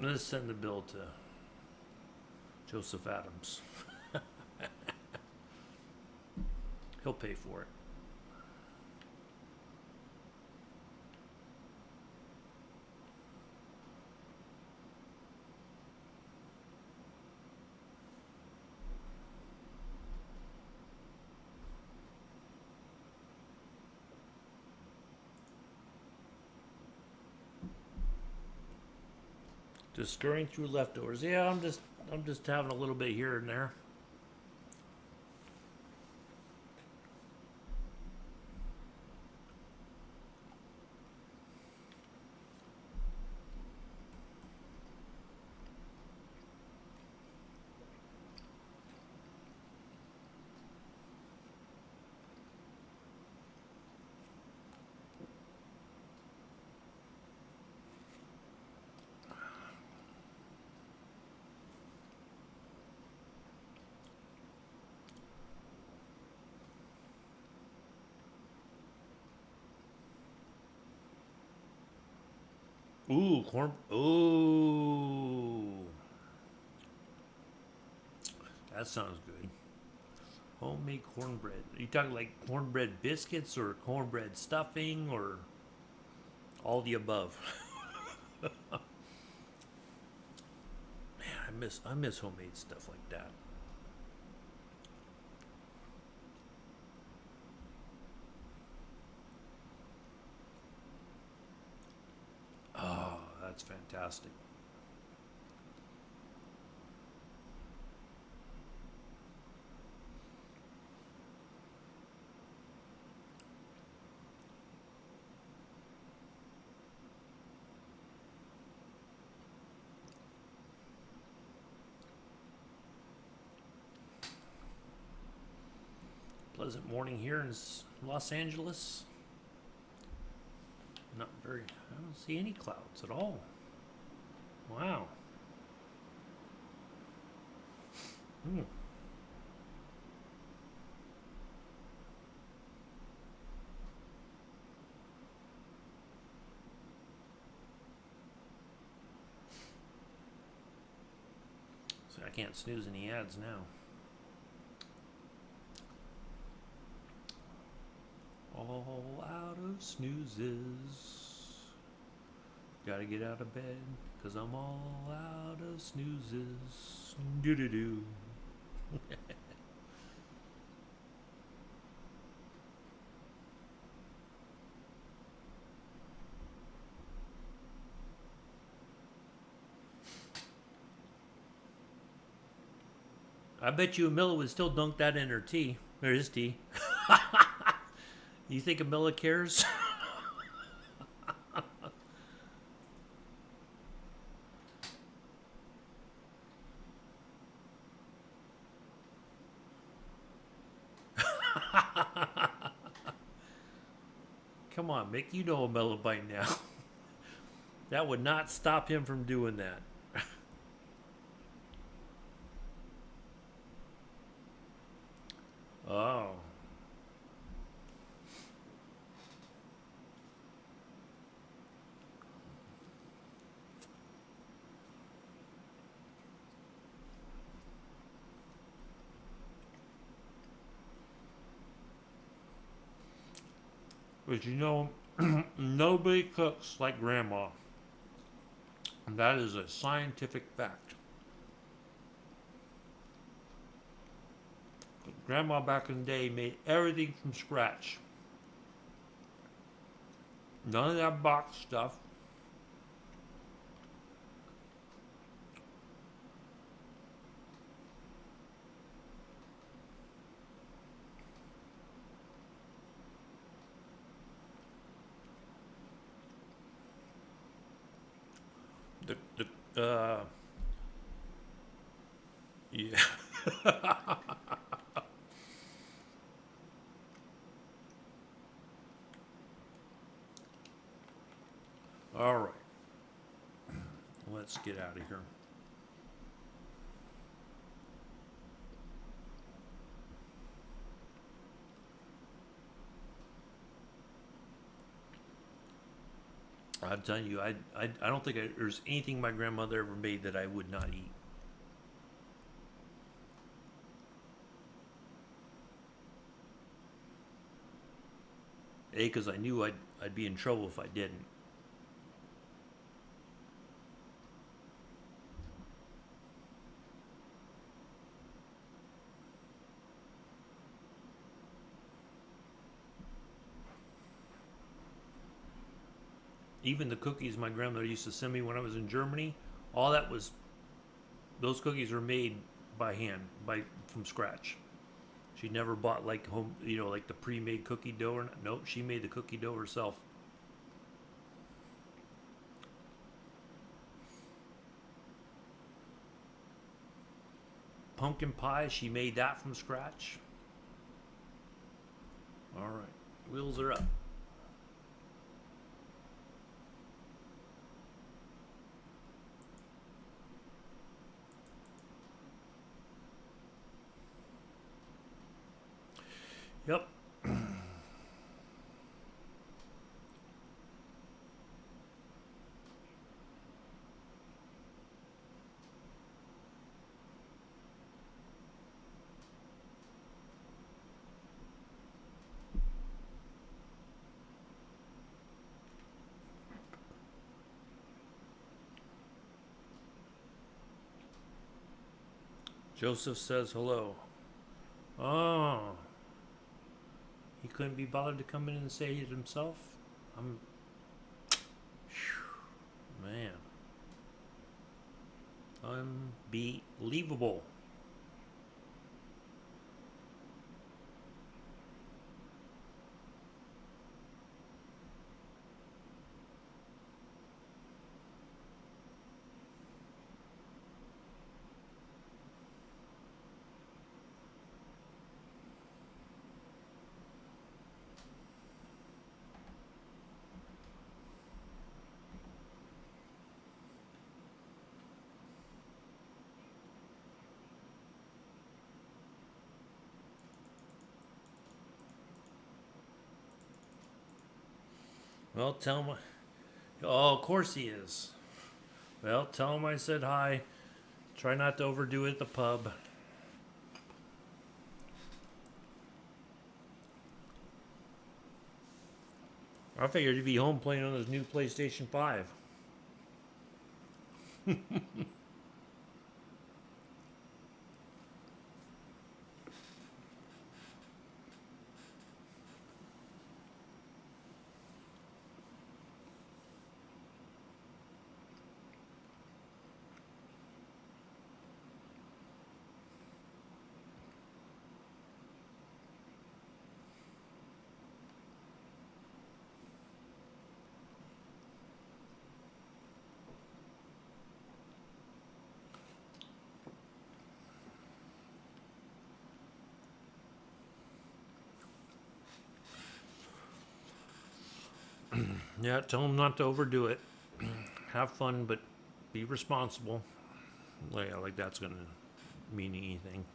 Let's send the bill to Joseph Adams. He'll pay for it. Just scurrying through leftovers. Yeah, I'm just having a little bit here and there. Ooh, corn. Ooh. That sounds good. Homemade cornbread. Are you talking like cornbread biscuits or cornbread stuffing or all the above? Man, I miss homemade stuff like that. Oh, that's fantastic. Pleasant morning here in Los Angeles. Not very, I don't see any clouds at all. Wow. Hmm. So I can't snooze any ads now. All out of snoozes. Gotta get out of bed, 'cause I'm all out of snoozes. Doo-doo-doo. I bet you Amilla would still dunk that in her tea. Or his tea. You think Amilla cares? Come on, Mick. You know Amilla by now. That would not stop him from doing that. Oh. But you know, nobody cooks like grandma. And that is a scientific fact. Grandma back in the day made everything from scratch. None of that box stuff. The yeah. All right. Let's get out of here. I'm telling you, I don't think there's anything my grandmother ever made that I would not eat. A, because I knew I'd be in trouble if I didn't. Even the cookies my grandmother used to send me when I was in Germany, all that was those cookies were made by hand, by from scratch. She never bought like home, like the pre-made cookie dough. Or not. Nope, she made the cookie dough herself. Pumpkin pie, she made that from scratch. All right, wheels are up. Yep. Joseph says hello. Oh, he couldn't be bothered to come in and say it himself. I'm, man, unbelievable. Well, tell him. Oh, of course he is. Well, tell him I said hi. Try not to overdo it at the pub. I figured he'd be home playing on his new PlayStation 5. Yeah, tell him not to overdo it. have fun, but be responsible. Like that's gonna mean anything.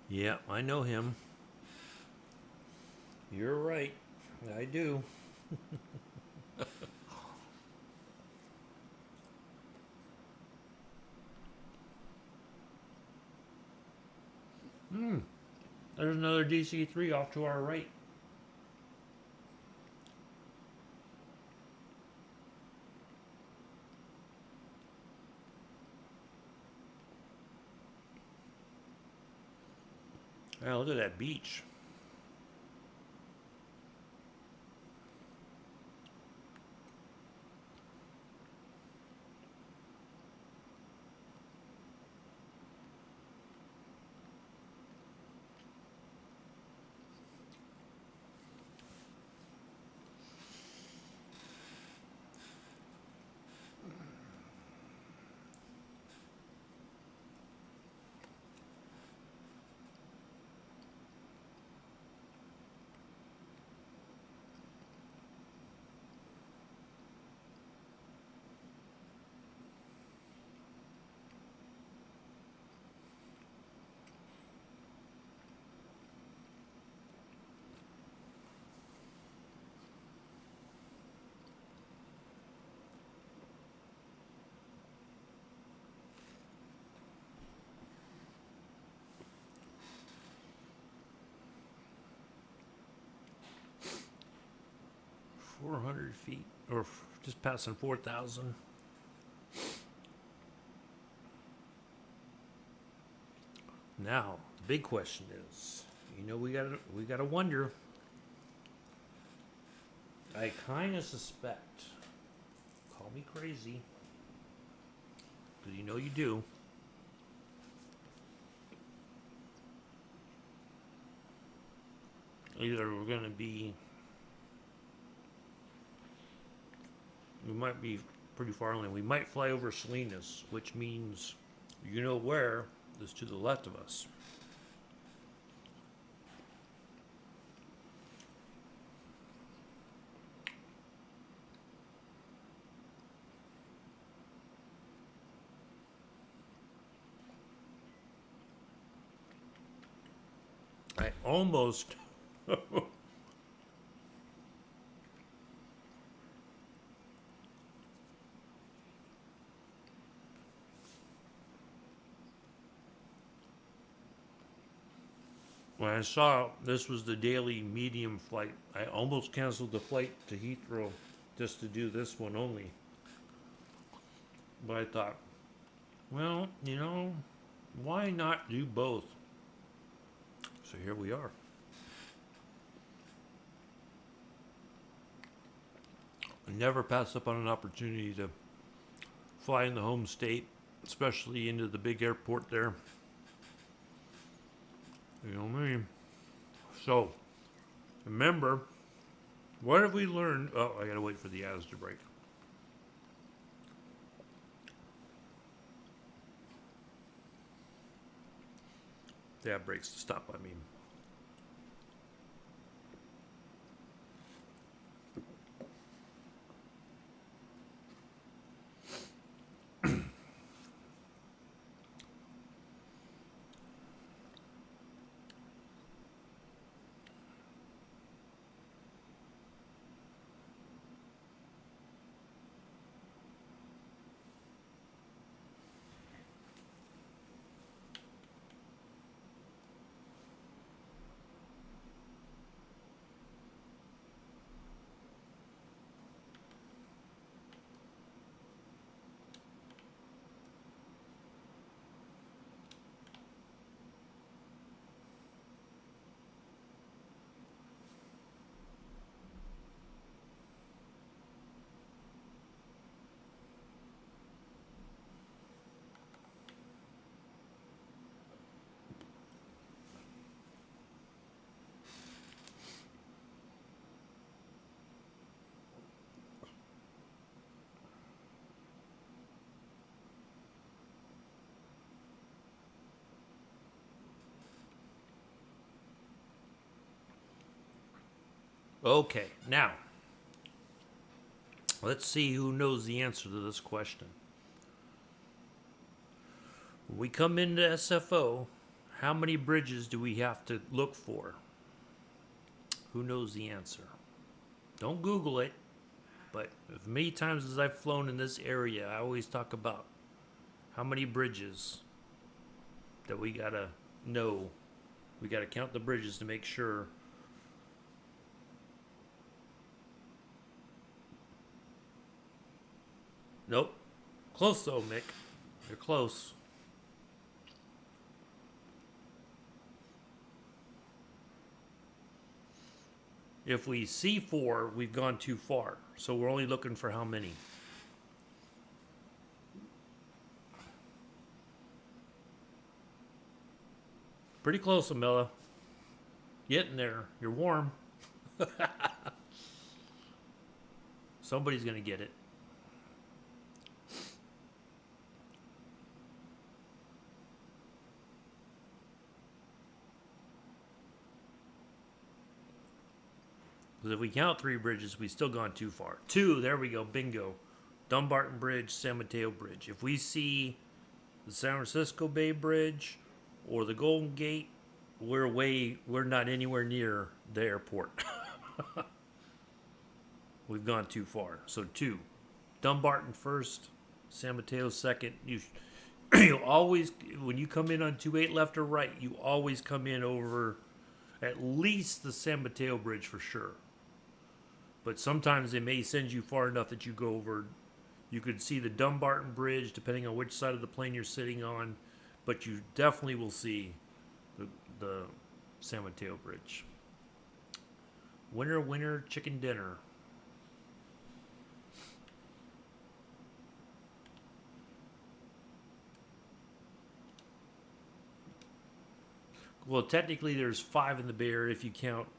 Yeah, I know him. You're right. I do. Hmm. There's another DC-3 off to our right. Wow, look at that beach. $400 or just passing 4,000. Now, the big question is, we gotta wonder. I kind of suspect. Call me crazy, because you do. Either we're gonna be, we might be pretty far inland. We might fly over Salinas, which means where is to the left of us. I almost. When I saw this was the daily medium flight, I almost canceled the flight to Heathrow just to do this one only. But I thought, well, why not do both? So here we are. I never pass up on an opportunity to fly in the home state, especially into the big airport there. You know what I mean? So, remember, what have we learned? Oh, I gotta wait for the ads to break. The ad breaks to stop, I mean. Okay, now let's see who knows the answer to this question. When we come into SFO, how many bridges do we have to look for? Who knows the answer? Don't Google it, but as many times as I've flown in this area, I always talk about how many bridges that we gotta know. We gotta count the bridges to make sure. Nope. Close though, Mick. You're close. If we see 4, we've gone too far. So we're only looking for how many? Pretty close, Amela. Getting there. You're warm. Somebody's going to get it. Because if we count 3 bridges, we've still gone too far. 2, there we go, bingo. Dumbarton Bridge, San Mateo Bridge. If we see the San Francisco Bay Bridge or the Golden Gate, we're not anywhere near the airport. We've gone too far. So 2, Dumbarton first, San Mateo second. You always, when you come in on 28 left or right, you always come in over at least the San Mateo Bridge for sure. But sometimes they may send you far enough that you go over. You could see the Dumbarton Bridge depending on which side of the plane you're sitting on, but you definitely will see the San Mateo Bridge. Winner, winner, chicken dinner. Well, technically there's 5 in the Bay Area if you count.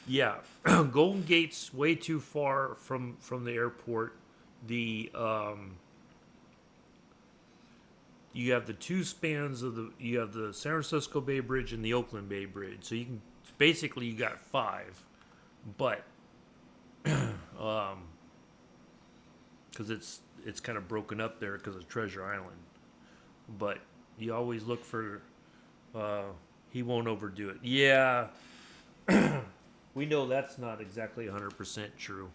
Yeah, Golden Gate's way too far from the airport. The you have the 2 spans of you have the San Francisco Bay Bridge and the Oakland Bay Bridge. So you can basically, you got 5, but because it's kind of broken up there because of Treasure Island. But you always look for he won't overdo it. Yeah. We know that's not exactly 100% true.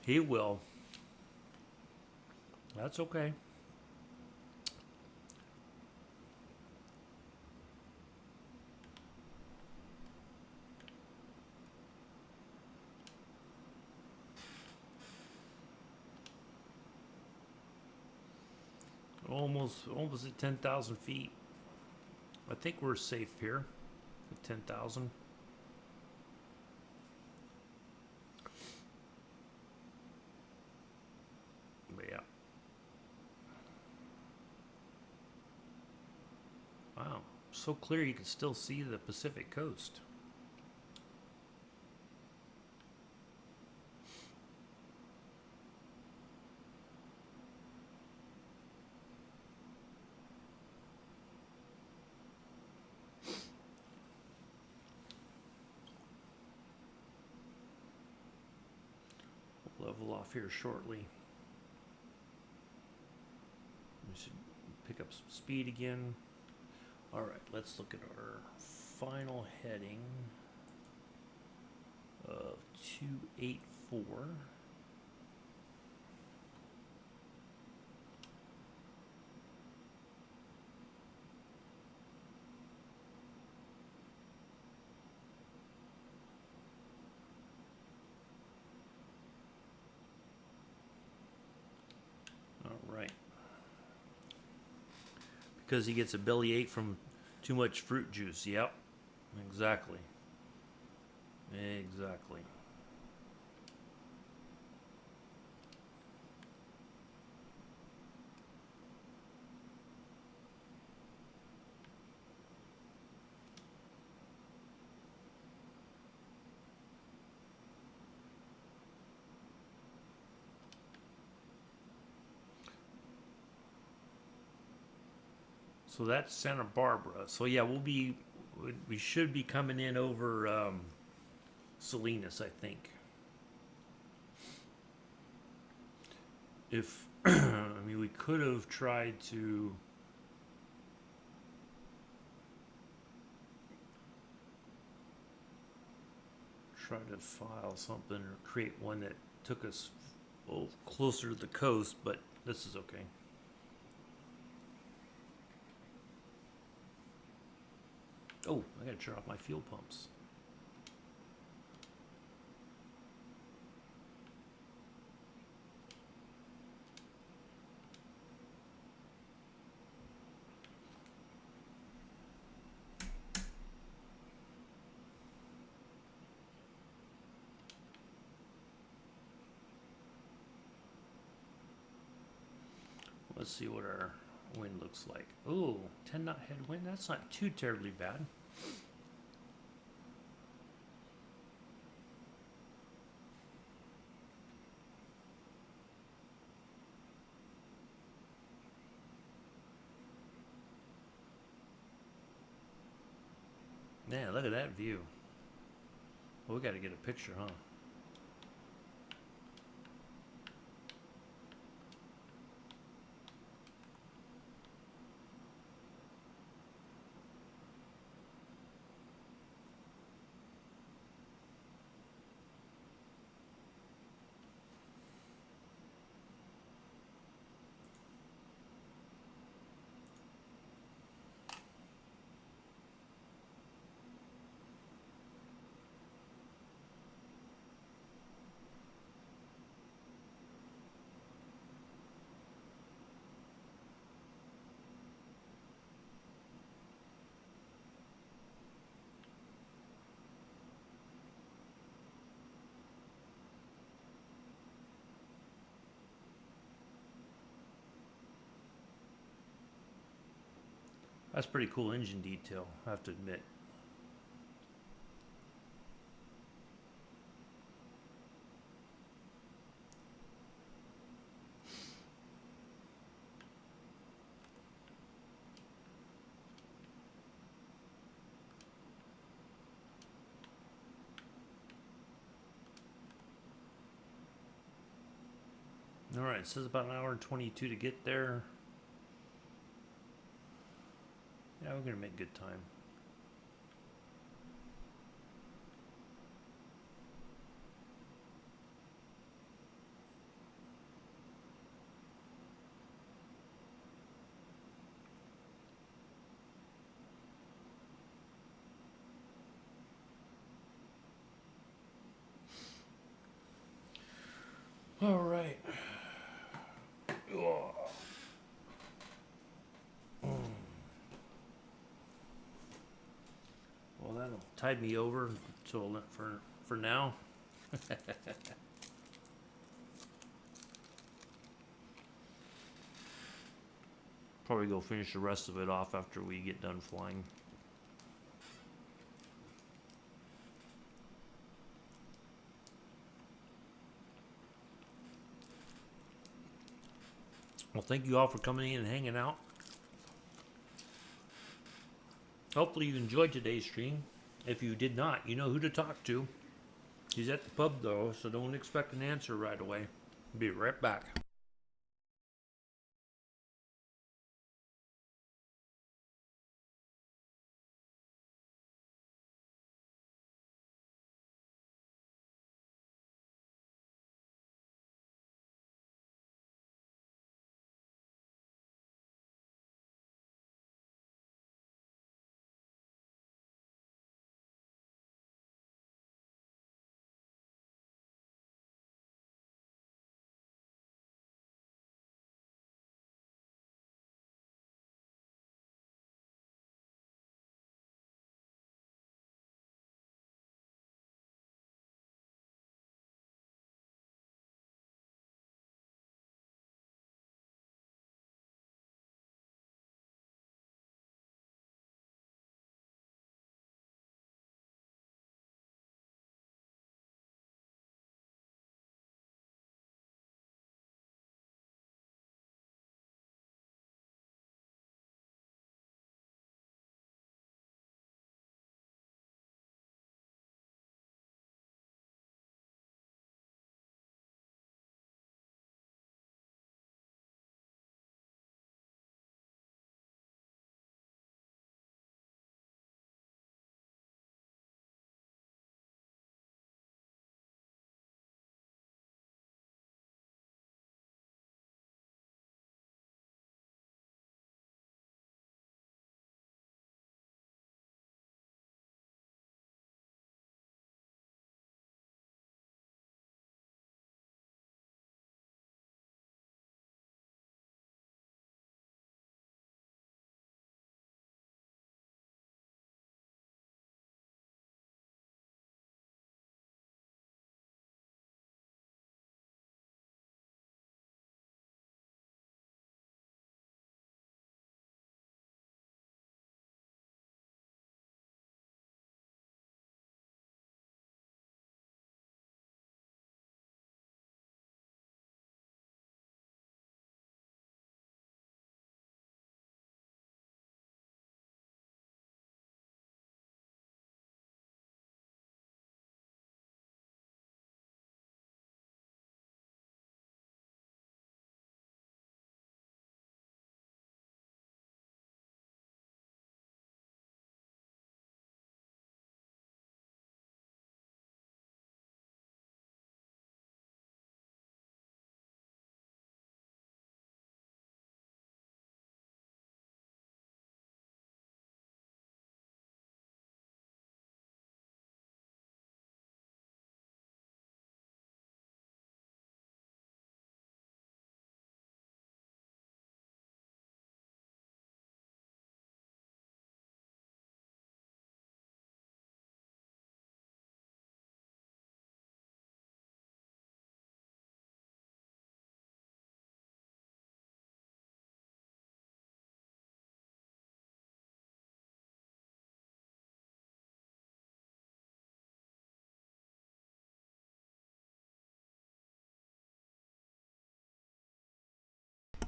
He will. That's okay. Almost at 10,000 feet. I think we're safe here at 10,000. Yeah. Wow. So clear you can still see the Pacific coast. Level off here shortly. We should pick up some speed again. All right, let's look at our final heading of 284. Right. Because he gets a bellyache from too much fruit juice. Yep. Exactly. Exactly. So that's Santa Barbara. So yeah, we should be coming in over Salinas, I think. If I mean, we could have tried to file something or create one that took us closer to the coast, but this is okay. Oh, I gotta turn off my fuel pumps. Let's see what our wind looks like. Oh, 10 knot headwind. That's not too terribly bad. Man, look at that view. Well, we got to get a picture, huh? That's pretty cool engine detail, I have to admit. All right, it says about an hour and 22 to get there. Yeah, we're gonna make good time. All right. Oh. Well, that'll tide me over until for now. Probably go finish the rest of it off after we get done flying. Well, thank you all for coming in and hanging out. Hopefully you enjoyed today's stream. If you did not, you know who to talk to. He's at the pub though, so don't expect an answer right away. Be right back.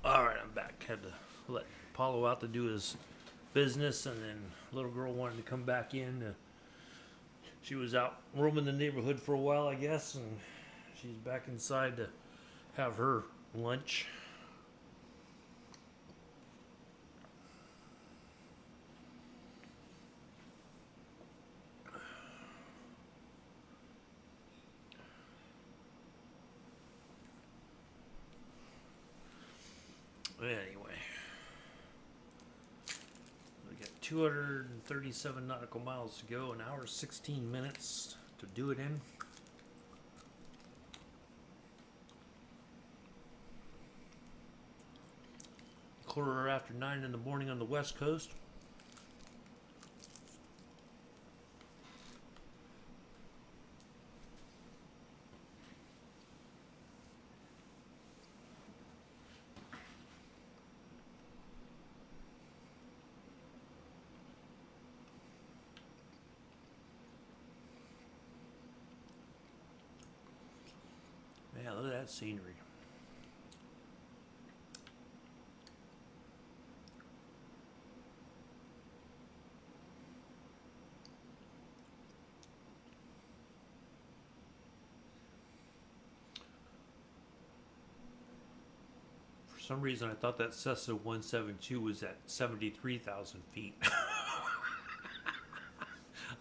All right, I'm back. Had to let Paulo out to do his business, and then little girl wanted to come back in. She was out roaming the neighborhood for a while, I guess, and she's back inside to have her lunch. Anyway, we got 237 nautical miles to go, an hour 16 minutes to do it in. Quarter after 9 in the morning on the west coast. Man, look at that scenery. For some reason, I thought that Cessna 172 was at 73,000 feet.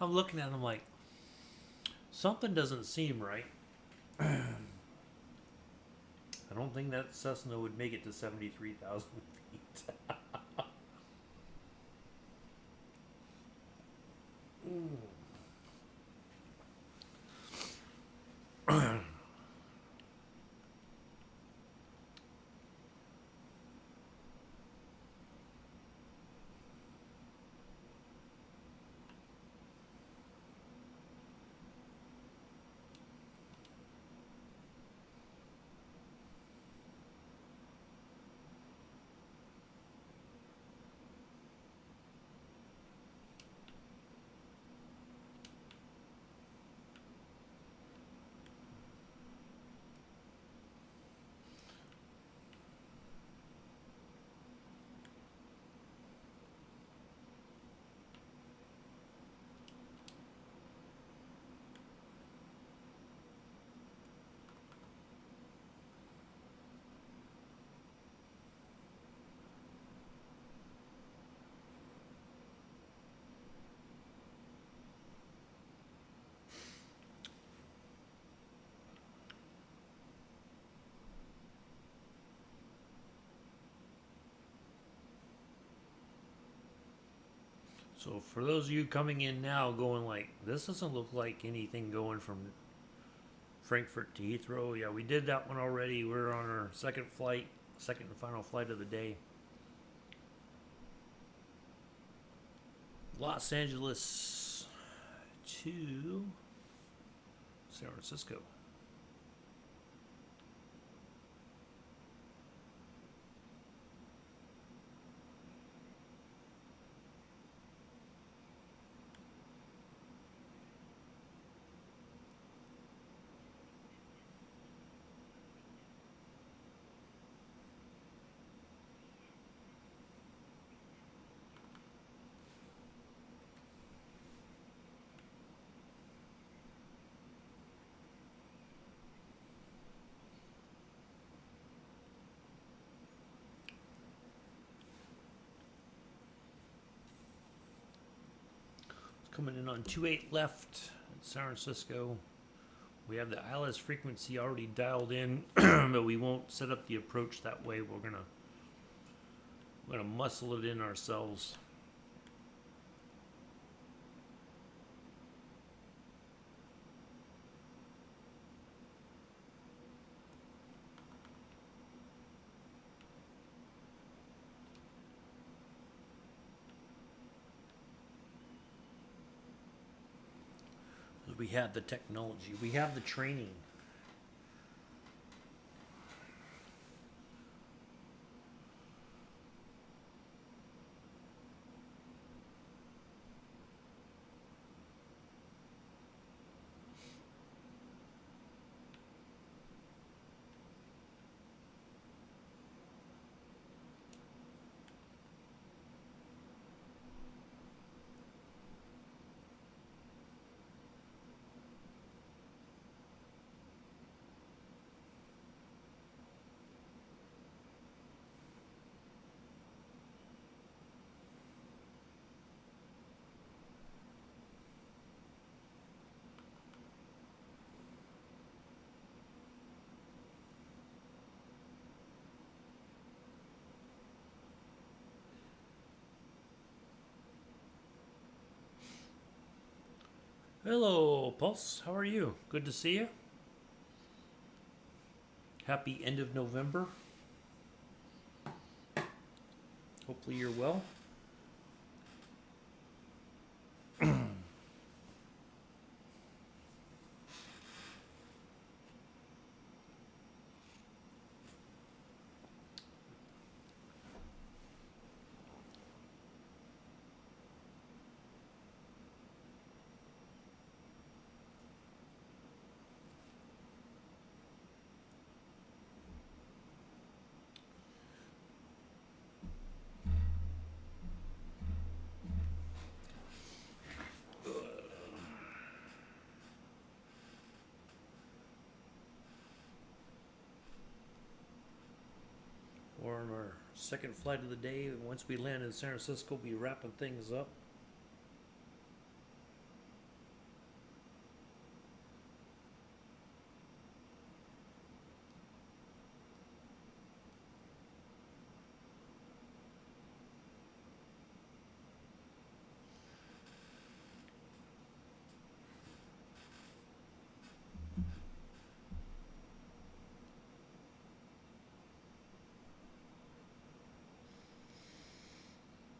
I'm looking at them like, something doesn't seem right. I don't think that Cessna would make it to 73,000 feet. So for those of you coming in now going like, this doesn't look like anything going from Frankfurt to Heathrow. Yeah, we did that one already. We're on our second and final flight of the day. Los Angeles to San Francisco. Coming in on 28 left at San Francisco. We have the ILS frequency already dialed in, but we won't set up the approach that way. We're gonna muscle it in ourselves. We have the technology, we have the training. Hello, Pulse. How are you? Good to see you. Happy end of November. Hopefully you're well. We're on our second flight of the day. Once we land in San Francisco, we'll be wrapping things up.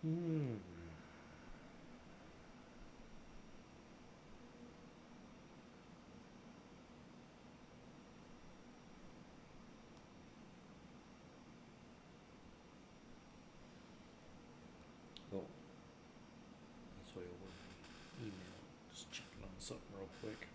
Hmm. Oh, that's why I opened the email. Just checking on something real quick.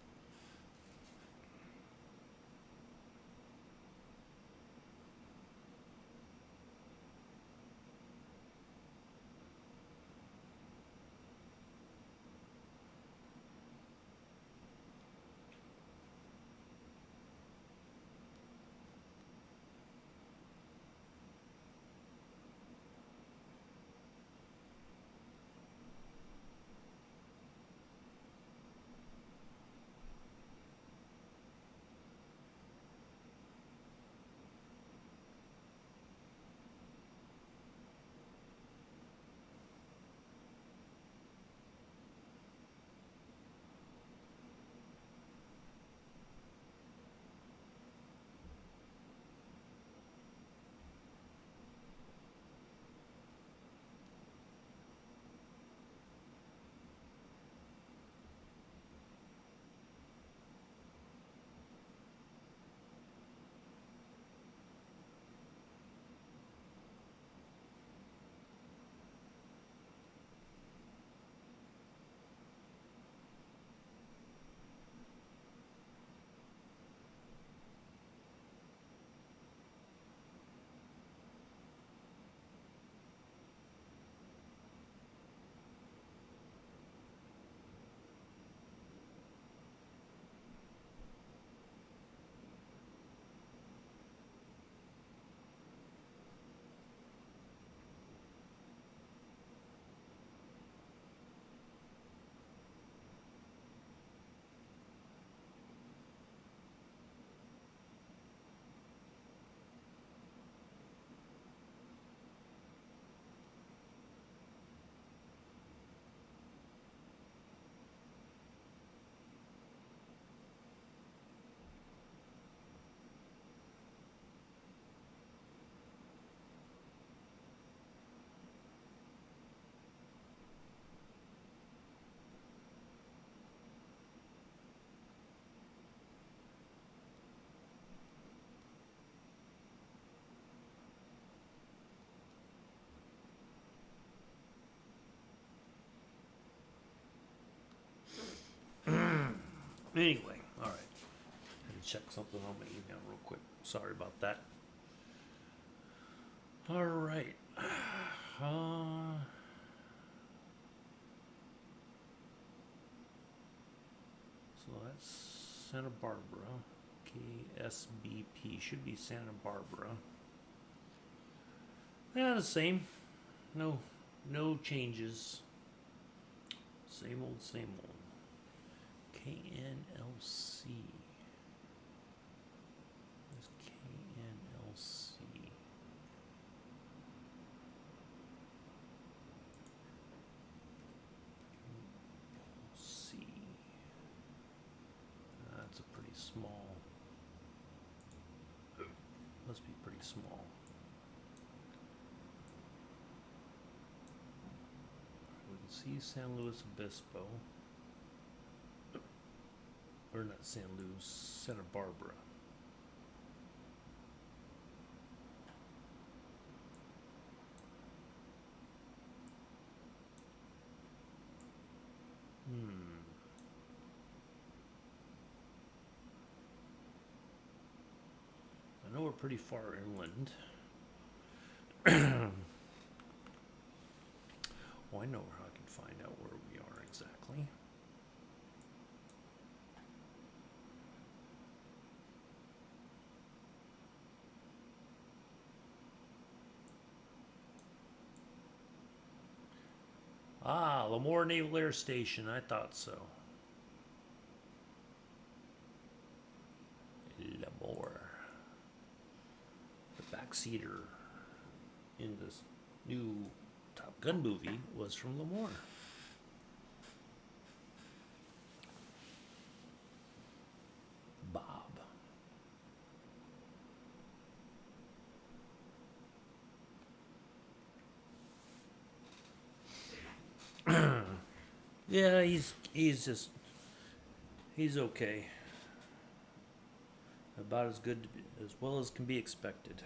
Anyway, all right. Let me check something on my email real quick. Sorry about that. All right. So that's Santa Barbara. KSBP should be Santa Barbara. Yeah, the same. No changes. Same old, same old. KNLC. Where's KNLC? C. small. We can see San Luis Obispo. Or not San Luis, Santa Barbara. I know we're pretty far inland. Well, I know how I can find out where we are exactly. Ah, Lemoore Naval Air Station. I thought so. Lemoore. The backseater in this new Top Gun movie was from Lemoore. Bob. Yeah, he's okay. About as good as well as can be expected.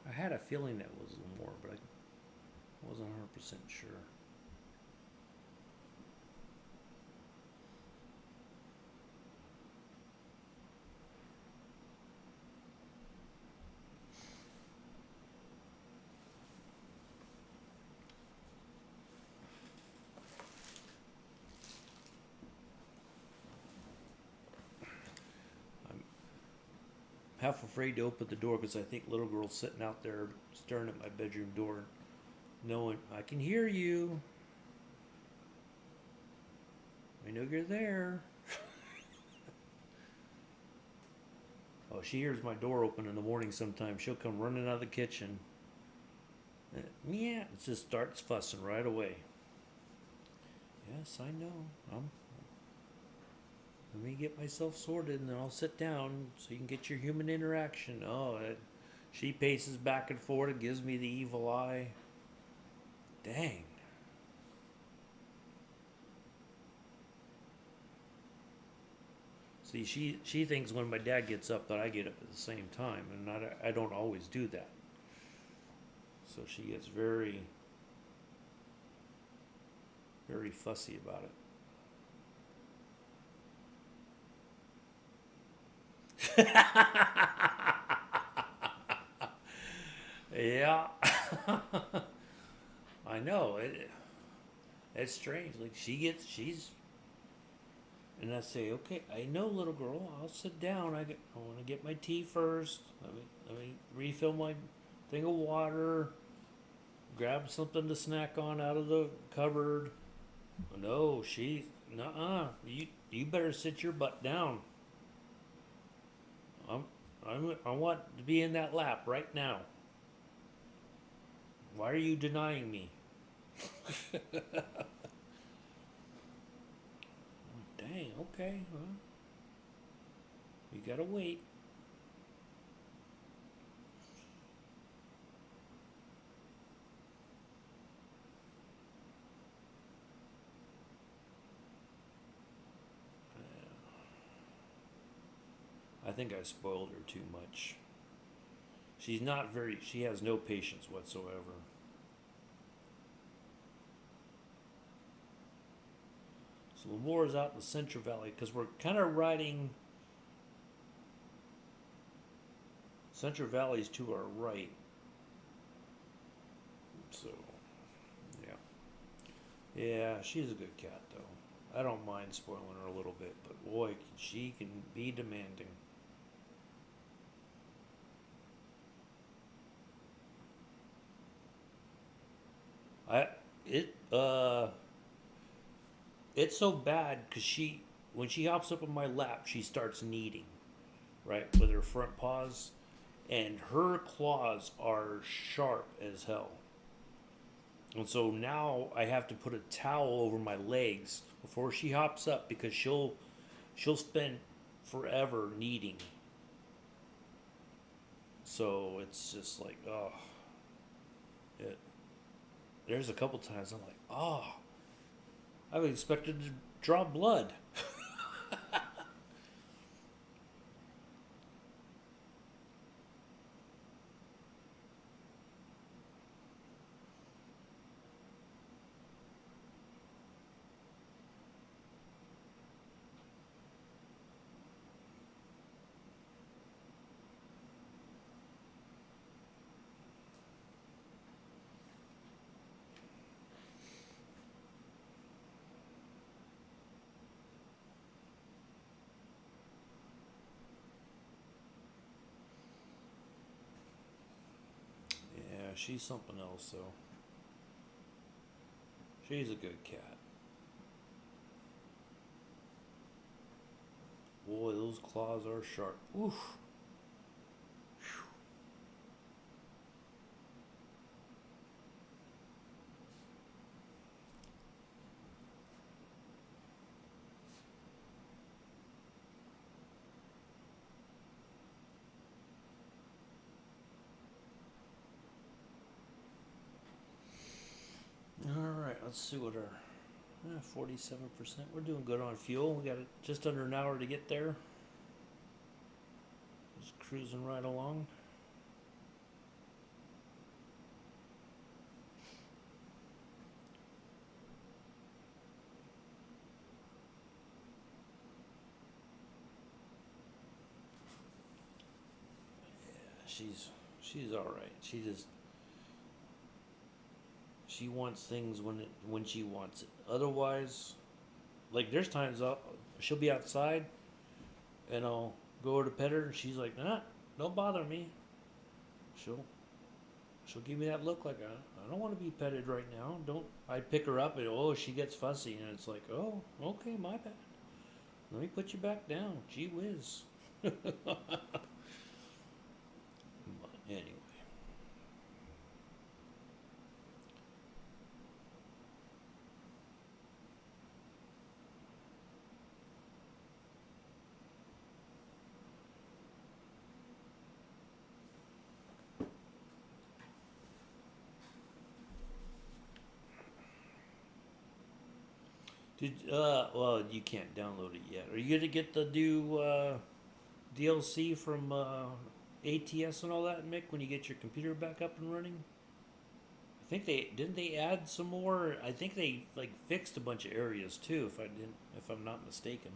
I had a feeling that was Lemoore, but I wasn't 100% sure. Half afraid to open the door because I think little girl's sitting out there staring at my bedroom door, knowing I can hear you. I know you're there. Oh, she hears my door open in the morning sometimes. She'll come running out of the kitchen. Yeah, it just starts fussing right away. Yes, I know. Let me get myself sorted and then I'll sit down so you can get your human interaction. Oh, she paces back and forth and gives me the evil eye. Dang. See, she thinks when my dad gets up that I get up at the same time, and I don't always do that. So she gets very, very fussy about it. Yeah. I know. It's strange. Like she's, and I say, okay, I know, little girl, I'll sit down. I want to get my tea first. Let me refill my thing of water. Grab something to snack on out of the cupboard. No, nuh-uh. You better sit your butt down. I want to be in that lap right now. Why are you denying me? Dang, okay. Well, you gotta wait. I think I spoiled her too much. She has no patience whatsoever. So Lemoore is out in the Central Valley because we're kind of riding. Central Valley's to our right. So, yeah. Yeah, she's a good cat, though. I don't mind spoiling her a little bit, but boy, she can be demanding. I it It's so bad because when she hops up on my lap, she starts kneading, right, with her front paws, and her claws are sharp as hell. And so now I have to put a towel over my legs before she hops up because she'll spend forever kneading. So it's just like, oh, it. There's a couple times I'm like, oh, I was expected to draw blood. Yeah, she's something else though. She's a good cat. Boy, those claws are sharp. Oof. All right, let's see what our 47%. We're doing good on fuel. We got just under an hour to get there. Just cruising right along. She's all right. She wants things when she wants it. Otherwise, like there's times she'll be outside and I'll go over to pet her and she's like, nah, don't bother me. She'll she'll give me that look like I don't want to be petted right now. Don't I pick her up and she gets fussy and it's like, oh, okay, my bad. Let me put you back down. Gee whiz. But anyway. Well, you can't download it yet. Are you gonna get the new DLC from ATS and all that, Mick? When you get your computer back up and running, I think they add some more. I think they like fixed a bunch of areas too. If I'm not mistaken.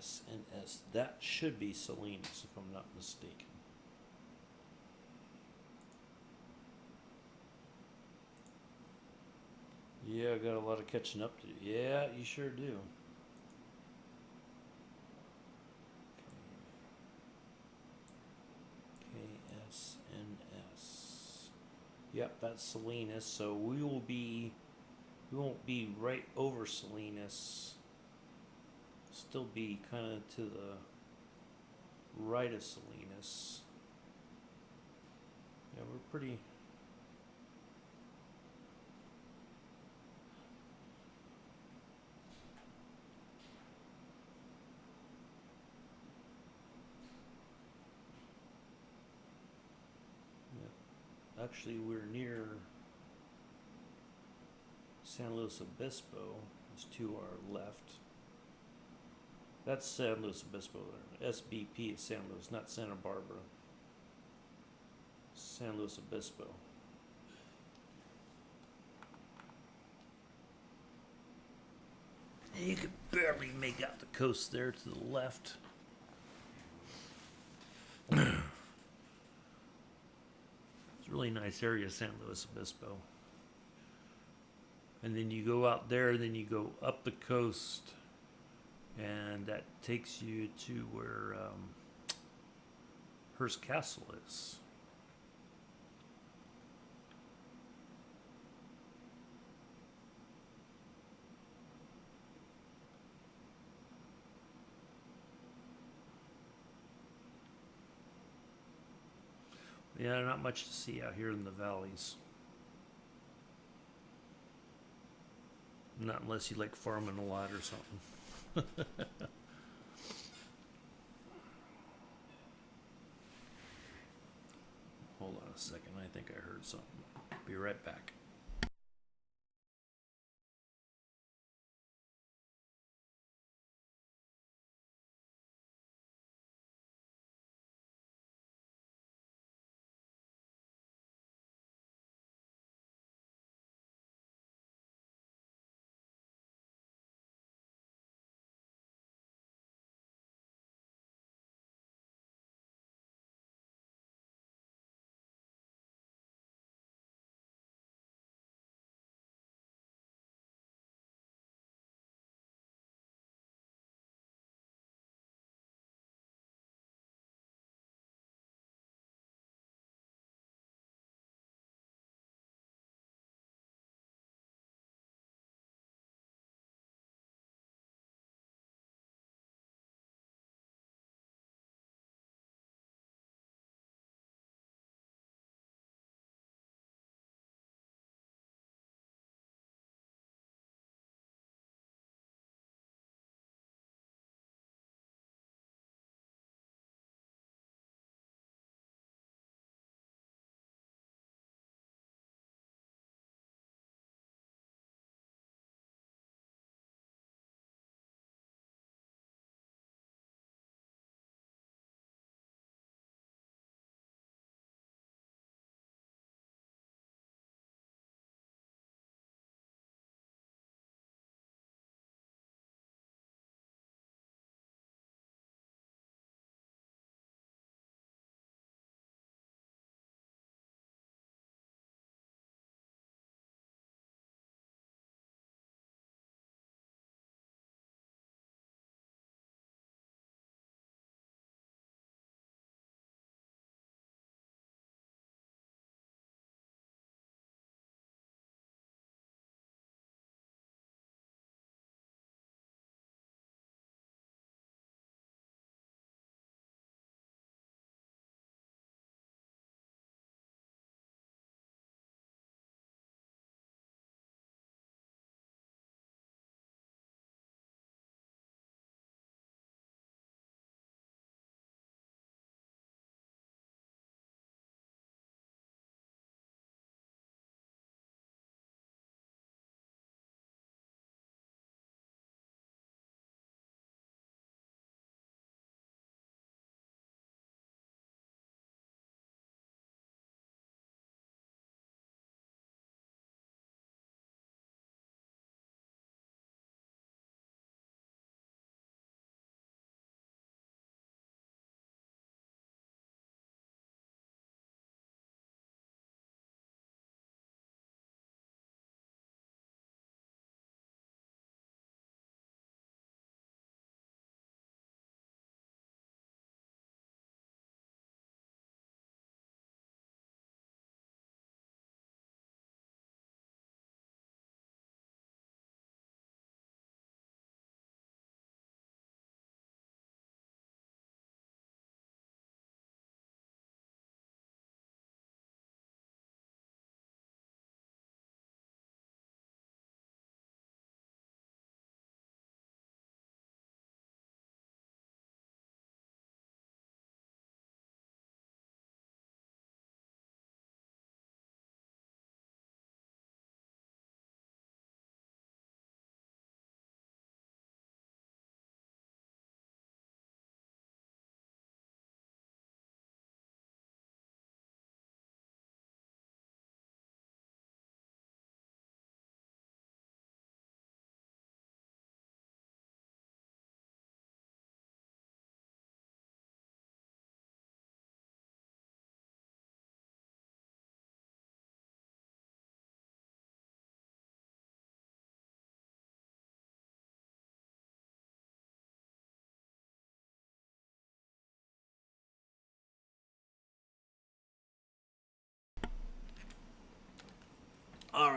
KSNS. That should be Salinas, if I'm not mistaken. Yeah, I got a lot of catching up to do. Yeah, you sure do. KSNS. Yep, that's Salinas. So we won't be right over Salinas. Still be kind of to the right of Salinas. Yeah, we're pretty. Yeah, actually, we're near San Luis Obispo. It's to our left. That's San Luis Obispo there. SBP is San Luis, not Santa Barbara. San Luis Obispo. You could barely make out the coast there to the left. really nice area, San Luis Obispo. And then you go out there, then you go up the coast, and that takes you to where Hearst Castle is. Yeah, not much to see out here in the valleys. Not unless you like farming a lot or something. Hold on a second. I think I heard something. Be right back.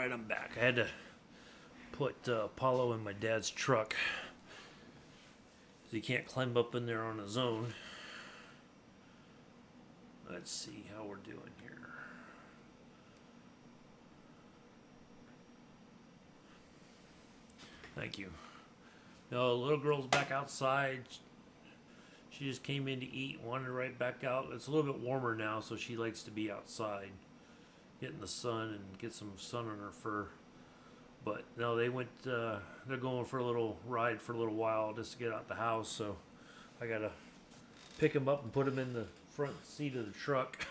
Alright, I'm back. I had to put Apollo in my dad's truck. So he can't climb up in there on his own. Let's see how we're doing here. Thank you. No, the little girl's back outside. She just came in to eat, wandered right back out. It's a little bit warmer now, so she likes to be outside, get in the sun and get some sun on her fur. But no, they went. They're going for a little ride for a little while just to get out the house. So I gotta pick him up and put him in the front seat of the truck.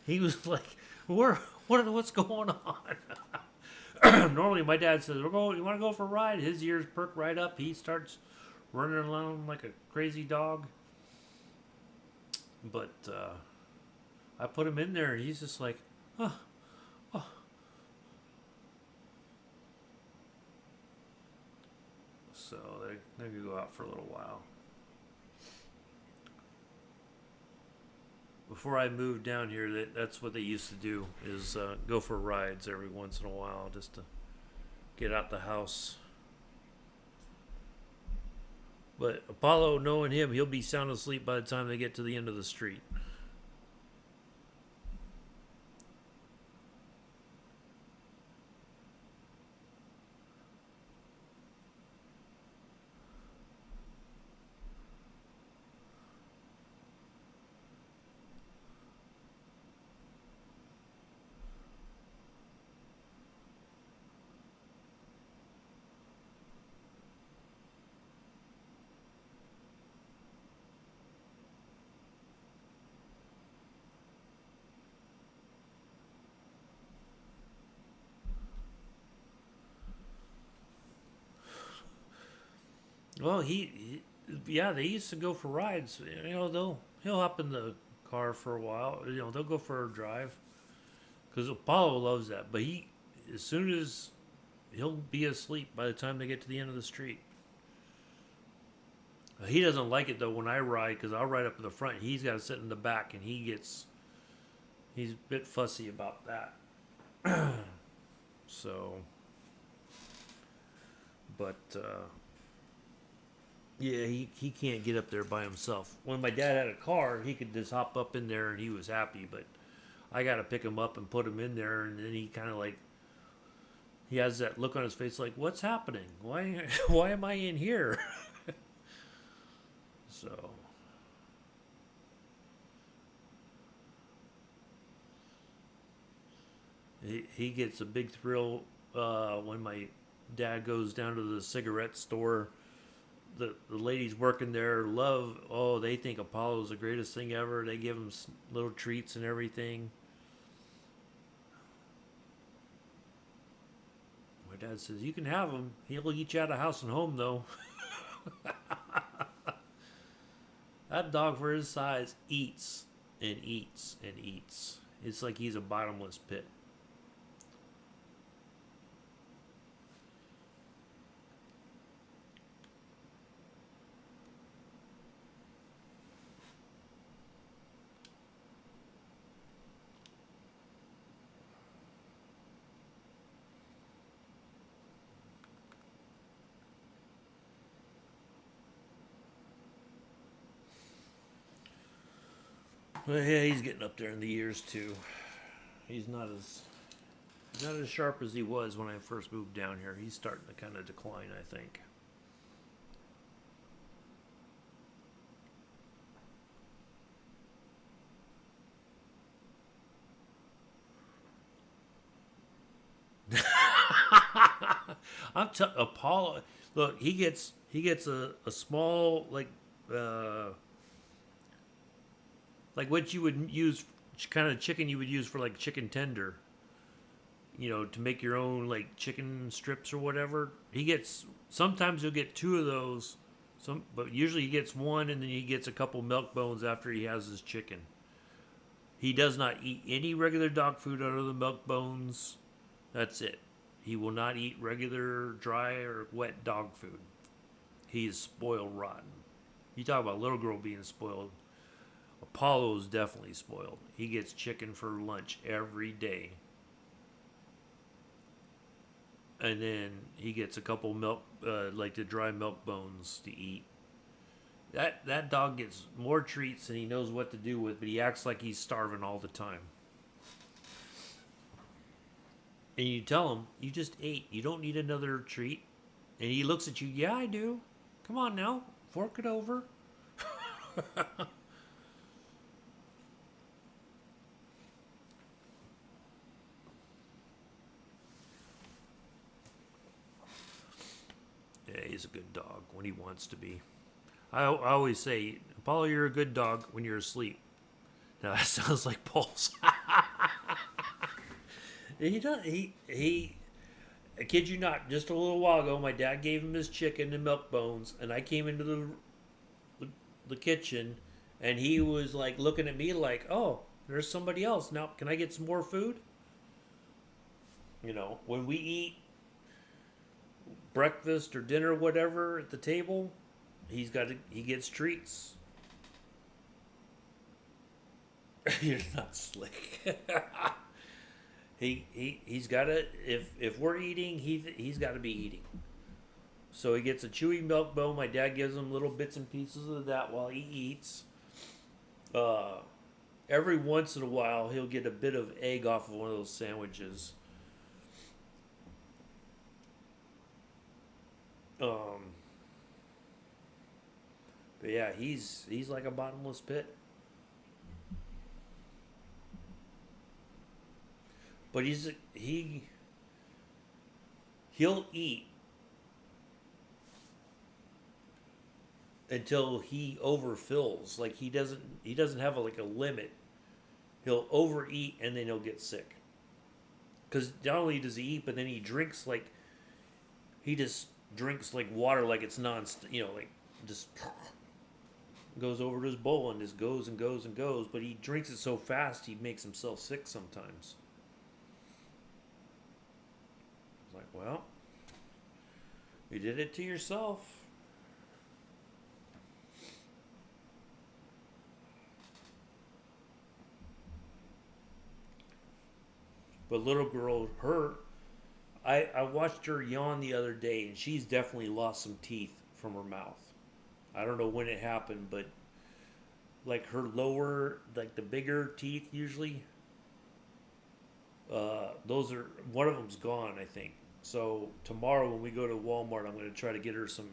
He was like, what's going on?" Normally, my dad says, "You want to go for a ride?" His ears perk right up. He starts running around like a crazy dog. But I put him in there, and he's just like, "Oh, oh." So they're gonna go out for a little while. Before I moved down here, that's what they used to do, is go for rides every once in a while just to get out the house. But Apollo, knowing him, he'll be sound asleep by the time they get to the end of the street. Well, yeah, they used to go for rides. He'll hop in the car for a while. They'll go for a drive because Apollo loves that. But as soon as he'll be asleep by the time they get to the end of the street. He doesn't like it though when I ride because I'll ride up in the front. He's got to sit in the back, and he's a bit fussy about that. So, but. Yeah, he can't get up there by himself. When my dad had a car, he could just hop up in there and he was happy. But I got to pick him up and put him in there, and then he kind of like, he has that look on his face like, "What's happening? Why am I in here?" So he gets a big thrill when my dad goes down to the cigarette store. The ladies working there they think Apollo's the greatest thing ever. They give him little treats and everything. My dad says, "You can have him. He'll eat you out of house and home, though." That dog, for his size, eats and eats and eats. It's like he's a bottomless pit. Well, yeah, he's getting up there in the years too. He's not as sharp as he was when I first moved down here. He's starting to kind of decline, I think. Apollo. Look, he gets a small like what you would use, kind of chicken you would use for like chicken tender. To make your own like chicken strips or whatever. Sometimes he'll get two of those, but usually he gets one, and then he gets a couple milk bones after he has his chicken. He does not eat any regular dog food other than milk bones. That's it. He will not eat regular dry or wet dog food. He is spoiled rotten. You talk about little girl being spoiled. Apollo's definitely spoiled. He gets chicken for lunch every day. and then he gets a couple milk, like the dry milk bones to eat. That dog gets more treats than he knows what to do with, but he acts like he's starving all the time. And you tell him, you just ate. You don't need another treat. And he looks at you, yeah, I do. Come on now, fork it over. Yeah, he's a good dog when he wants to be. I always say, Apollo, you're a good dog when you're asleep. Now that sounds like Paul's. he does. He. I kid you not. Just a little while ago, my dad gave him his chicken and milk bones, and I came into the kitchen, and he was like looking at me like, "Oh, there's somebody else. Now, can I get some more food?" When we eat breakfast or dinner, or whatever, at the table, he gets treats. You're not slick. he's got to, if we're eating, he's got to be eating. So he gets a chewy milk bone. My dad gives him little bits and pieces of that while he eats. Every once in a while, he'll get a bit of egg off of one of those sandwiches. But yeah, he's like a bottomless pit. But he'll eat until he overfills. Like he doesn't have like a limit. He'll overeat and then he'll get sick. Because not only does he eat, but then he just drinks like water, like it's like just goes over to his bowl and just goes and goes and goes. But he drinks it so fast he makes himself sick sometimes. It's like, well, you did it to yourself. But little girl, I watched her yawn the other day, and she's definitely lost some teeth from her mouth. I don't know when it happened, but like her lower, like the bigger teeth usually, those are, one of them's gone, I think. So tomorrow when we go to Walmart, I'm going to try to get her some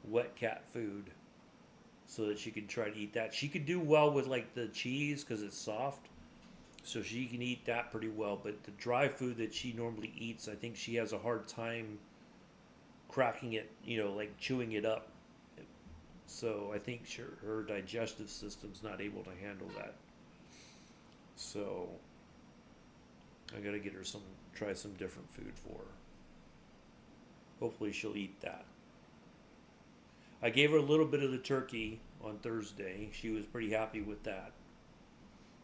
wet cat food so that she can try to eat that. She could do well with like the cheese because it's soft. So she can eat that pretty well, but the dry food that she normally eats, I think she has a hard time cracking it, like chewing it up. So I think her digestive system's not able to handle that. So I gotta get her try some different food for her. Hopefully she'll eat that. I gave her a little bit of the turkey on Thursday. She was pretty happy with that.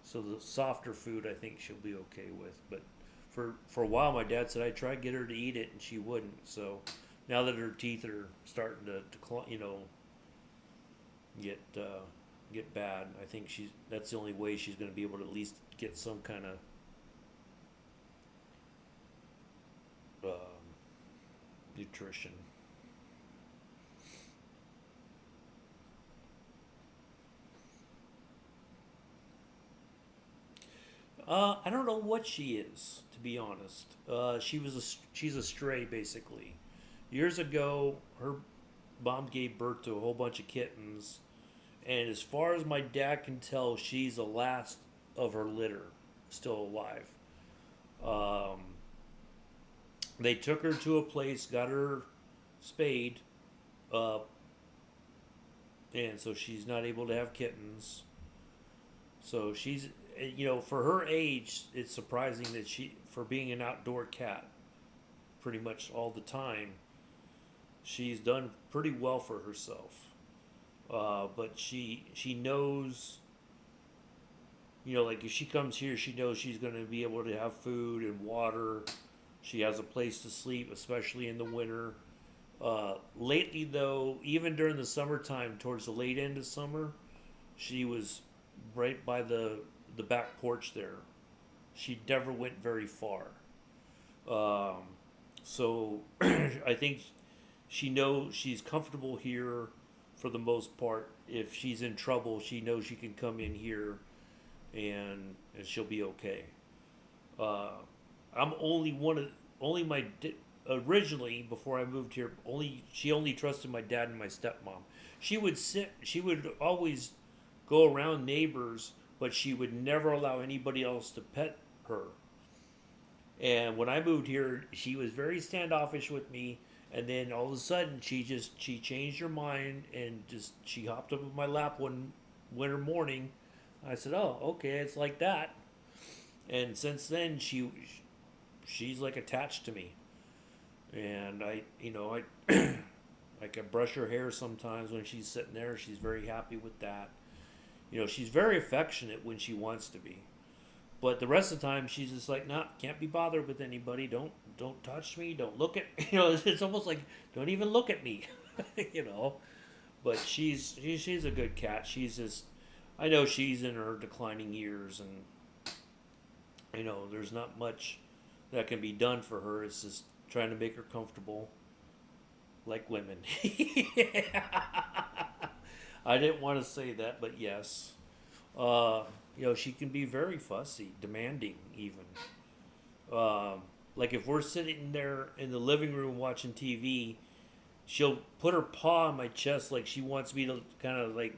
So the softer food, I think she'll be okay with. But for a while, my dad said I tried to get her to eat it, and she wouldn't. So now that her teeth are starting to get bad, I think that's the only way she's going to be able to at least get some kind of nutrition. I don't know what she is, to be honest. She's a stray, basically. Years ago, her mom gave birth to a whole bunch of kittens, and as far as my dad can tell, she's the last of her litter still alive. Um, they took her to a place, got her spayed, uh, and so she's not able to have kittens. So for her age, it's surprising that for being an outdoor cat, pretty much all the time, she's done pretty well for herself. But she knows, like if she comes here, she knows she's going to be able to have food and water. She has a place to sleep, especially in the winter. Lately, though, even during the summertime, towards the late end of summer, she was right by the back porch there. She never went very far. So I think she knows she's comfortable here for the most part. If she's in trouble, she knows she can come in here and she'll be okay. Uh, I'm only one of only my originally before I moved here. Only she only trusted my dad and my stepmom. She would sit. She would always go around neighbors, but she would never allow anybody else to pet her. And when I moved here, she was very standoffish with me. And then all of a sudden, she changed her mind and just she hopped up in my lap one winter morning. I said, "Oh, okay, it's like that." And since then, she's like attached to me. And I I can brush her hair sometimes when she's sitting there. She's very happy with that. She's very affectionate when she wants to be. But the rest of the time, she's just like, nah, can't be bothered with anybody. Don't touch me. Don't look at It's almost like don't even look at me, you know. But she's a good cat. She's just, I know she's in her declining years, and there's not much that can be done for her. It's just trying to make her comfortable, like women. I didn't want to say that, but yes. Uh, she can be very fussy, demanding, even. Like if we're sitting there in the living room watching TV, she'll put her paw on my chest like she wants me to kind of like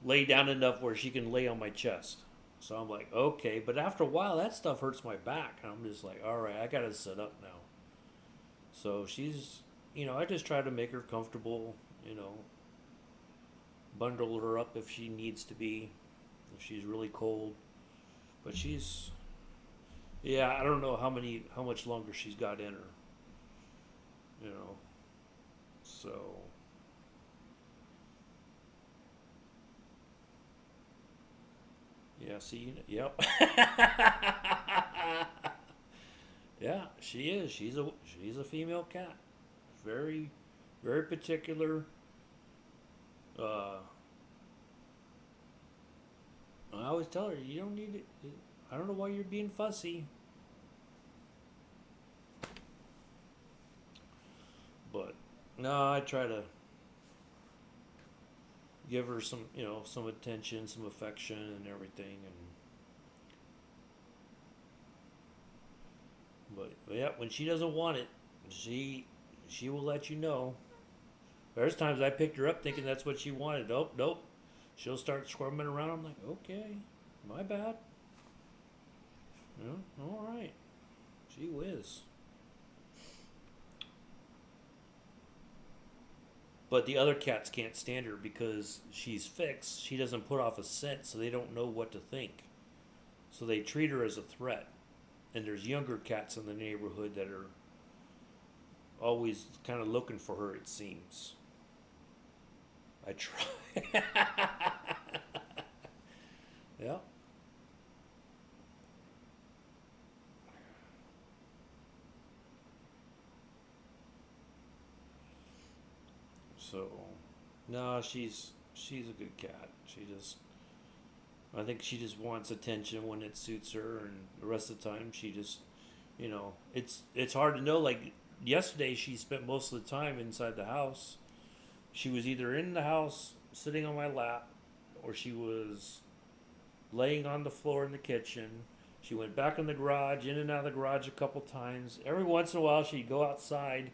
lay down enough where she can lay on my chest. So I'm like, okay, but after a while, that stuff hurts my back. And I'm just like, all right, I gotta sit up now. So I just try to make her comfortable, you know, bundle her up if she needs to be, if she's really cold. But yeah, I don't know how much longer she's got in her, you know. So, yeah, see, yep. Yeah, she is. She's a female cat. Very, very particular. Uh, I always tell her, you don't need it. I don't know why you're being fussy, but no, I try to give her some attention, some affection, and everything. And but yeah, when she doesn't want it, she will let you know. There's times I picked her up thinking that's what she wanted. Nope, nope. She'll start squirming around. I'm like, okay, my bad. All right. Gee whiz. But the other cats can't stand her because she's fixed. She doesn't put off a scent, so they don't know what to think. So they treat her as a threat. And there's younger cats in the neighborhood that are always kind of looking for her, it seems. I try. Yeah. So, no, she's a good cat. I think she just wants attention when it suits her, and the rest of the time she just, it's hard to know. Like yesterday, she spent most of the time inside the house. She was either in the house sitting on my lap, or she was laying on the floor in the kitchen. She went back in the garage, in and out of the garage a couple times. Every once in a while, she'd go outside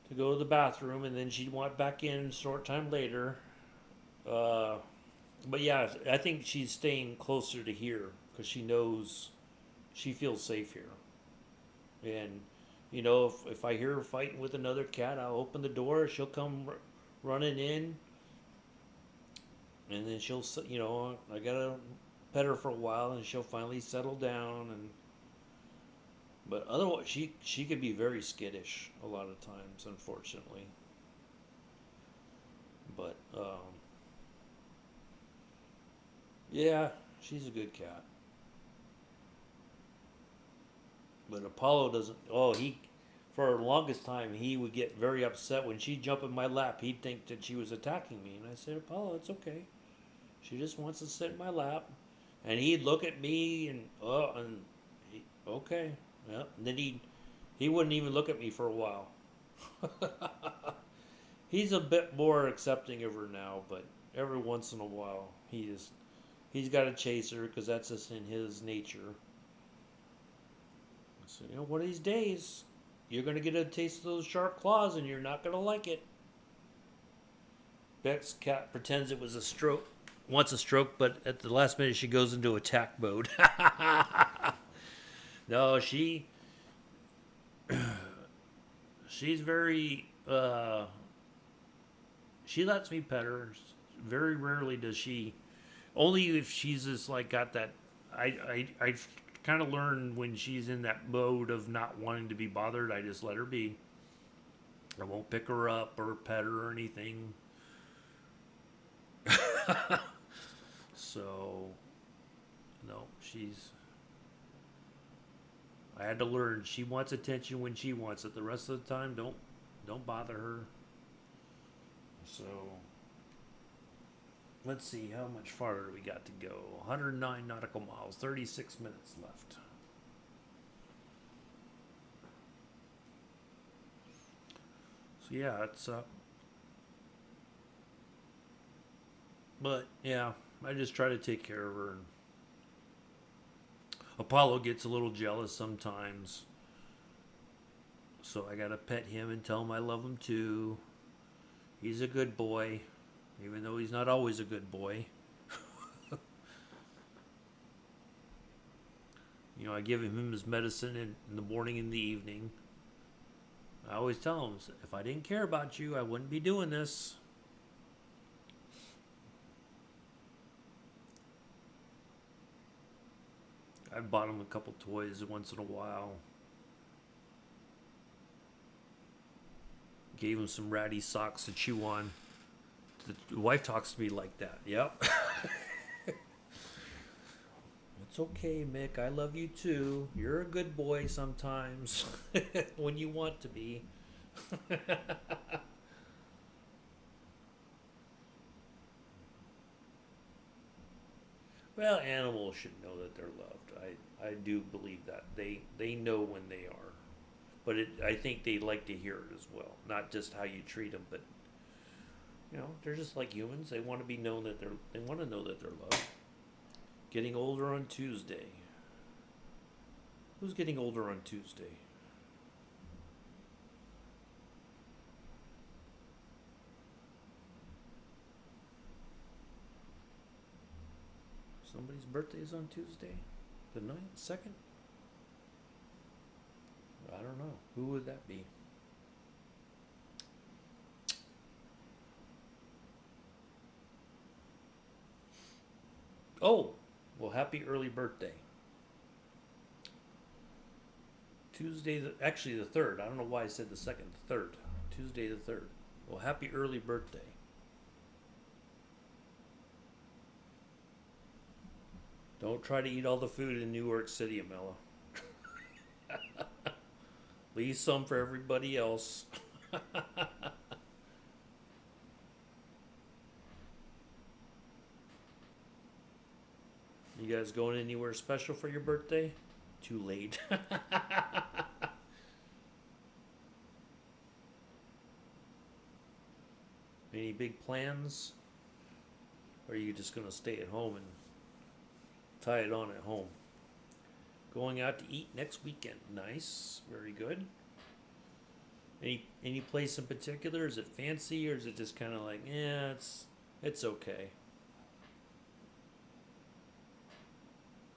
to go to the bathroom, and then she'd want back in a short time later. Uh, but yeah, I think she's staying closer to here because she knows she feels safe here. And if I hear her fighting with another cat, I'll open the door. She'll come running in, and then I gotta pet her for a while, and she'll finally settle down. But otherwise, she could be very skittish a lot of times, unfortunately. But yeah, she's a good cat. But Apollo doesn't. Oh, for the longest time, he would get very upset when she'd jump in my lap. He'd think that she was attacking me, and I said, Apollo, it's okay. She just wants to sit in my lap, and he'd look at me and okay. Yeah. And then he wouldn't even look at me for a while. He's a bit more accepting of her now, but every once in a while he's got to chase her because that's just in his nature. So one of these days you're gonna get a taste of those sharp claws and you're not gonna like it. Beck's cat pretends it was a stroke, wants a stroke, but at the last minute she goes into attack mode. No, she's very she lets me pet her. Very rarely does she. Only if she's just like got that. I kind of learned when she's in that mode of not wanting to be bothered. I just let her be. I won't pick her up or pet her or anything. So no, she's. I had to learn she wants attention when she wants it. The rest of the time, don't bother her. So let's see how much farther we got to go. 109 nautical miles, 36 minutes left. So yeah, it's but yeah, I just try to take care of her. And Apollo gets a little jealous sometimes, so I gotta pet him and tell him I love him too. He's a good boy, even though he's not always a good boy. I give him his medicine in the morning and the evening. I always tell him, if I didn't care about you, I wouldn't be doing this. I've bought him a couple toys once in a while. Gave him some ratty socks to chew on. The wife talks to me like that. Yep. It's okay, Mick. I love you too. You're a good boy sometimes when you want to be. Well, animals should know that they're loved. I do believe that they know when they are, but I think they like to hear it as well. Not just how you treat them, but they're just like humans. They want to be known that they want to know that they're loved. Getting older on Tuesday. Who's getting older on Tuesday? Somebody's birthday is on Tuesday? The 9th? 2nd? I don't know. Who would that be? Oh! Well, happy early birthday. Tuesday, actually the 3rd. I don't know why I said the 2nd. The 3rd. Tuesday the 3rd. Well, happy early birthday. Don't try to eat all the food in New York City, Amela. Leave some for everybody else. You guys going anywhere special for your birthday? Too late. Any big plans? Or are you just going to stay at home and tie it on at home? Going out to eat next weekend. Nice. Very good. Any place in particular? Is it fancy or is it just kind of like, yeah, it's okay?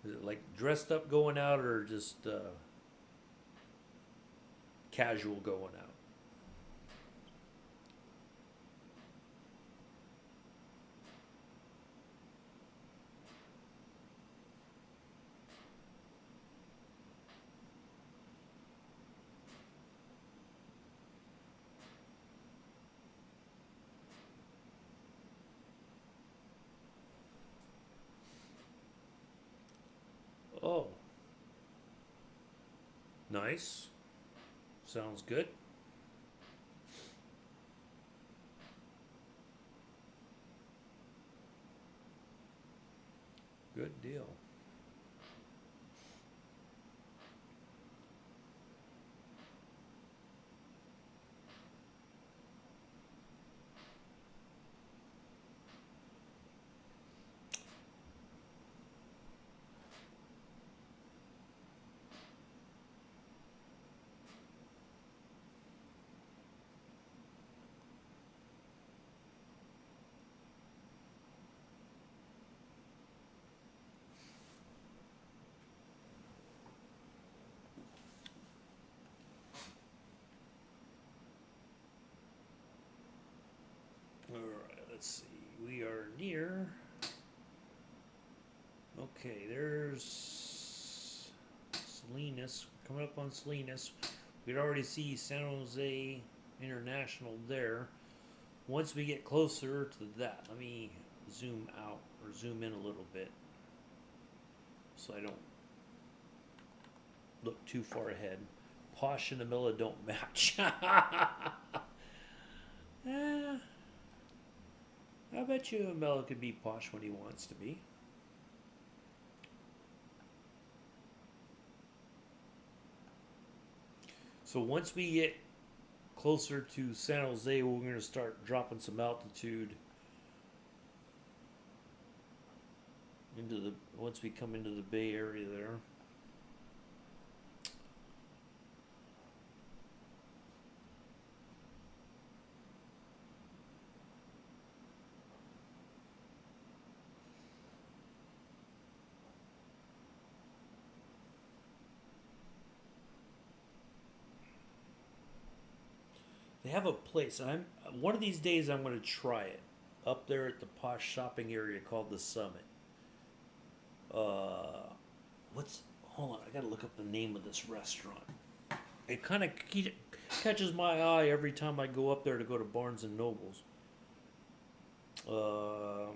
Is it like dressed up going out or just casual going out? Oh, nice. Sounds good. Good deal. let's see. We are near. Okay, there's Salinas. Coming up on Salinas. We can already see San Jose International there. Once we get closer to that, let me zoom out or zoom in a little bit so I don't look too far ahead. Posh and Amilla don't match. I bet you Amilla could be posh when he wants to be. So once we get closer to San Jose, we're going to start dropping some altitude into the once we come into the Bay Area there. They have a place. One of these days I'm going to try it up there at the posh shopping area called the Summit. What's hold on? I got to look up the name of this restaurant. It kind of catches my eye every time I go up there to go to Barnes and Nobles. I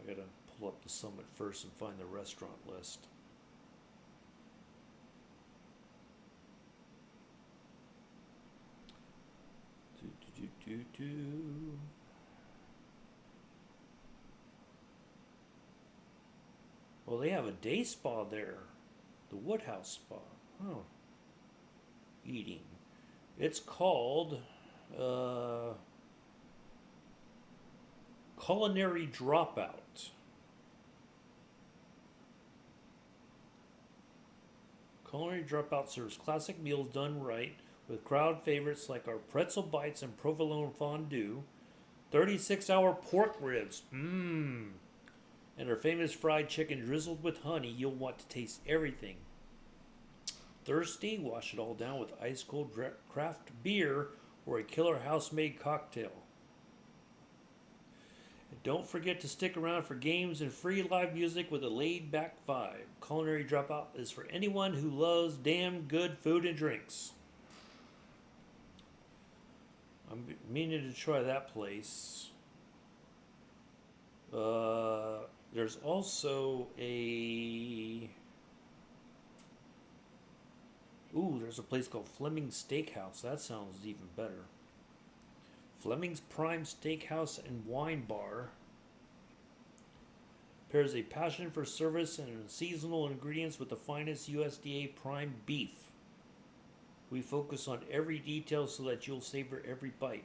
got to pull up the Summit first and find the restaurant list. Well, they have a day spa there. The Woodhouse Spa. Oh. Eating. It's called Culinary Dropout. Culinary Dropout serves classic meals done right with crowd favorites like our pretzel bites and provolone fondue, 36-hour pork ribs, and our famous fried chicken drizzled with honey. You'll want to taste everything. Thirsty? Wash it all down with ice cold craft beer or a killer house-made cocktail. And don't forget to stick around for games and free live music with a laid-back vibe. Culinary Dropout is for anyone who loves damn good food and drinks. I'm meaning to try that place. There's also there's a place called Fleming's Steakhouse. That sounds even better. Fleming's Prime Steakhouse and Wine Bar pairs a passion for service and seasonal ingredients with the finest USDA prime beef. We focus on every detail so that you'll savor every bite.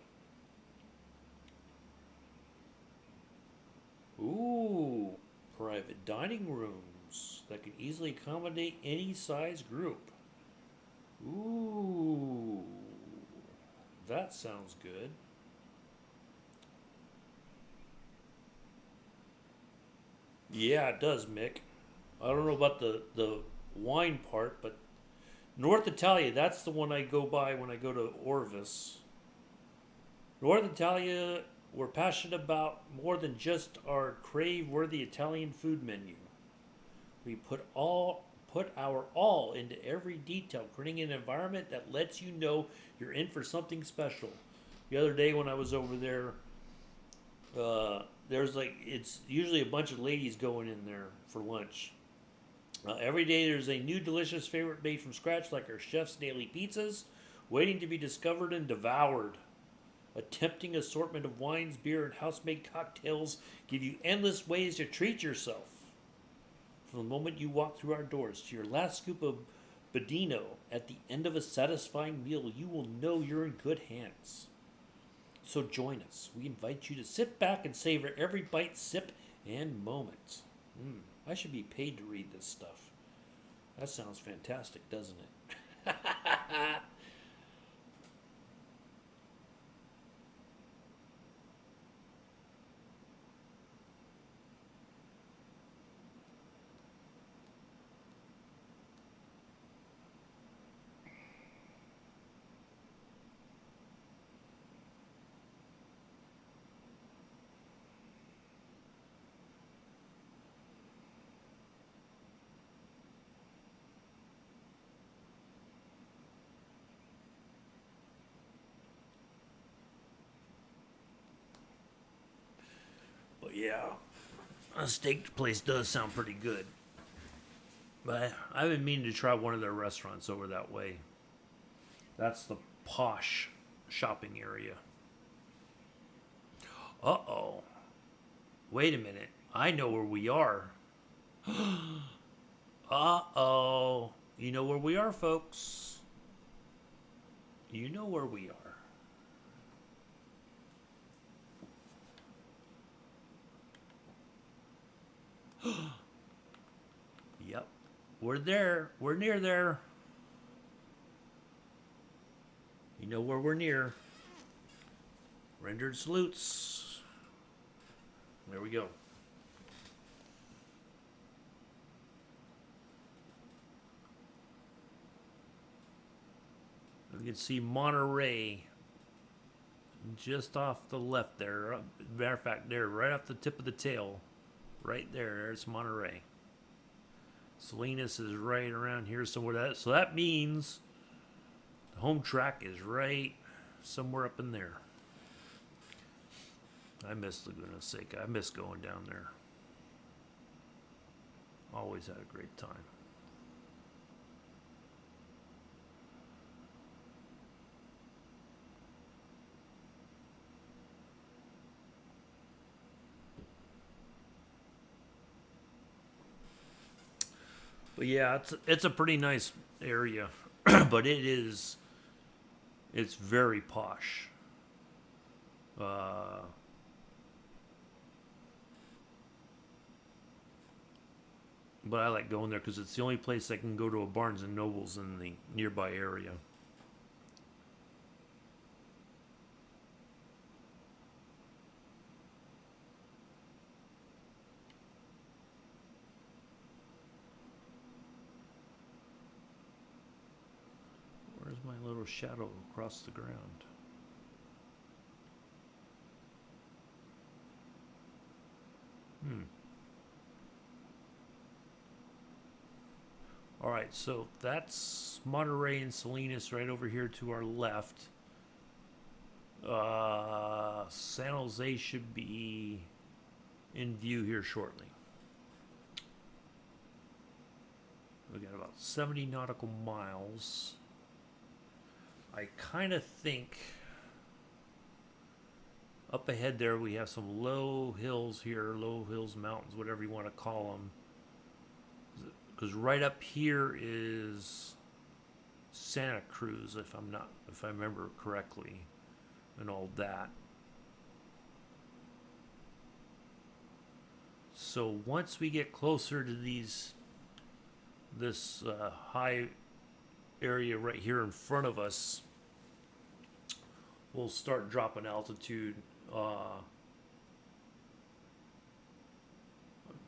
Ooh, private dining rooms that can easily accommodate any size group. Ooh, that sounds good. Yeah, it does, Mick. I don't know about the wine part, but North Italia, that's the one I go by when I go to Orvis. North Italia, we're passionate about more than just our crave-worthy Italian food menu. We put our all into every detail, creating an environment that lets you know you're in for something special. The other day when I was over there, it's usually a bunch of ladies going in there for lunch. Every day there's a new delicious favorite made from scratch, like our chef's daily pizzas, waiting to be discovered and devoured. A tempting assortment of wines, beer, and house-made cocktails give you endless ways to treat yourself. From the moment you walk through our doors to your last scoop of Bodino at the end of a satisfying meal, you will know you're in good hands. So join us. We invite you to sit back and savor every bite, sip, and moment. I should be paid to read this stuff. That sounds fantastic, doesn't it? Yeah, a steak place does sound pretty good. But I've been meaning to try one of their restaurants over that way. That's the posh shopping area. Uh-oh. Wait a minute. I know where we are. Uh-oh. You know where we are, folks. You know where we are. Yep. We're there. We're near there. You know where we're near. Rendered salutes. There we go. You can see Monterey just off the left there. Matter of fact, there, right off the tip of the tail. Right there, there's Monterey. Salinas is right around here somewhere. So that means the home track is right somewhere up in there. I miss Laguna Seca. I miss going down there. Always had a great time. But yeah, it's a pretty nice area, but it's very posh. Uh, but I like going there because it's the only place I can go to a Barnes and Nobles in the nearby area. Where's my little shadow across the ground? All right, so that's Monterey and Salinas right over here to our left. San Jose should be in view here shortly. We got about 70 nautical miles. I kind of think up ahead there we have some low hills here, low hills, mountains, whatever you want to call them. Because right up here is Santa Cruz, if I remember correctly, and all that. So once we get closer to this high area right here in front of us, we'll start dropping altitude.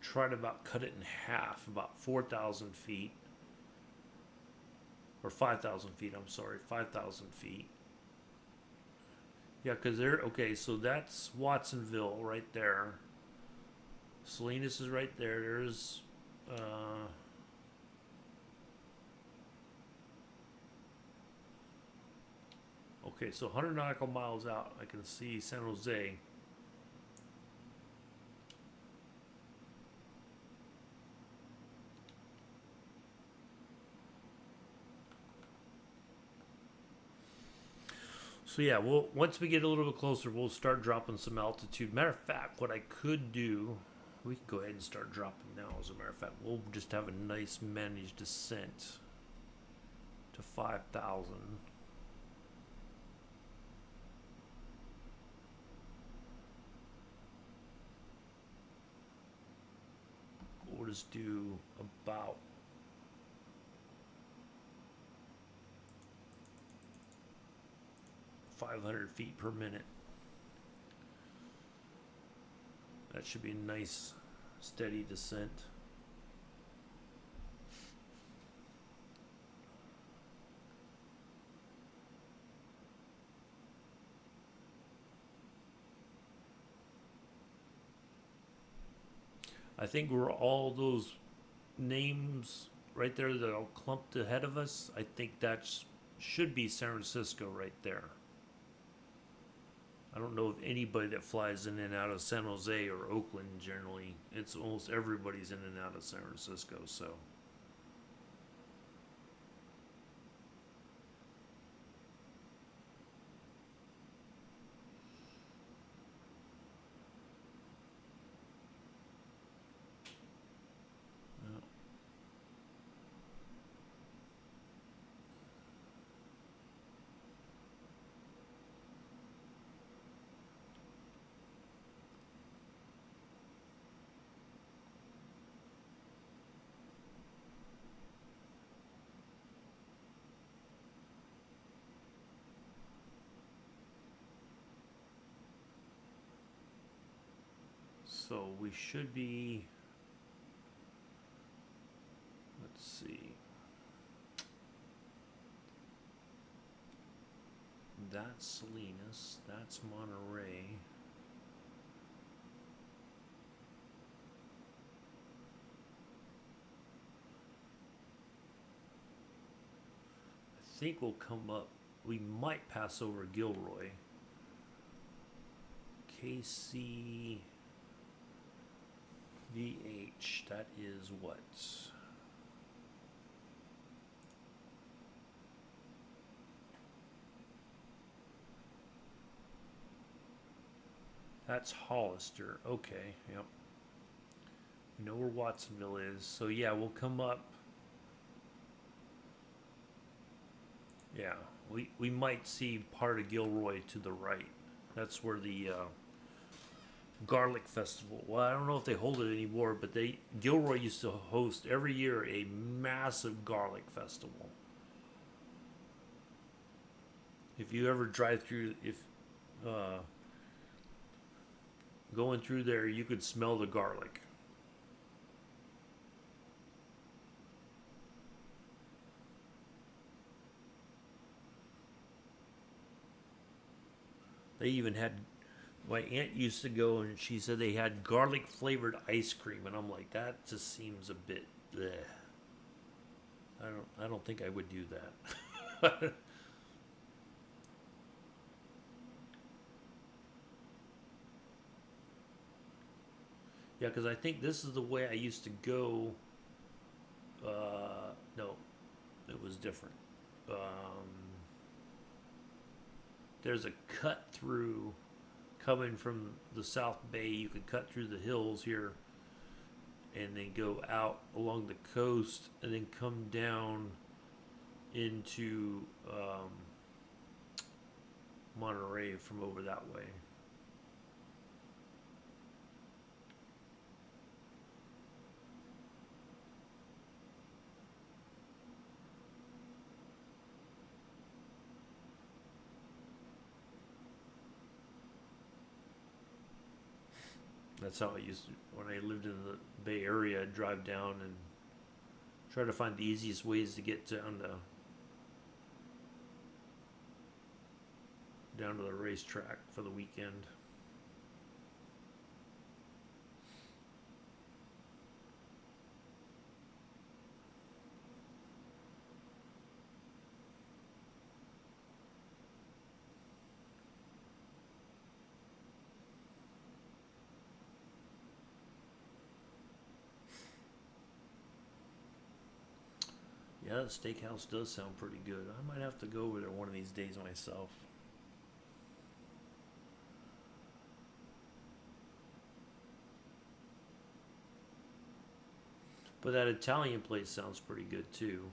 Try to about cut it in half, about 4,000 feet. Or 5,000 feet, I'm sorry, 5,000 feet. Yeah, because okay, so that's Watsonville right there. Salinas is right there. There's, okay, so 100 nautical miles out, I can see San Jose. So yeah, once we get a little bit closer, we'll start dropping some altitude. Matter of fact, what I could do, we can go ahead and start dropping now. As a matter of fact, we'll just have a nice managed descent to 5,000. We'll just do about 500 feet per minute. That should be a nice steady descent. I think we're all those names right there that are clumped ahead of us. I think that should be San Francisco right there. I don't know of anybody that flies in and out of San Jose or Oakland generally. It's almost everybody's in and out of San Francisco, so. So we should be, let's see. That's Salinas, that's Monterey. I think we'll come up, we might pass over Gilroy. KC VH, that is what? That's Hollister. Okay, yep. We know where Watsonville is. So yeah, we'll come up. Yeah, we might see part of Gilroy to the right. That's where the Garlic Festival. Well, I don't know if they hold it anymore, but Gilroy used to host every year a massive garlic festival. If you ever drive through, if going through there, you could smell the garlic. They even had, my aunt used to go and she said they had garlic flavored ice cream, and I'm like, that just seems a bit bleh. I don't think I would do that. Yeah, because I think this is the way I used to go. No, it was different. Um, there's a cut through coming from the South Bay. You could cut through the hills here and then go out along the coast and then come down into Monterey from over that way. That's how I used to, when I lived in the Bay Area, I'd drive down and try to find the easiest ways to get down to the racetrack for the weekend. Yeah, that steakhouse does sound pretty good. I might have to go over there one of these days myself. But that Italian place sounds pretty good too.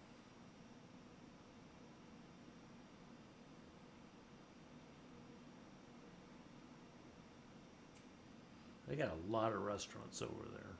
They got a lot of restaurants over there.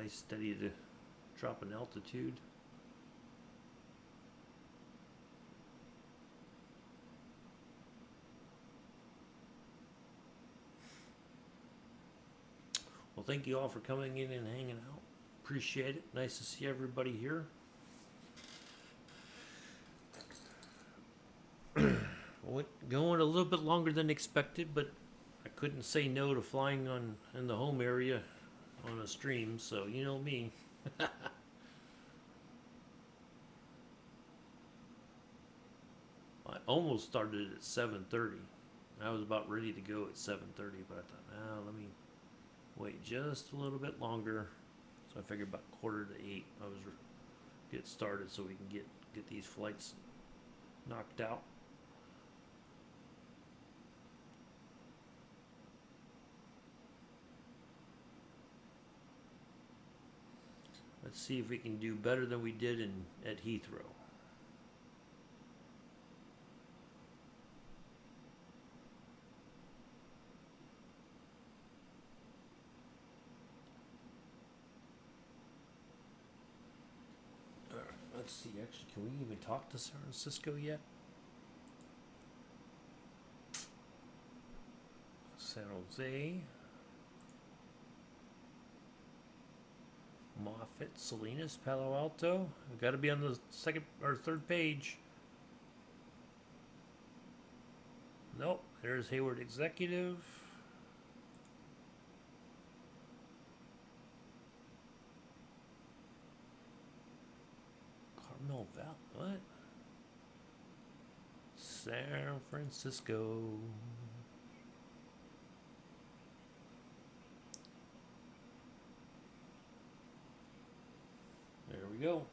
nice steady to drop in altitude. Well, thank you all for coming in and hanging out. Appreciate it. Nice to see everybody here. Going a little bit longer than expected, but I couldn't say no to flying in the home area on a stream, so you know me. I almost started at 7:30. I was about ready to go at 7:30, but I thought, let me wait just a little bit longer. So I figured about 7:45 I was get started so we can get these flights knocked out. Let's see if we can do better than we did at Heathrow. Let's see, actually, can we even talk to San Francisco yet? San Jose. Moffett, Salinas, Palo Alto. We've got to be on the second or third page. Nope, there's Hayward Executive. Carmel Valley, what? San Francisco. There we go.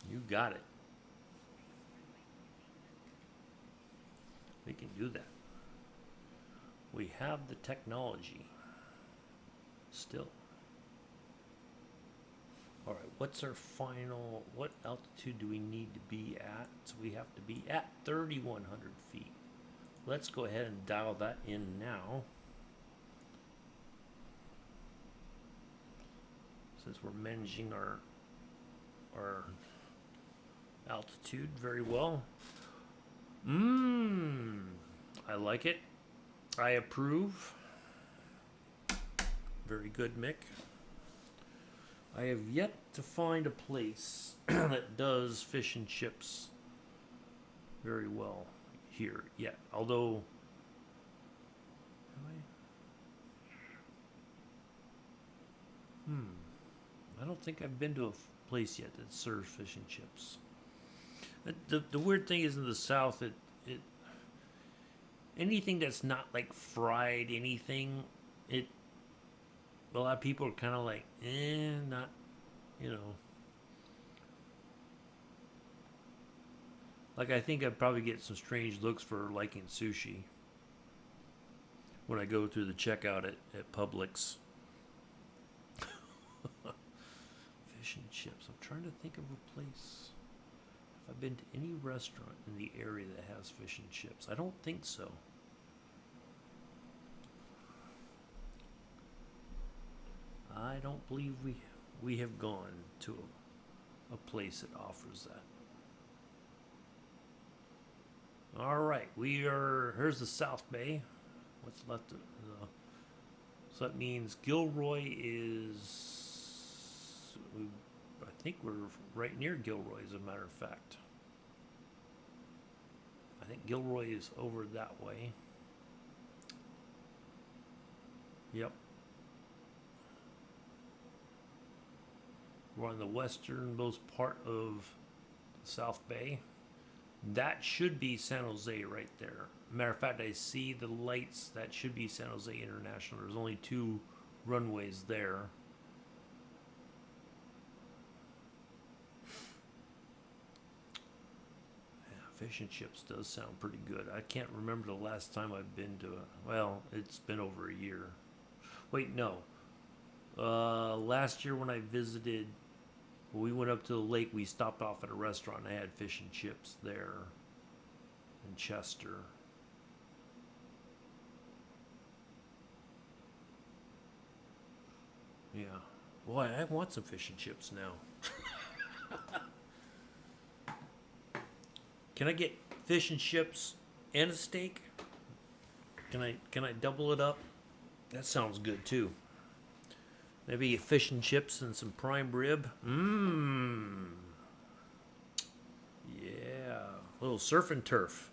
You got it. We can do that. We have the technology. Still. All right, what's our final, what altitude do we need to be at? So we have to be at 3,100 feet. Let's go ahead and dial that in now. Since we're managing our altitude very well. I like it. I approve. Very good, Mick. I have yet to find a place that does fish and chips very well here yet. Although, I don't think I've been to a place yet that serves fish and chips. The weird thing is in the South, it anything that's not like fried anything, a lot of people are kind of like, not, Like, I think I'd probably get some strange looks for liking sushi when I go through the checkout at Publix. Fish and chips. I'm trying to think of a place. Have I been to any restaurant in the area that has fish and chips? I don't think so. I don't believe we have gone to a place that offers that. All right, here's the South Bay. What's left? So that means Gilroy is, I think we're right near Gilroy, as a matter of fact. I think Gilroy is over that way. Yep. We're on the westernmost part of the South Bay. That should be San Jose right there. Matter of fact, I see the lights. That should be San Jose International. There's only 2 runways there. Yeah, fish and chips does sound pretty good. I can't remember the last time I've been to well, it's been over a year. Wait, no. Last year when I visited When we went up to the lake, we stopped off at a restaurant and I had fish and chips there in Chester. Yeah. Boy, I want some fish and chips now. Can I get fish and chips and a steak? Can I double it up? That sounds good too. Maybe fish and chips and some prime rib. Mmm. Yeah. A little surf and turf.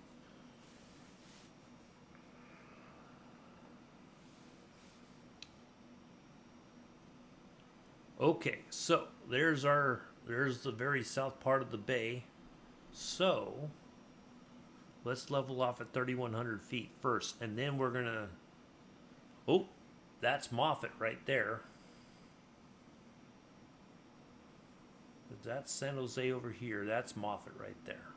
Okay, so there's the very south part of the bay. So let's level off at 3,100 feet first, and then we're gonna. Oh, that's Moffett right there. That's San Jose over here. That's Moffett right there.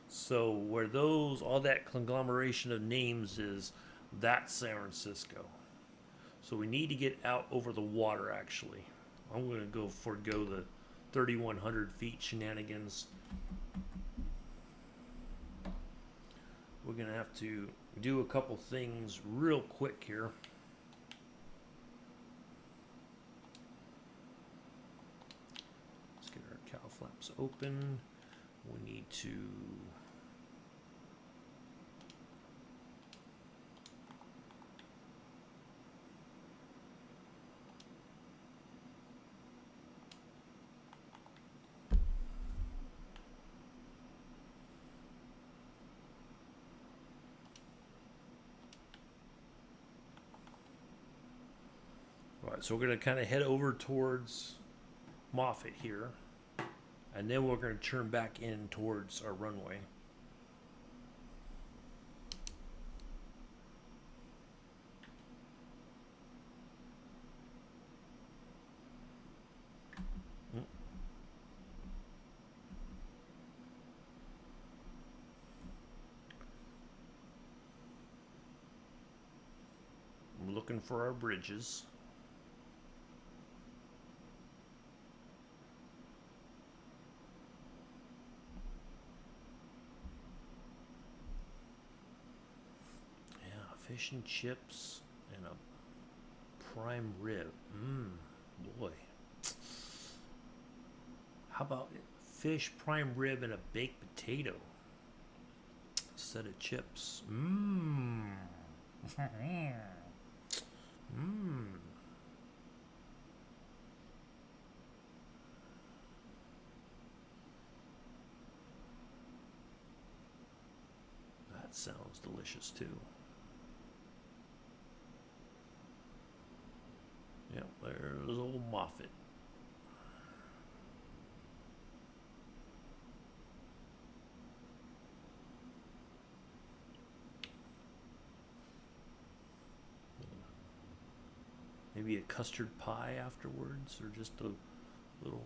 So where all that conglomeration of names is, that's San Francisco. So we need to get out over the water. Actually, I'm gonna forego the 3,100 feet shenanigans. We're gonna have to do a couple things real quick here. Let's get our cow flaps open. We need to so we're going to kind of head over towards Moffett here, and then we're going to turn back in towards our runway. I'm looking for our bridges. Fish and chips and a prime rib. Boy. How about fish, prime rib, and a baked potato instead of chips? That sounds delicious too. Yep, there's old Moffett. Maybe a custard pie afterwards, or just a little,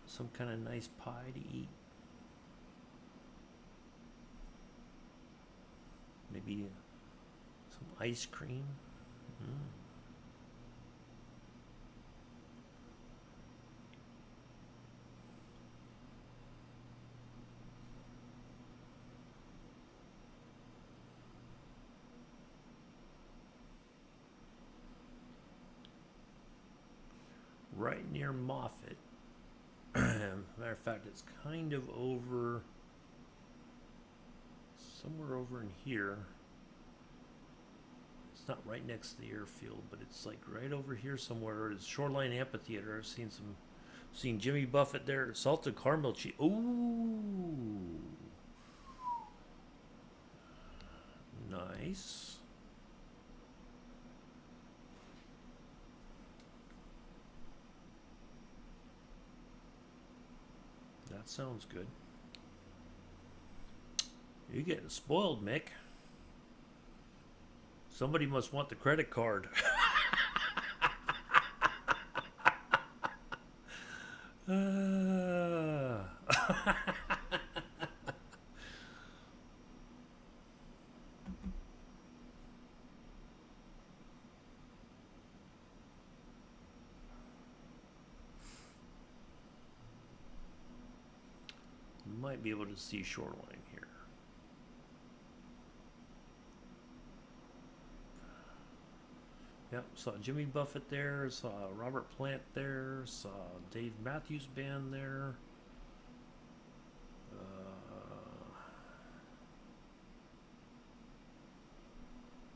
some kind of nice pie to eat. Maybe some ice cream. Right near Moffett. Matter of fact, it's kind of over, somewhere over in here. It's not right next to the airfield, but it's like right over here somewhere. It's Shoreline Amphitheater. I've seen Jimmy Buffett there. Salted caramel cheese. Ooh, nice. That sounds good. You're getting spoiled, Mick. Somebody must want the credit card. might be able to see shoreline here. Yep, saw Jimmy Buffett there, saw Robert Plant there, saw Dave Matthews Band there.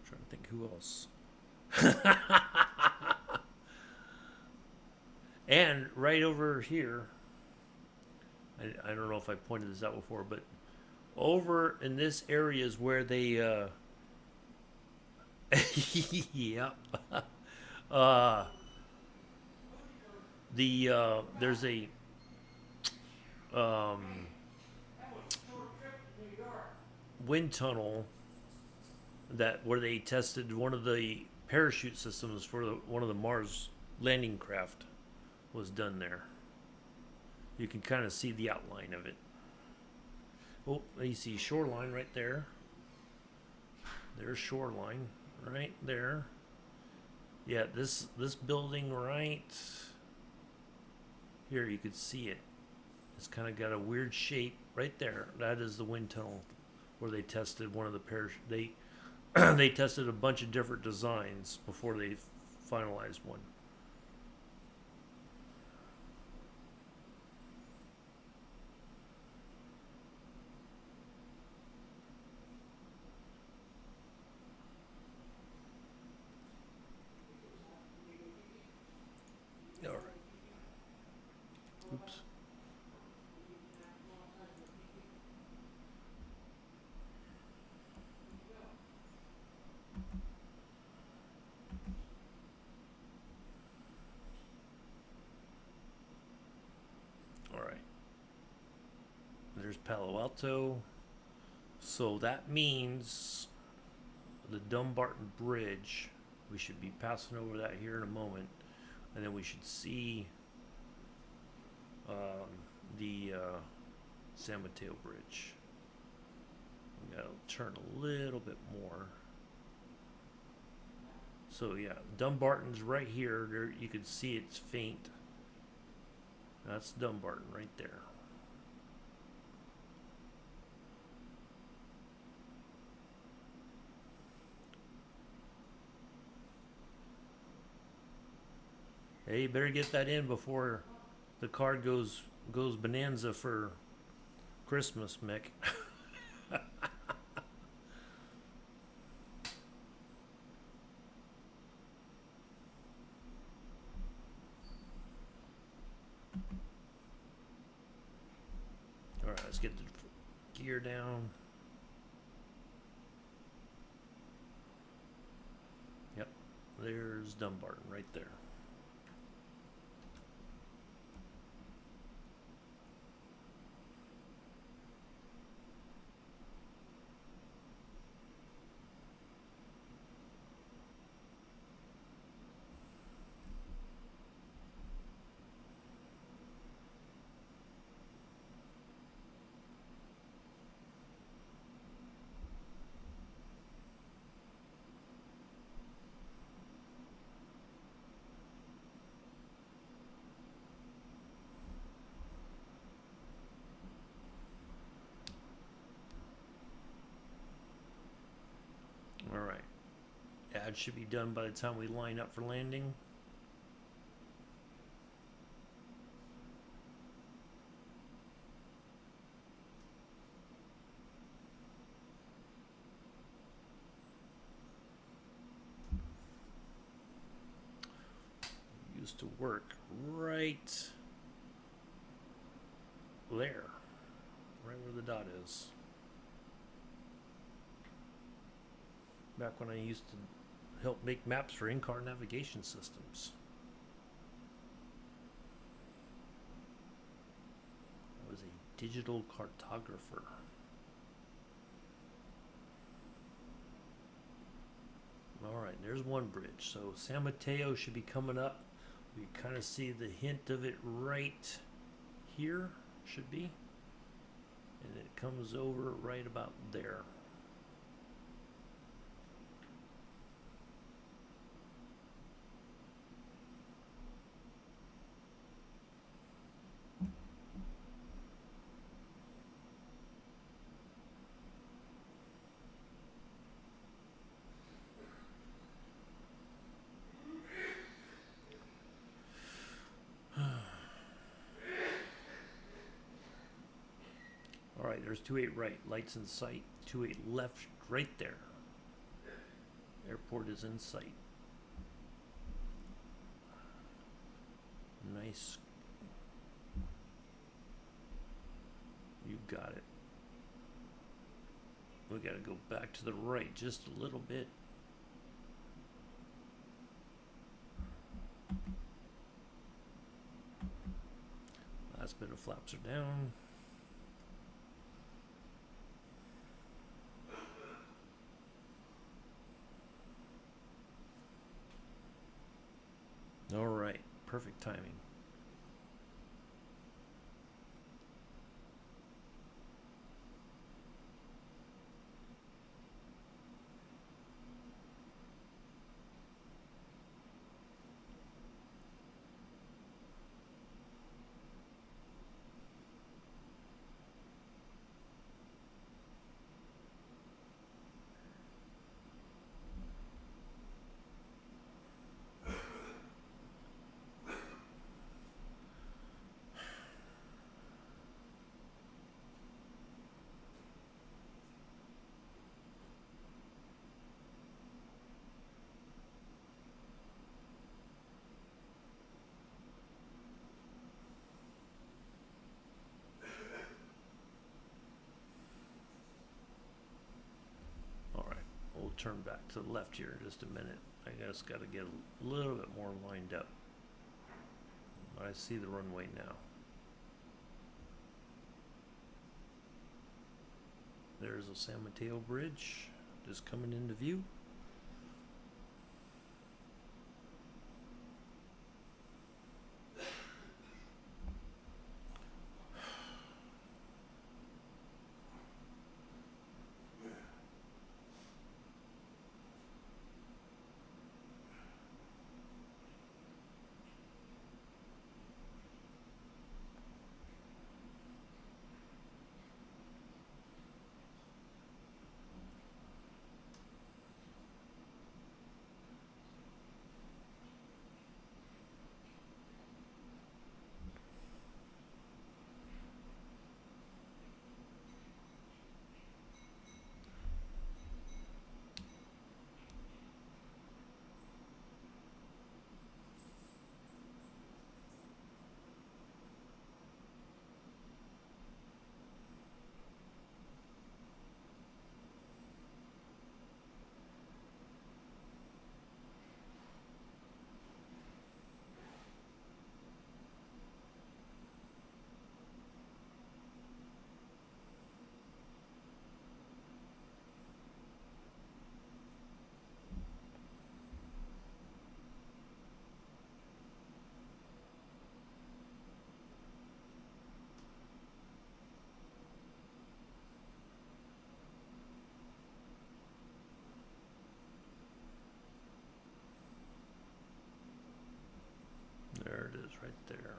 Trying to think who else. And right over here, I don't know if I pointed this out before, but over in this area is where they yep. There's a um, wind tunnel that where they tested one of the parachute systems for one of the Mars landing craft was done there. You can kind of see the outline of it. Oh, you see shoreline right there. There's shoreline right there. Yeah, this building right here, you could see it. It's kind of got a weird shape right there. That is the wind tunnel where they tested one of the parachute. They tested a bunch of different designs before they finalized one. All right. Oops. All right. There's Palo Alto. So that means the Dumbarton Bridge. We should be passing over that here in a moment. And then we should see the San Mateo Bridge. We gotta turn a little bit more. So yeah, Dumbarton's right here. There, you can see it's faint. That's Dumbarton right there. Hey, you better get that in before the card goes bonanza for Christmas, Mick. All right, let's get the gear down. Yep, there's Dumbarton right there. All right. Ad should be done by the time we line up for landing. Used to work right there, right where the dot is. Back when I used to help make maps for in-car navigation systems. I was a digital cartographer. All right, there's one bridge. So San Mateo should be coming up. We kind of see the hint of it right here, should be. And it comes over right about there. there's 28 right. Lights in sight. 28 left, right there. Airport is in sight. Nice. You got it. We got to go back to the right just a little bit. Last bit of flaps are down. All right, perfect timing. We'll turn back to the left here in just a minute. I just got to get a little bit more lined up. I see the runway now. There's the San Mateo Bridge just coming into view. There it is, right there.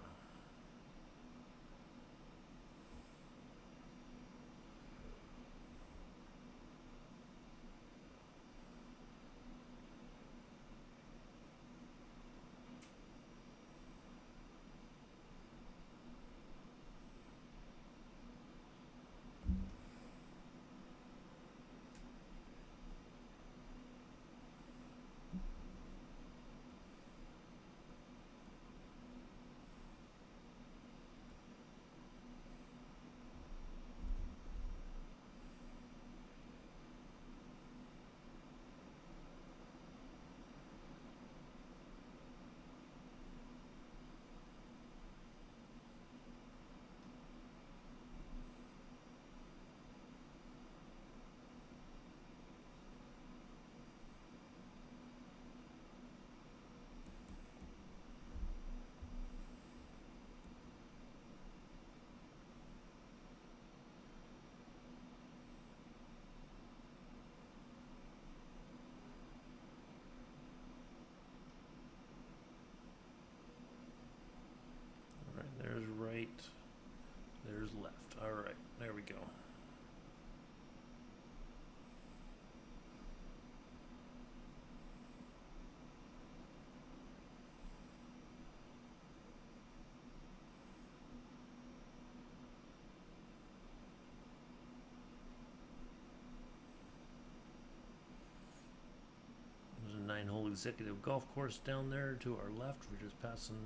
Executive Golf Course down there to our left. We're just passing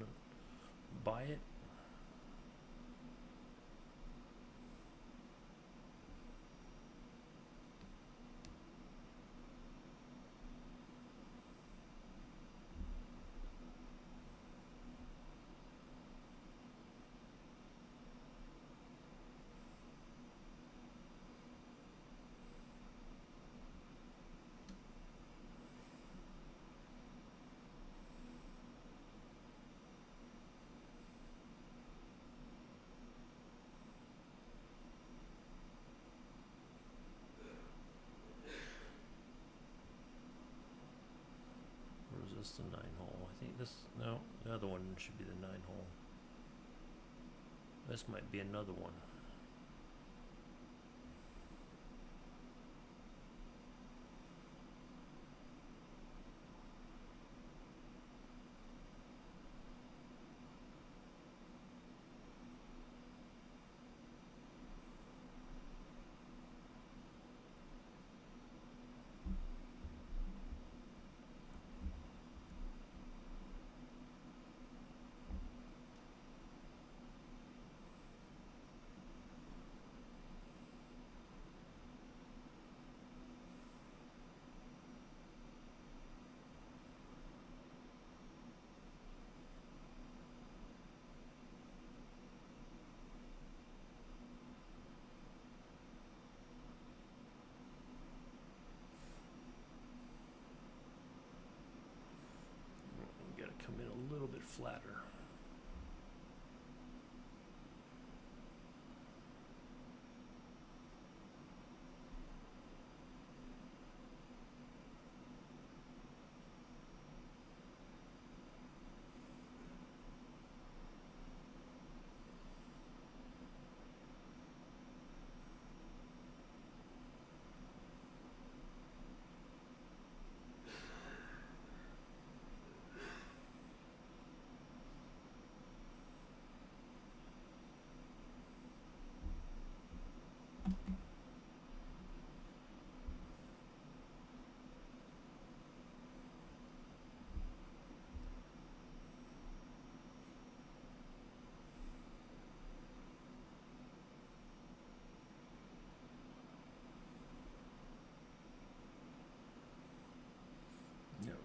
by it. Is this the 9 hole? I think this, no, the other one should be the 9 hole. This might be another one. You gotta come in a little bit flatter.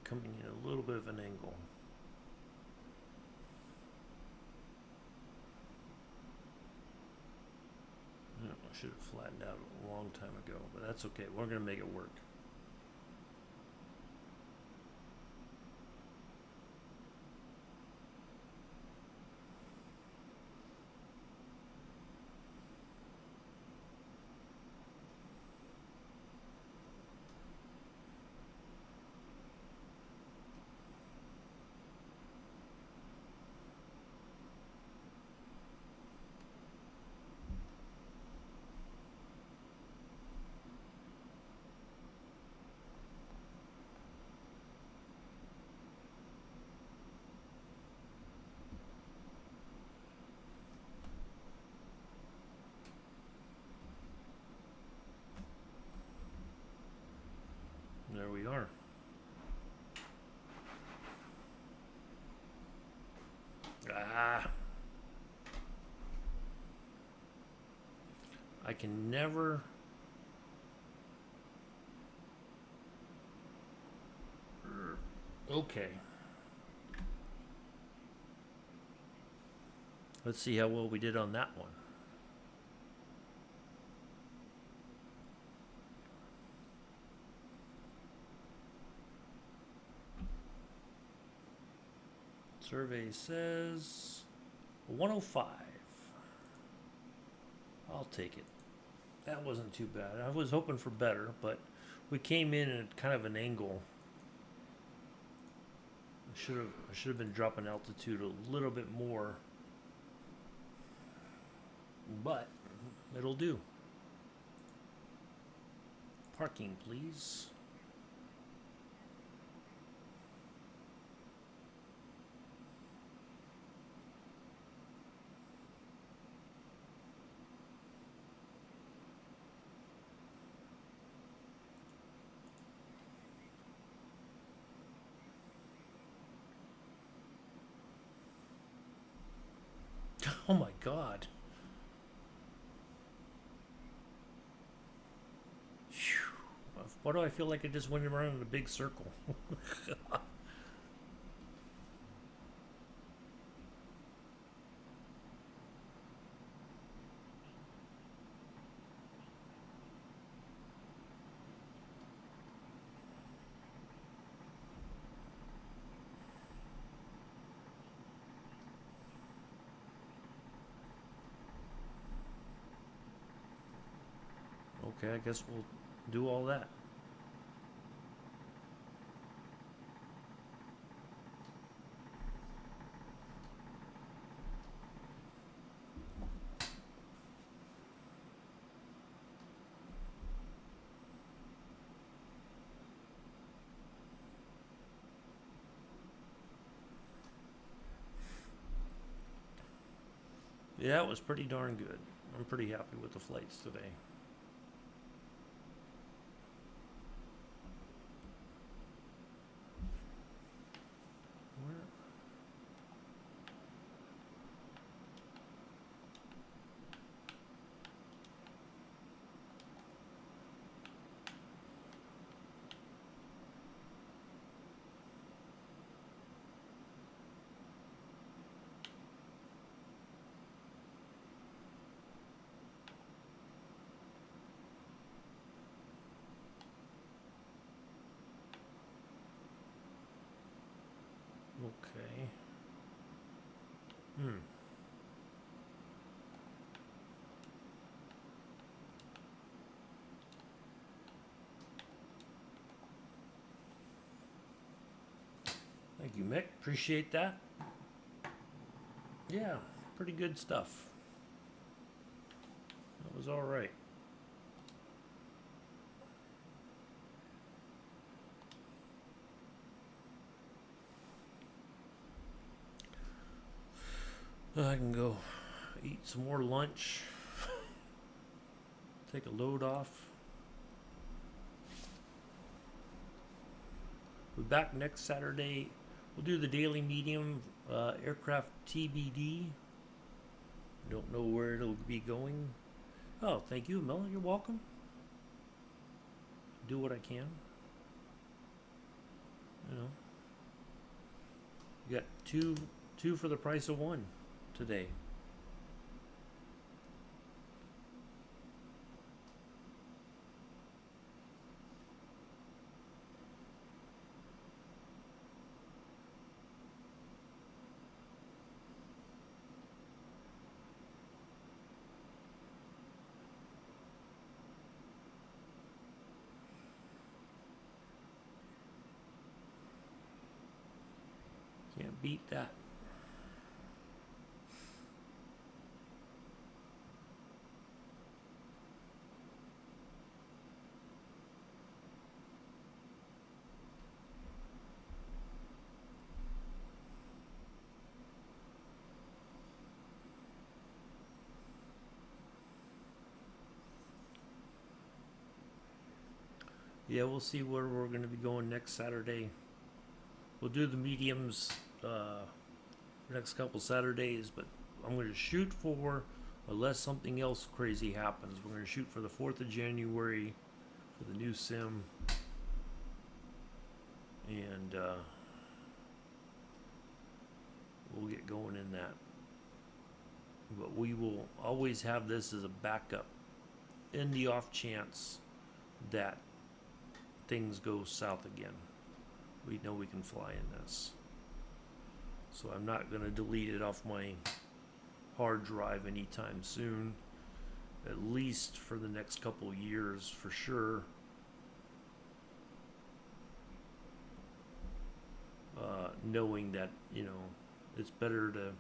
Coming in a little bit of an angle. I should have flattened out a long time ago, but that's okay. We're going to make it work. There we are. I can never okay. Let's see how well we did on that one. Survey says 105. I'll take it. That wasn't too bad. I was hoping for better, but we came in at kind of an angle. I should have been dropping altitude a little bit more, but it'll do. Parking, please. Oh my God. Phew. Why do I feel like I just went around in a big circle? Okay, I guess we'll do all that. Yeah, it was pretty darn good. I'm pretty happy with the flights today. Where? Okay. Hmm. Thank you, Mick. Appreciate that. Yeah, pretty good stuff. That was all right. I can go eat some more lunch, take a load off. We're back next Saturday. We'll do the daily medium aircraft TBD. Don't know where it'll be going. Oh, thank you, Mel. You're welcome. Do what I can. You know, you got two for the price of one today. Can't beat that. Yeah, we'll see where we're going to be going next Saturday. We'll do the mediums next couple Saturdays, but I'm going to shoot for, unless something else crazy happens, we're going to shoot for the 4th of January for the new sim. And we'll get going in that. But we will always have this as a backup in the off chance that things go south again. We know we can fly in this. So I'm not going to delete it off my hard drive anytime soon. At least for the next couple of years, for sure. Knowing that, you know, it's better to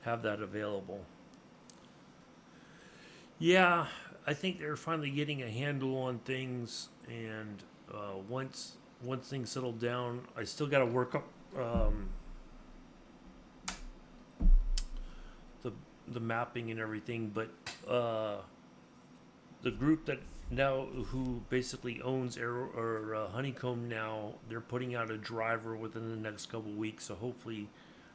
have that available. Yeah, I think they're finally getting a handle on things, and once things settle down, I still got to work up the mapping and everything, but the group that now who basically owns Air or Honeycomb now, they're putting out a driver within the next couple weeks, so hopefully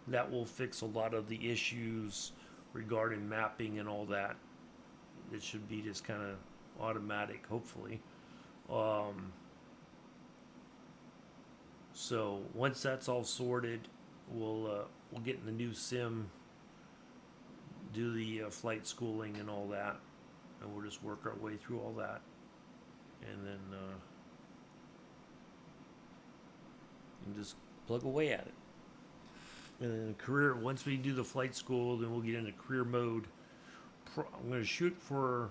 that will fix a lot of the issues regarding mapping and all that. It should be just kind of automatic, hopefully. Um, so once that's all sorted, we'll get in the new sim, do the flight schooling and all that, and we'll just work our way through all that, and then and just plug away at it. And then career. Once we do the flight school, then we'll get into career mode. I'm going to shoot for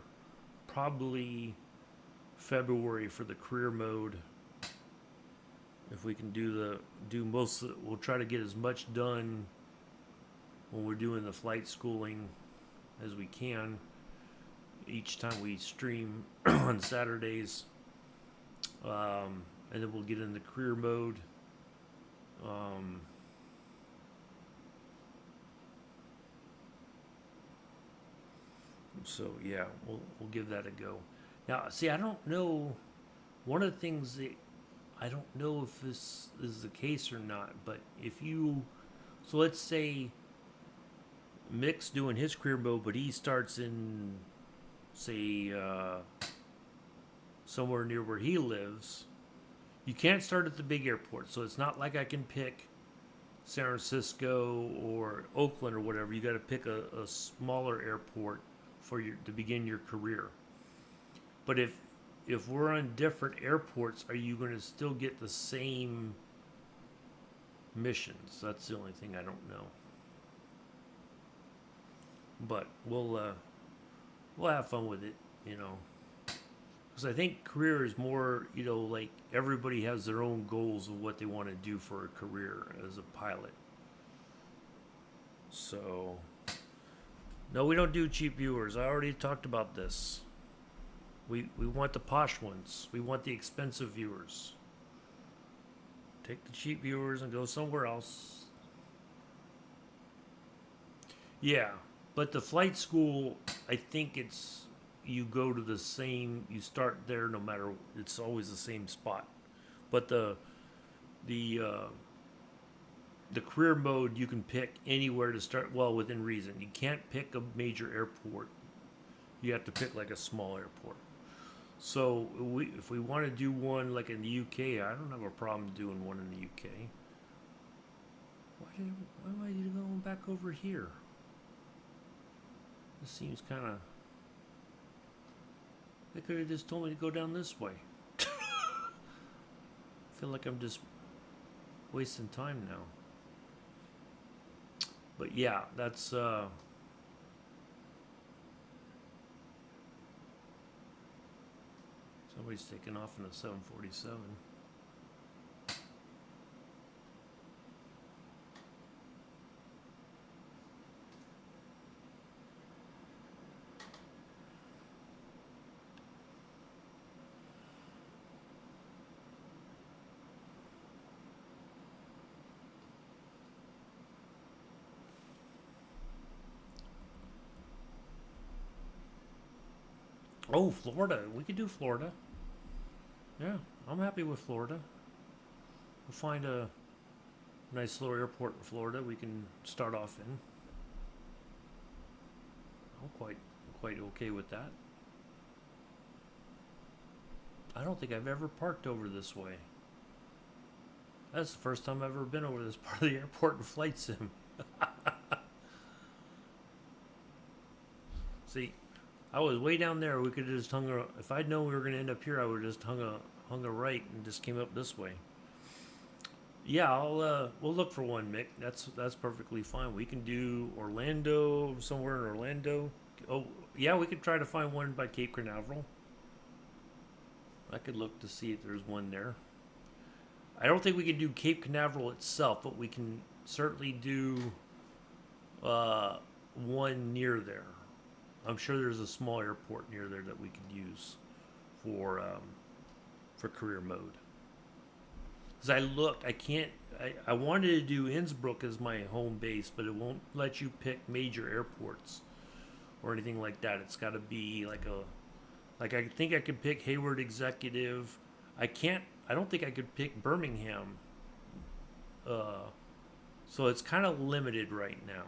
probably February for the career mode. If we can do most, we'll try to get as much done when we're doing the flight schooling as we can. Each time we stream on Saturdays, and then we'll get into career mode. So yeah, we'll give that a go. Now, see, I don't know. One of the things that I don't know if this is the case or not, but so let's say Mick's doing his career mode, but he starts in, say, somewhere near where he lives. You can't start at the big airport, so it's not like I can pick San Francisco or Oakland or whatever. You got to pick a smaller airport to begin your career. But if we're on different airports, are you going to still get the same missions? That's the only thing I don't know. But we'll have fun with it, because I think career is more, like everybody has their own goals of what they want to do for a career as a pilot. So, no, we don't do cheap viewers. I already talked about this. We want the posh ones. We want the expensive viewers. Take the cheap viewers and go somewhere else. Yeah, but the flight school, I think you go to you start there no matter, it's always the same spot. But the career mode, you can pick anywhere to start, well, within reason. You can't pick a major airport. You have to pick like a small airport. So if we want to do one like in the UK, I don't have a problem doing one in the UK. Why am I going back over here? This seems kind of... They could have just told me to go down this way. I feel like I'm just wasting time now. But yeah, that's... Somebody's taking off in a 747. Oh, Florida. We could do Florida. Yeah, I'm happy with Florida. We'll find a nice little airport in Florida we can start off in. I'm quite okay with that. I don't think I've ever parked over this way. That's the first time I've ever been over this part of the airport in flight sim. See, I was way down there. We could have just if I'd known we were going to end up here, I would have just hung a right and just came up this way. Yeah, we'll look for one, Mick. That's perfectly fine. We can do Orlando, somewhere in Orlando. Oh, yeah, we could try to find one by Cape Canaveral. I could look to see if there's one there. I don't think we could do Cape Canaveral itself, but we can certainly do one near there. I'm sure there's a small airport near there that we could use for career mode. Because I looked, I wanted to do Innsbruck as my home base, but it won't let you pick major airports. or anything like that. It's got to be like I think I could pick Hayward Executive. I can't. I don't think I could pick Birmingham. So it's kind of limited right now.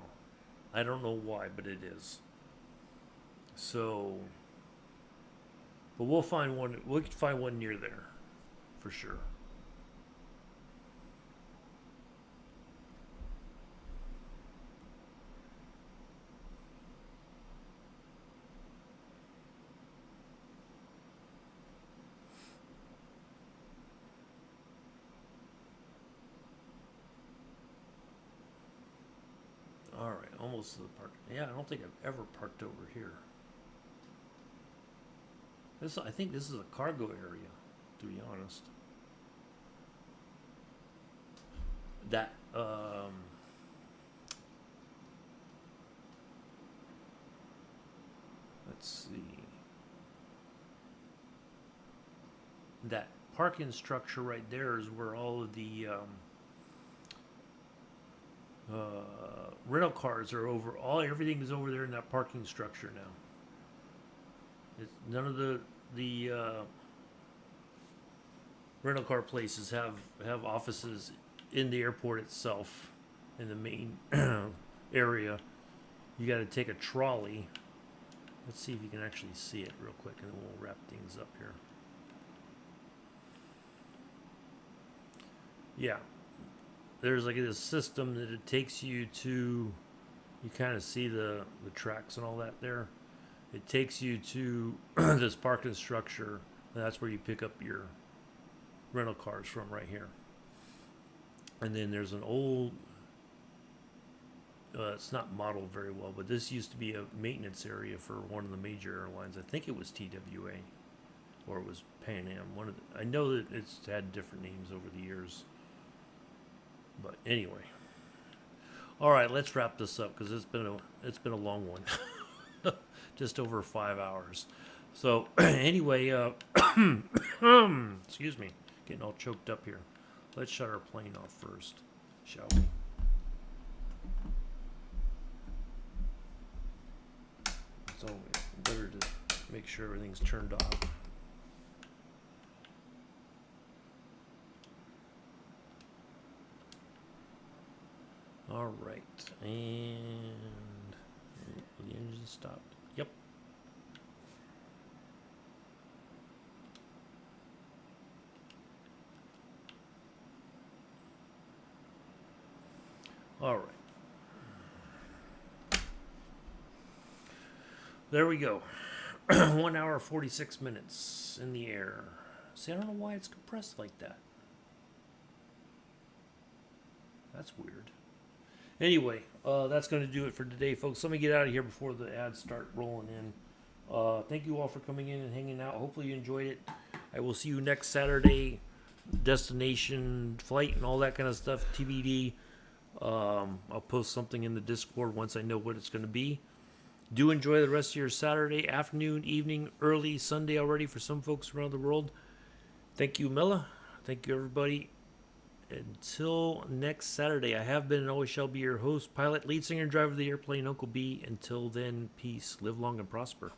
I don't know why, but it is. So, but we'll find one. We could find one near there, for sure. All right, almost to the park. Yeah, I don't think I've ever parked over here. I think this is a cargo area, to be honest. That let's see. That parking structure right there is where all of the rental cars are over. Everything is over there in that parking structure now. None of the rental car places have offices in the airport itself, in the main area. You got to take a trolley. Let's see if you can actually see it real quick, and then we'll wrap things up here. Yeah, there's like this system that it takes you to. You kind of see the tracks and all that there. It takes you to this parking structure, and that's where you pick up your rental cars from right here. And then there's an old, it's not modeled very well, but this used to be a maintenance area for one of the major airlines. I think it was TWA, or it was Pan Am. I know that it's had different names over the years. But anyway, all right, let's wrap this up because it's been a long one, just over 5 hours. So anyway, excuse me, getting all choked up here. Let's shut our plane off first, shall we? So better to make sure everything's turned off. All right, and the engine stopped. Yep. All right. There we go. 1 hour 46 minutes in the air. See, I don't know why it's compressed like that. That's weird. Anyway, that's going to do it for today, folks. Let me get out of here before the ads start rolling in. Thank you all for coming in and hanging out. Hopefully you enjoyed it. I will see you next Saturday. Destination, flight, and all that kind of stuff. TBD. I'll post something in the Discord once I know what it's going to be. Do enjoy the rest of your Saturday afternoon, evening, early Sunday already for some folks around the world. Thank you, Mela. Thank you, everybody. Until next Saturday, I have been and always shall be your host, pilot, lead singer, and driver of the airplane, Uncle B. Until then, peace, live long, and prosper.